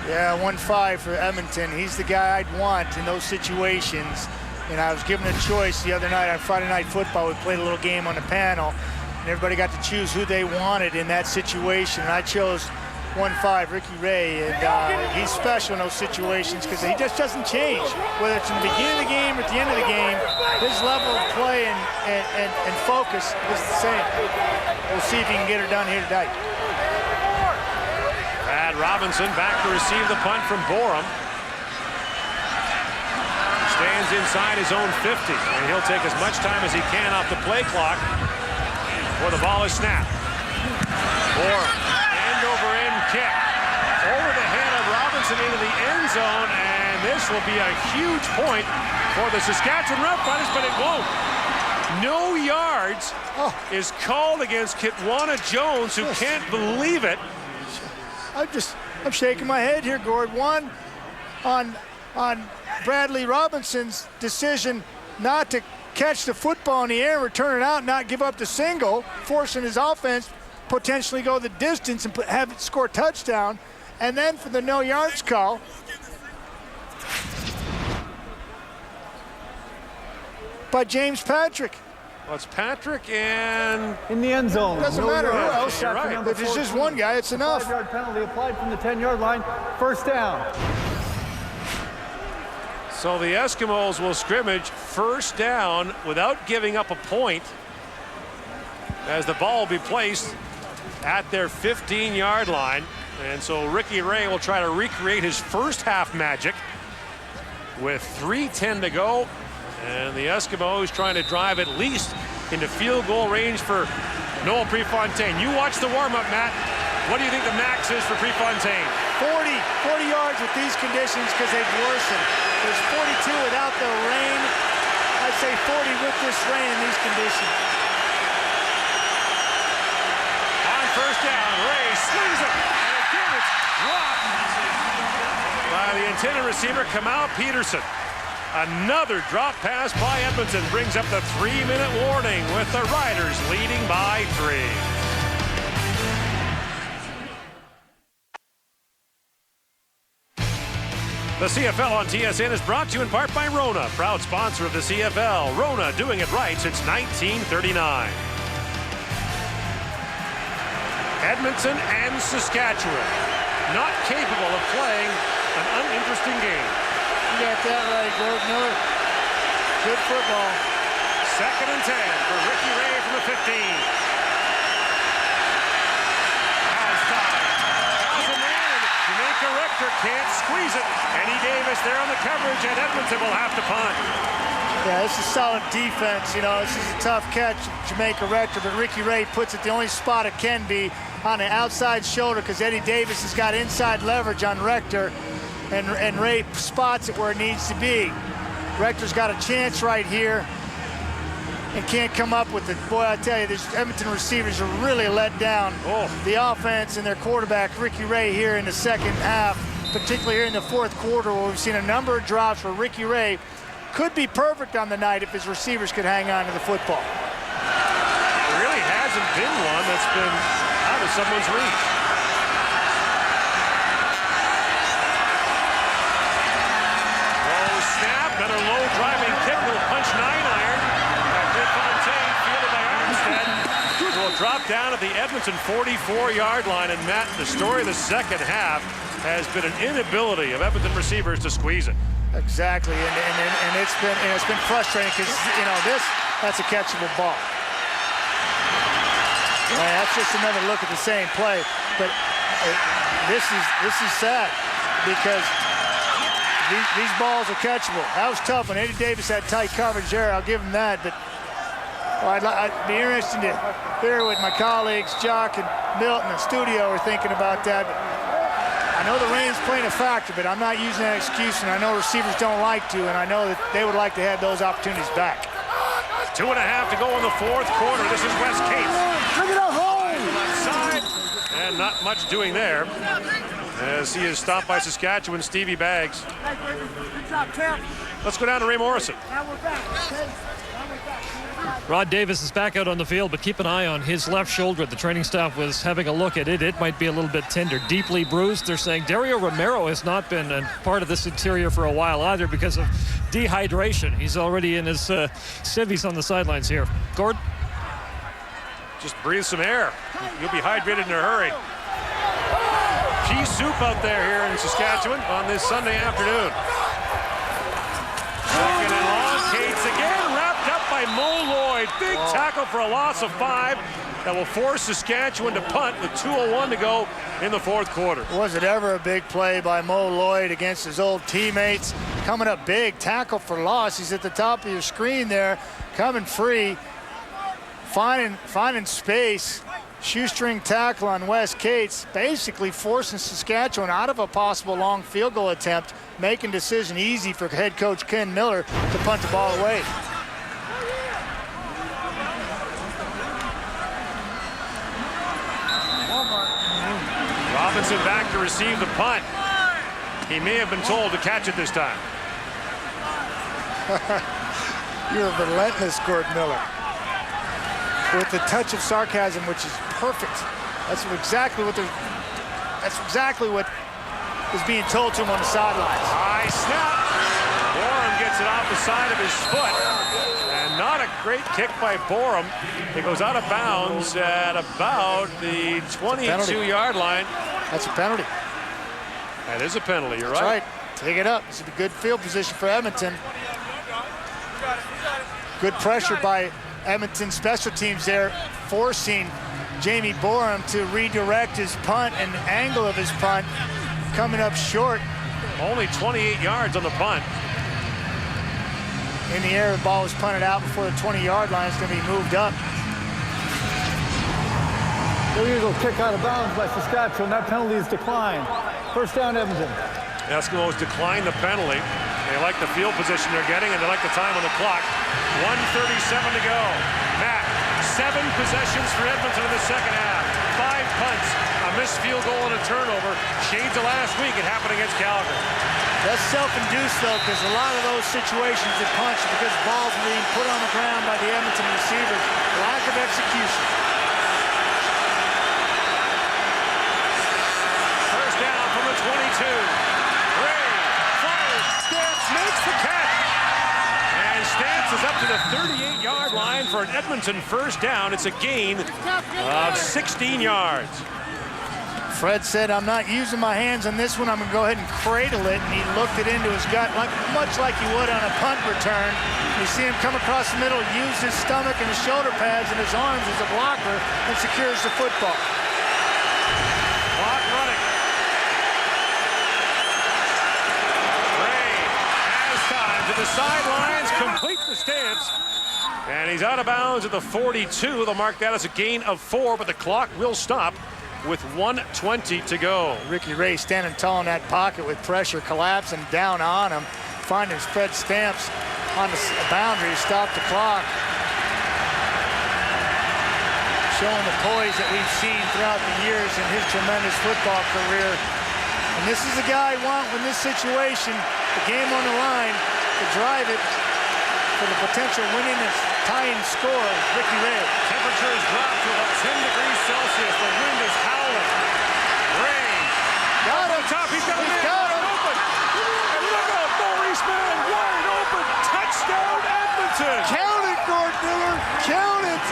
Yeah, 1-5 for Edmonton. He's the guy I'd want in those situations. And I was given a choice the other night on Friday Night Football. We played a little game on the panel, and everybody got to choose who they wanted in that situation. And I chose 1-5, Ricky Ray, and he's special in those situations because he just doesn't change. Whether it's in the beginning of the game or at the end of the game, his level of play and focus is the same. We'll see if he can get her done here tonight. Brad Robinson back to receive the punt from Borum. Stands inside his own 50, and he'll take as much time as he can off the play clock before the ball is snapped. Borum, end-over-end kick. Over the head of Robinson into the end zone, and this will be a huge point for the Saskatchewan Roughriders, but it won't. No yards is called against Kitwana Jones, who can't believe it. I'm shaking my head here, Gord. One, on Bradley Robinson's decision not to catch the football in the air, return it out, not give up the single, forcing his offense potentially go the distance and have it score a touchdown. And then for the no yards call, by James Patrick. Well, it's Patrick and in the end zone. Doesn't matter who else. You're right. If it's just one guy, it's enough. 5-yard penalty applied from the 10-yard line. First down. So the Eskimos will scrimmage first down without giving up a point, as the ball will be placed at their 15-yard line. And so Ricky Ray will try to recreate his first half magic with 3:10 to go And the Eskimos trying to drive at least into field goal range for Noel Prefontaine. You watch the warm-up, Matt. What do you think the max is for Prefontaine? 40 yards with these conditions because they've worsened. There's 42 without the rain. I'd say 40 with this rain in these conditions. On first down, Ray slings it. And again, it's dropped by the intended receiver, Kamal Peterson. Another drop pass by Edmonton brings up the 3-minute warning with the Riders leading by 3. The CFL on TSN is brought to you in part by Rona, proud sponsor of the CFL. Rona, doing it right since 1939. Edmonton and Saskatchewan, not capable of playing an uninteresting game. You got that right, Gordon Miller. Good football. 2nd and 10 for Ricky Ray from the 15. Has time. Has a man. Jamaica Rector can't squeeze it. Eddie Davis there on the coverage, and Edmonton will have to punt. Yeah, this is solid defense. You know, this is a tough catch, Jamaica Rector, but Ricky Ray puts it the only spot it can be on the outside shoulder because Eddie Davis has got inside leverage on Rector, and Ray spots it where it needs to be. Rector's got a chance right here and can't come up with it. Boy, I tell you, these Edmonton receivers are really let down. The offense and their quarterback, Ricky Ray, here in the second half, particularly here in the fourth quarter, where we've seen a number of drops where Ricky Ray could be perfect on the night if his receivers could hang on to the football. There really hasn't been one that's been out of someone's reach. Low snap, another low driving kick, little punch 9-iron. Prefontaine fielded by Armstead will drop down at the Edmonton 44-yard line. And Matt, the story of the second half has been an inability of Edmonton receivers to squeeze it. Exactly, and it's been frustrating because that's a catchable ball. Man, that's just another look at the same play, but this is sad because these balls are catchable. That was tough when Eddie Davis had tight coverage there. I'll give him that, but I'd be interested to hear what my colleagues Jock and Milton in the studio are thinking about that. But I know the rain's playing a factor, but I'm not using that excuse, and I know receivers don't like to, and I know that they would like to have those opportunities back. 2.5 to go in the fourth quarter. This is West Cates. Look at the hole! Left side, and not much doing there as he is stopped by Saskatchewan Stevie Baggs. Let's go down to Ray Morrison. Rod Davis is back out on the field, but keep an eye on his left shoulder. The training staff was having a look at it. It might be a little bit tender, deeply bruised. They're saying Dario Romero has not been a part of this interior for a while either because of dehydration. He's already in his civvies on the sidelines here. Gord? Just breathe some air. You'll be hydrated in a hurry. Pea soup out there here in Saskatchewan on this Sunday afternoon. Second and long. Cates again, wrapped up by Mo Lloyd. Big tackle for a loss of 5 that will force Saskatchewan to punt with 2:01 to go in the fourth quarter. Was it ever a big play by Mo Lloyd against his old teammates? Coming up big, tackle for loss. He's at the top of your screen there, coming free, finding space. Shoestring tackle on Wes Cates, basically forcing Saskatchewan out of a possible long field goal attempt, making decision easy for head coach Ken Miller to punt the ball away. Robinson back to receive the punt. He may have been told to catch it this time. You're relentless, Gordon Miller. With the touch of sarcasm, which is perfect. That's exactly what is being told to him on the sidelines. High snap. Borum gets it off the side of his foot. And not a great kick by Borum. It goes out of bounds at about the 22-yard line. That's a penalty. That is a penalty, you're That's right. Take it up. This is a good field position for Edmonton. Good pressure by Edmonton special teams there, forcing Jamie Borum to redirect his punt and the angle of his punt coming up short. Only 28 yards on the punt. in the air. The ball was punted out before the 20-yard line. It's going to be moved up. Illegal kick out of bounds by Saskatchewan. That penalty is declined. First down, Edmonton. Eskimos decline the penalty. They like the field position they're getting, and they like the time on the clock. 1:37 to go. Matt, 7 possessions for Edmonton in the second half. 5 punts, a missed field goal and a turnover. Shades of last week, it happened against Calgary. That's self-induced, though, because a lot of those situations that punch because balls are being put on the ground by the Edmonton receivers. Lack of execution. First down from the 22. Ray fires, Stance makes the catch. And Stance is up to the 38-yard line for an Edmonton first down. It's a gain of 16 yards. Fred said, I'm not using my hands on this one. I'm going to go ahead and cradle it. And he looked it into his gut, much like he would on a punt return. You see him come across the middle, use his stomach and his shoulder pads and his arms as a blocker, and secures the football. Clock running. Ray has time to the sidelines, complete the stance. And he's out of bounds at the 42. They'll mark that as a gain of 4, but the clock will stop with 1:20 to go. Ricky Ray standing tall in that pocket with pressure collapsing down on him, finding Fred Stamps on the boundary to stop the clock. Showing the poise that we've seen throughout the years in his tremendous football career. And this is the guy I want in this situation, the game on the line, to drive it for the potential winning and tying score. Ricky Ray. Temperature has dropped to about 10 degrees Celsius. The wind is howling. Ray. Got him. Top. He's got a man wide open. And look out, Maurice Mann wide open. Touchdown, Edmonton. Count it, Gord Miller. Count it.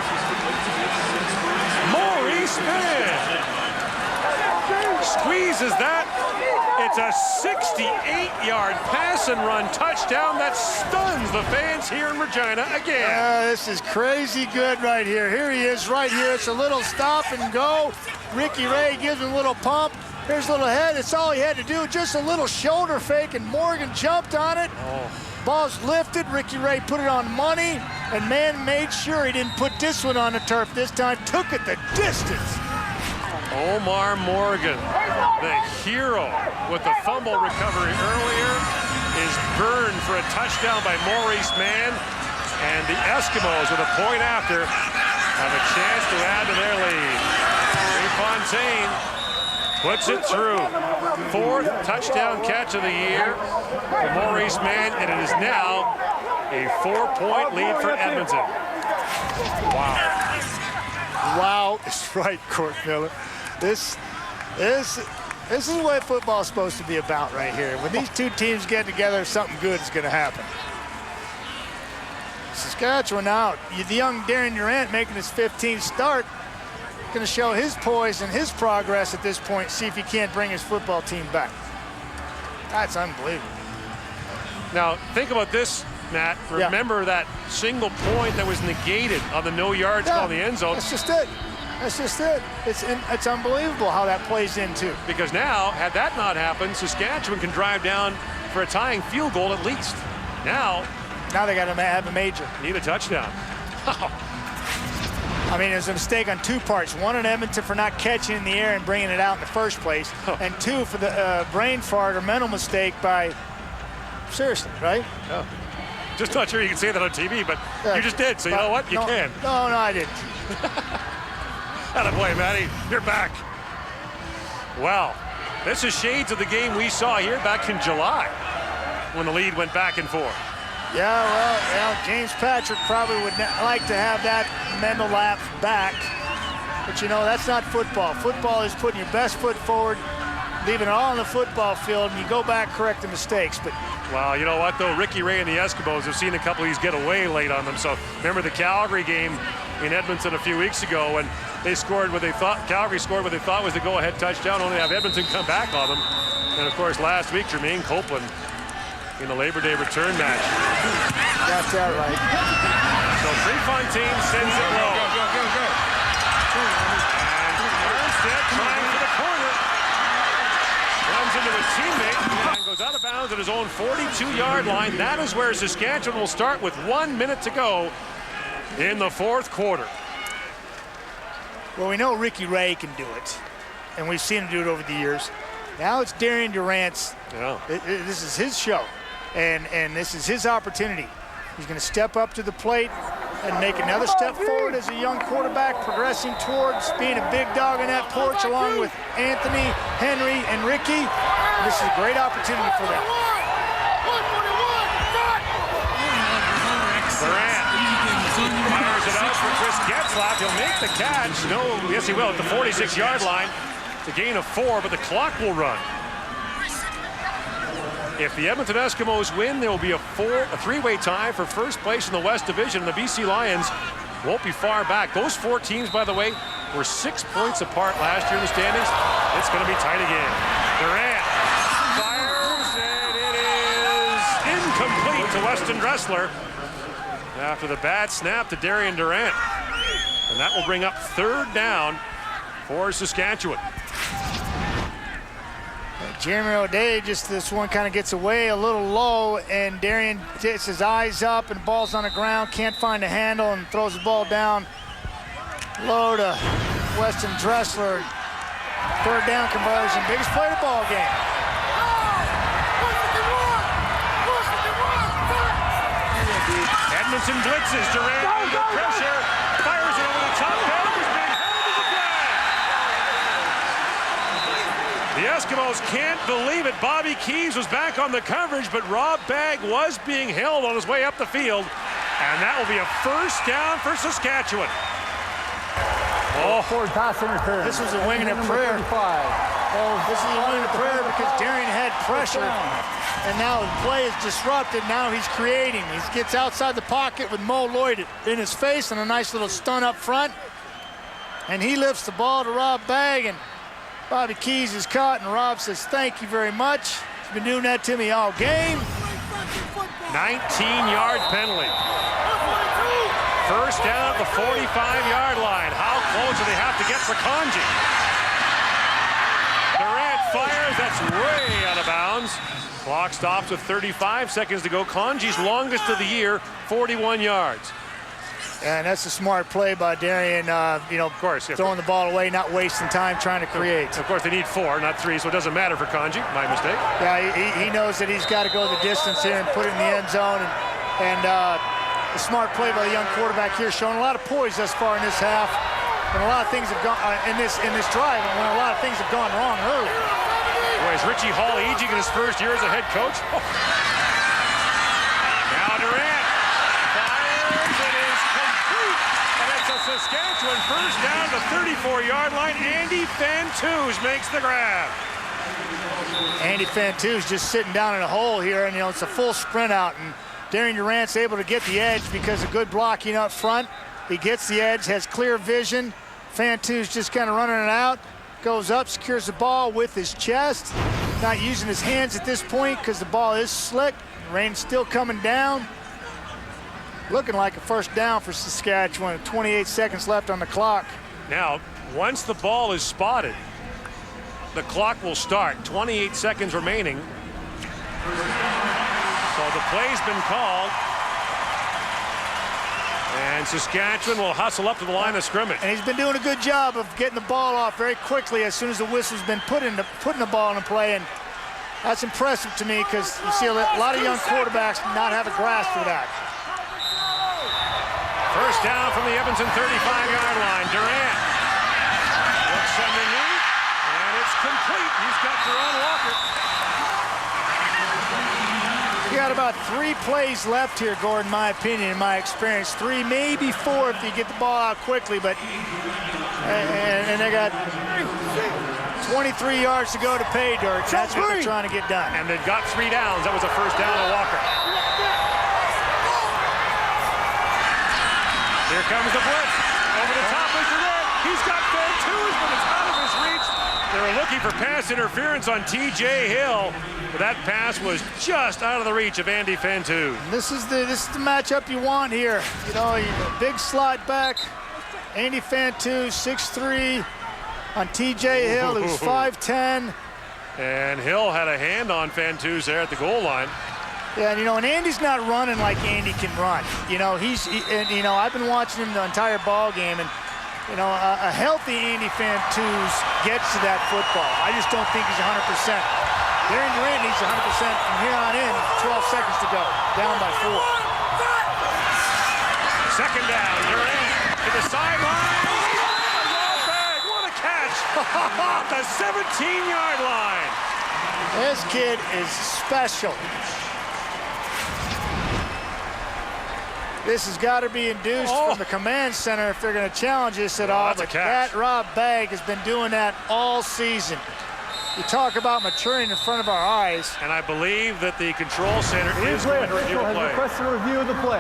Maurice Mann squeezes that. It's a 68-yard pass and run touchdown that stuns the fans here in Regina again. This is crazy good right here. Here he is right here. It's a little stop and go. Ricky Ray gives him a little pump. Here's a little head. It's all he had to do. Just a little shoulder fake, and Morgan jumped on it. Ball's lifted. Ricky Ray put it on money, and Mann made sure he didn't put this one on the turf this time. Took it the distance. Omar Morgan, the hero with the fumble recovery earlier, is burned for a touchdown by Maurice Mann. And the Eskimos, with a point after, have a chance to add to their lead. Fontaine puts it through. 4th touchdown catch of the year for Maurice Mann, and it is now a 4-point lead for Edmonton. Wow. Wow, it's right, Court Miller. This is what football's supposed to be about right here. When these two teams get together, something good is going to happen. Saskatchewan out. The young Darren Durant making his 15th start. Going to show his poise and his progress at this point. See if he can't bring his football team back. That's unbelievable. Now, think about this, Matt. Remember that single point that was negated on the no yards call in the end zone. That's just it. That's just it. It's unbelievable how that plays into. Because now, had that not happened, Saskatchewan can drive down for a tying field goal at least. Now they got to have a major. Need a touchdown. I mean, it was a mistake on 2 parts. 1 on Edmonton for not catching in the air and bringing it out in the first place. And 2 for the brain fart or mental mistake by, seriously, right? Oh. Just not sure you can say that on TV, but you just did, so you know what? You can. No, I didn't. Attaboy, Matty. You're back. Well, this is shades of the game we saw here back in July when the lead went back and forth. Yeah, well, James Patrick probably would like to have that mental lapse back. But, you know, that's not football. Football is putting your best foot forward, leaving it all on the football field, and you go back, correct the mistakes. But well, you know what, though? Ricky Ray and the Eskimos have seen a couple of these get away late on them. So remember the Calgary game in Edmonton a few weeks ago when they scored what they thought, Calgary scored what they thought was the go-ahead touchdown, only to have Edmonton come back on them. And, of course, last week, Jermaine Copeland in the Labor Day return match. Got that right. So Prefontaine sends it low. And Armstead trying for the corner. Runs into a teammate and goes out of bounds downs at his own 42-yard line. That is where Saskatchewan will start with 1 minute to go in the fourth quarter. Well, we know Ricky Ray can do it, and we've seen him do it over the years. Now it's Darian Durant's. Yeah. This is his show, and this is his opportunity. He's going to step up to the plate and make another step forward as a young quarterback, progressing towards being a big dog on that porch along with Anthony, Henry, and Ricky. This is a great opportunity for them. Durant fires it out for Chris Getzlaff. He'll make the catch. No, yes, he will at the 46-yard line. It's a gain of 4, but the clock will run. If the Edmonton Eskimos win, there will be a three-way tie for first place in the West Division. The BC Lions won't be far back. Those 4 teams, by the way, were 6 points apart last year in the standings. It's going to be tight again. Durant fires, and it is incomplete to Weston Dressler after the bad snap to Darian Durant. And that will bring up 3rd down for Saskatchewan. Jeremy O'Day, just this one kind of gets away a little low, and Darian gets his eyes up and the ball's on the ground, can't find a handle, and throws the ball down low to Weston Dressler. 3rd down conversion, biggest play of the ball game. Edmonton blitzes, Durant under pressure, fires it over the top. The Eskimos can't believe it. Bobby Keys was back on the coverage, but Rob Bagg was being held on his way up the field. And that will be a 1st down for Saskatchewan. Oh, forward pass interference. This was a wing and a prayer. This is a wing and a prayer because Darian had pressure. And now the play is disrupted. Now he's creating. He gets outside the pocket with Mo Lloyd in his face and a nice little stun up front. And he lifts the ball to Rob Bagg, and Bobby Keys is caught, and Rob says, "Thank you very much. He's been doing that to me all game." 19-yard penalty. 1st down at the 45-yard line. How close do they have to get for Conji? Durant fires. That's way out of bounds. Clock stops with 35 seconds to go. Conji's longest of the year, 41 yards. And that's a smart play by Darian, of course, throwing the ball away, not wasting time trying to create. Of course, they need 4, not 3, so it doesn't matter for Conji. My mistake. Yeah, he knows that he's got to go the distance here and put it in the end zone. And a smart play by the young quarterback here, showing a lot of poise thus far in this half. And a lot of things have gone in this drive, and a lot of things have gone wrong early. Boy, is Richie Hall aging in his 1st year as a head coach? Oh. Now Durant. Saskatchewan 1st down to 34-yard line. Andy Fantuz makes the grab. Andy Fantuz just sitting down in a hole here, and it's a full sprint out, and Darian Durant's able to get the edge because of good blocking up front. He gets the edge, has clear vision. Fantuz just kind of running it out, goes up, secures the ball with his chest, not using his hands at this point because the ball is slick. The rain's still coming down. Looking like a 1st down for Saskatchewan. 28 seconds left on the clock. Now, once the ball is spotted, the clock will start. 28 seconds remaining. So the play's been called. And Saskatchewan will hustle up to the line of scrimmage. And he's been doing a good job of getting the ball off very quickly as soon as the whistle's been putting the ball in play. And that's impressive to me because you see a lot of young quarterbacks not have a grasp for that. 1st down from the Edmonton 35-yard line. Durant looks underneath, and it's complete. He's got Jerron Walker. You got about 3 plays left here, Gordon, in my opinion, in my experience. 3, maybe 4 if you get the ball out quickly, but and they got 23 yards to go to pay dirt. That's what they're trying to get done. And they've got 3 downs. That was a 1st down to Walker. Here comes the blitz. Over the top is Durant. He's got Fantuz, but it's out of his reach. They were looking for pass interference on T.J. Hill, but that pass was just out of the reach of Andy Fantuz. This is the matchup you want here. You know, a big slot back. Andy Fantuz, 6'3", on T.J. Hill, who's 5'10". And Hill had a hand on Fantuz there at the goal line. Yeah, and, and Andy's not running like Andy can run. I've been watching him the entire ball game, and a healthy Andy Fantuz gets to that football. I just don't think he's 100%. Darren Durant needs 100% from here on in. 12 seconds to go. Down by 4. Second down. Durant to the sideline. What a catch! Off the 17-yard line. This kid is special. This has got to be induced from the command center if they're going to challenge this at all. But that Rob Bagg has been doing that all season. You talk about maturing in front of our eyes. And I believe that the control center is going to review the play. Requested a review of the play.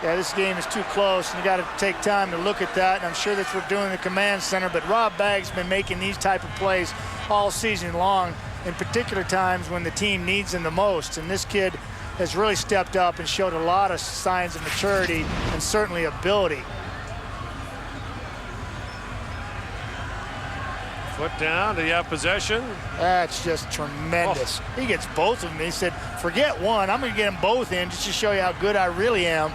Yeah, this game is too close, and you got to take time to look at that. And I'm sure that's what we're doing in the command center. But Rob Bagg's been making these type of plays all season long, in particular times when the team needs him the most. And this kid has really stepped up and showed a lot of signs of maturity and certainly ability. Foot down. Do you have possession? That's just tremendous. Oh. He gets both of them. He said, forget one. I'm going to get them both in just to show you how good I really am.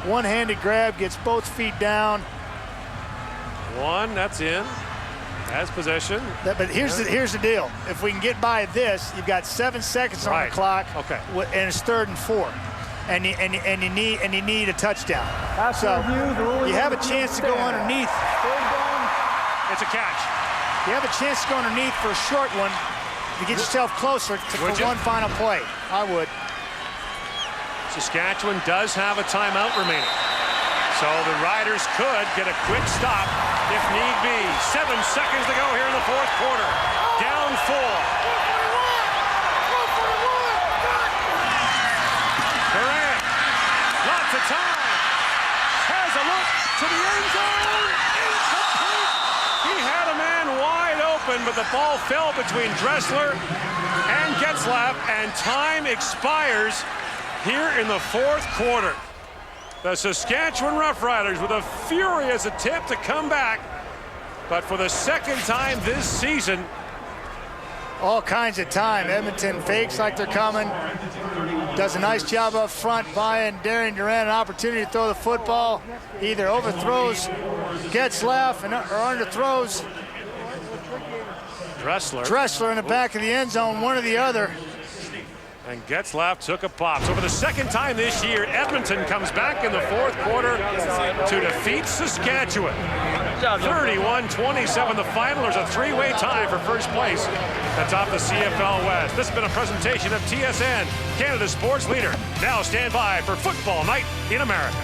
One-handed grab, gets both feet down. One, that's in. Has possession. But here's the deal. If we can get by this, you've got 7 seconds on the clock. Okay. And it's 3rd and 4. And you need a touchdown. So you have a chance to go underneath. It's a catch. You have a chance to go underneath for a short one to get yourself closer for one final play. I would. Saskatchewan does have a timeout remaining. So the Riders could get a quick stop if need be. 7 seconds to go here in the 4th quarter. Down 4. Durant, lots of time. Has a look to the end zone. Incomplete. He had a man wide open, but the ball fell between Dressler and Getzlaff, and time expires here in the 4th quarter. The Saskatchewan Roughriders with a furious attempt to come back, but for the 2nd time this season. All kinds of time. Edmonton fakes like they're coming. Does a nice job up front, buying Darren Durant an opportunity to throw the football. Either overthrows Getzlaff or underthrows Dressler in the back of the end zone, one or the other. And Getzlaff took a pop. So for the 2nd time this year, Edmonton comes back in the 4th quarter to defeat Saskatchewan. 31-27 the final. There's a 3-way tie for first place atop the CFL West. This has been a presentation of TSN, Canada's sports leader. Now stand by for Football Night in America.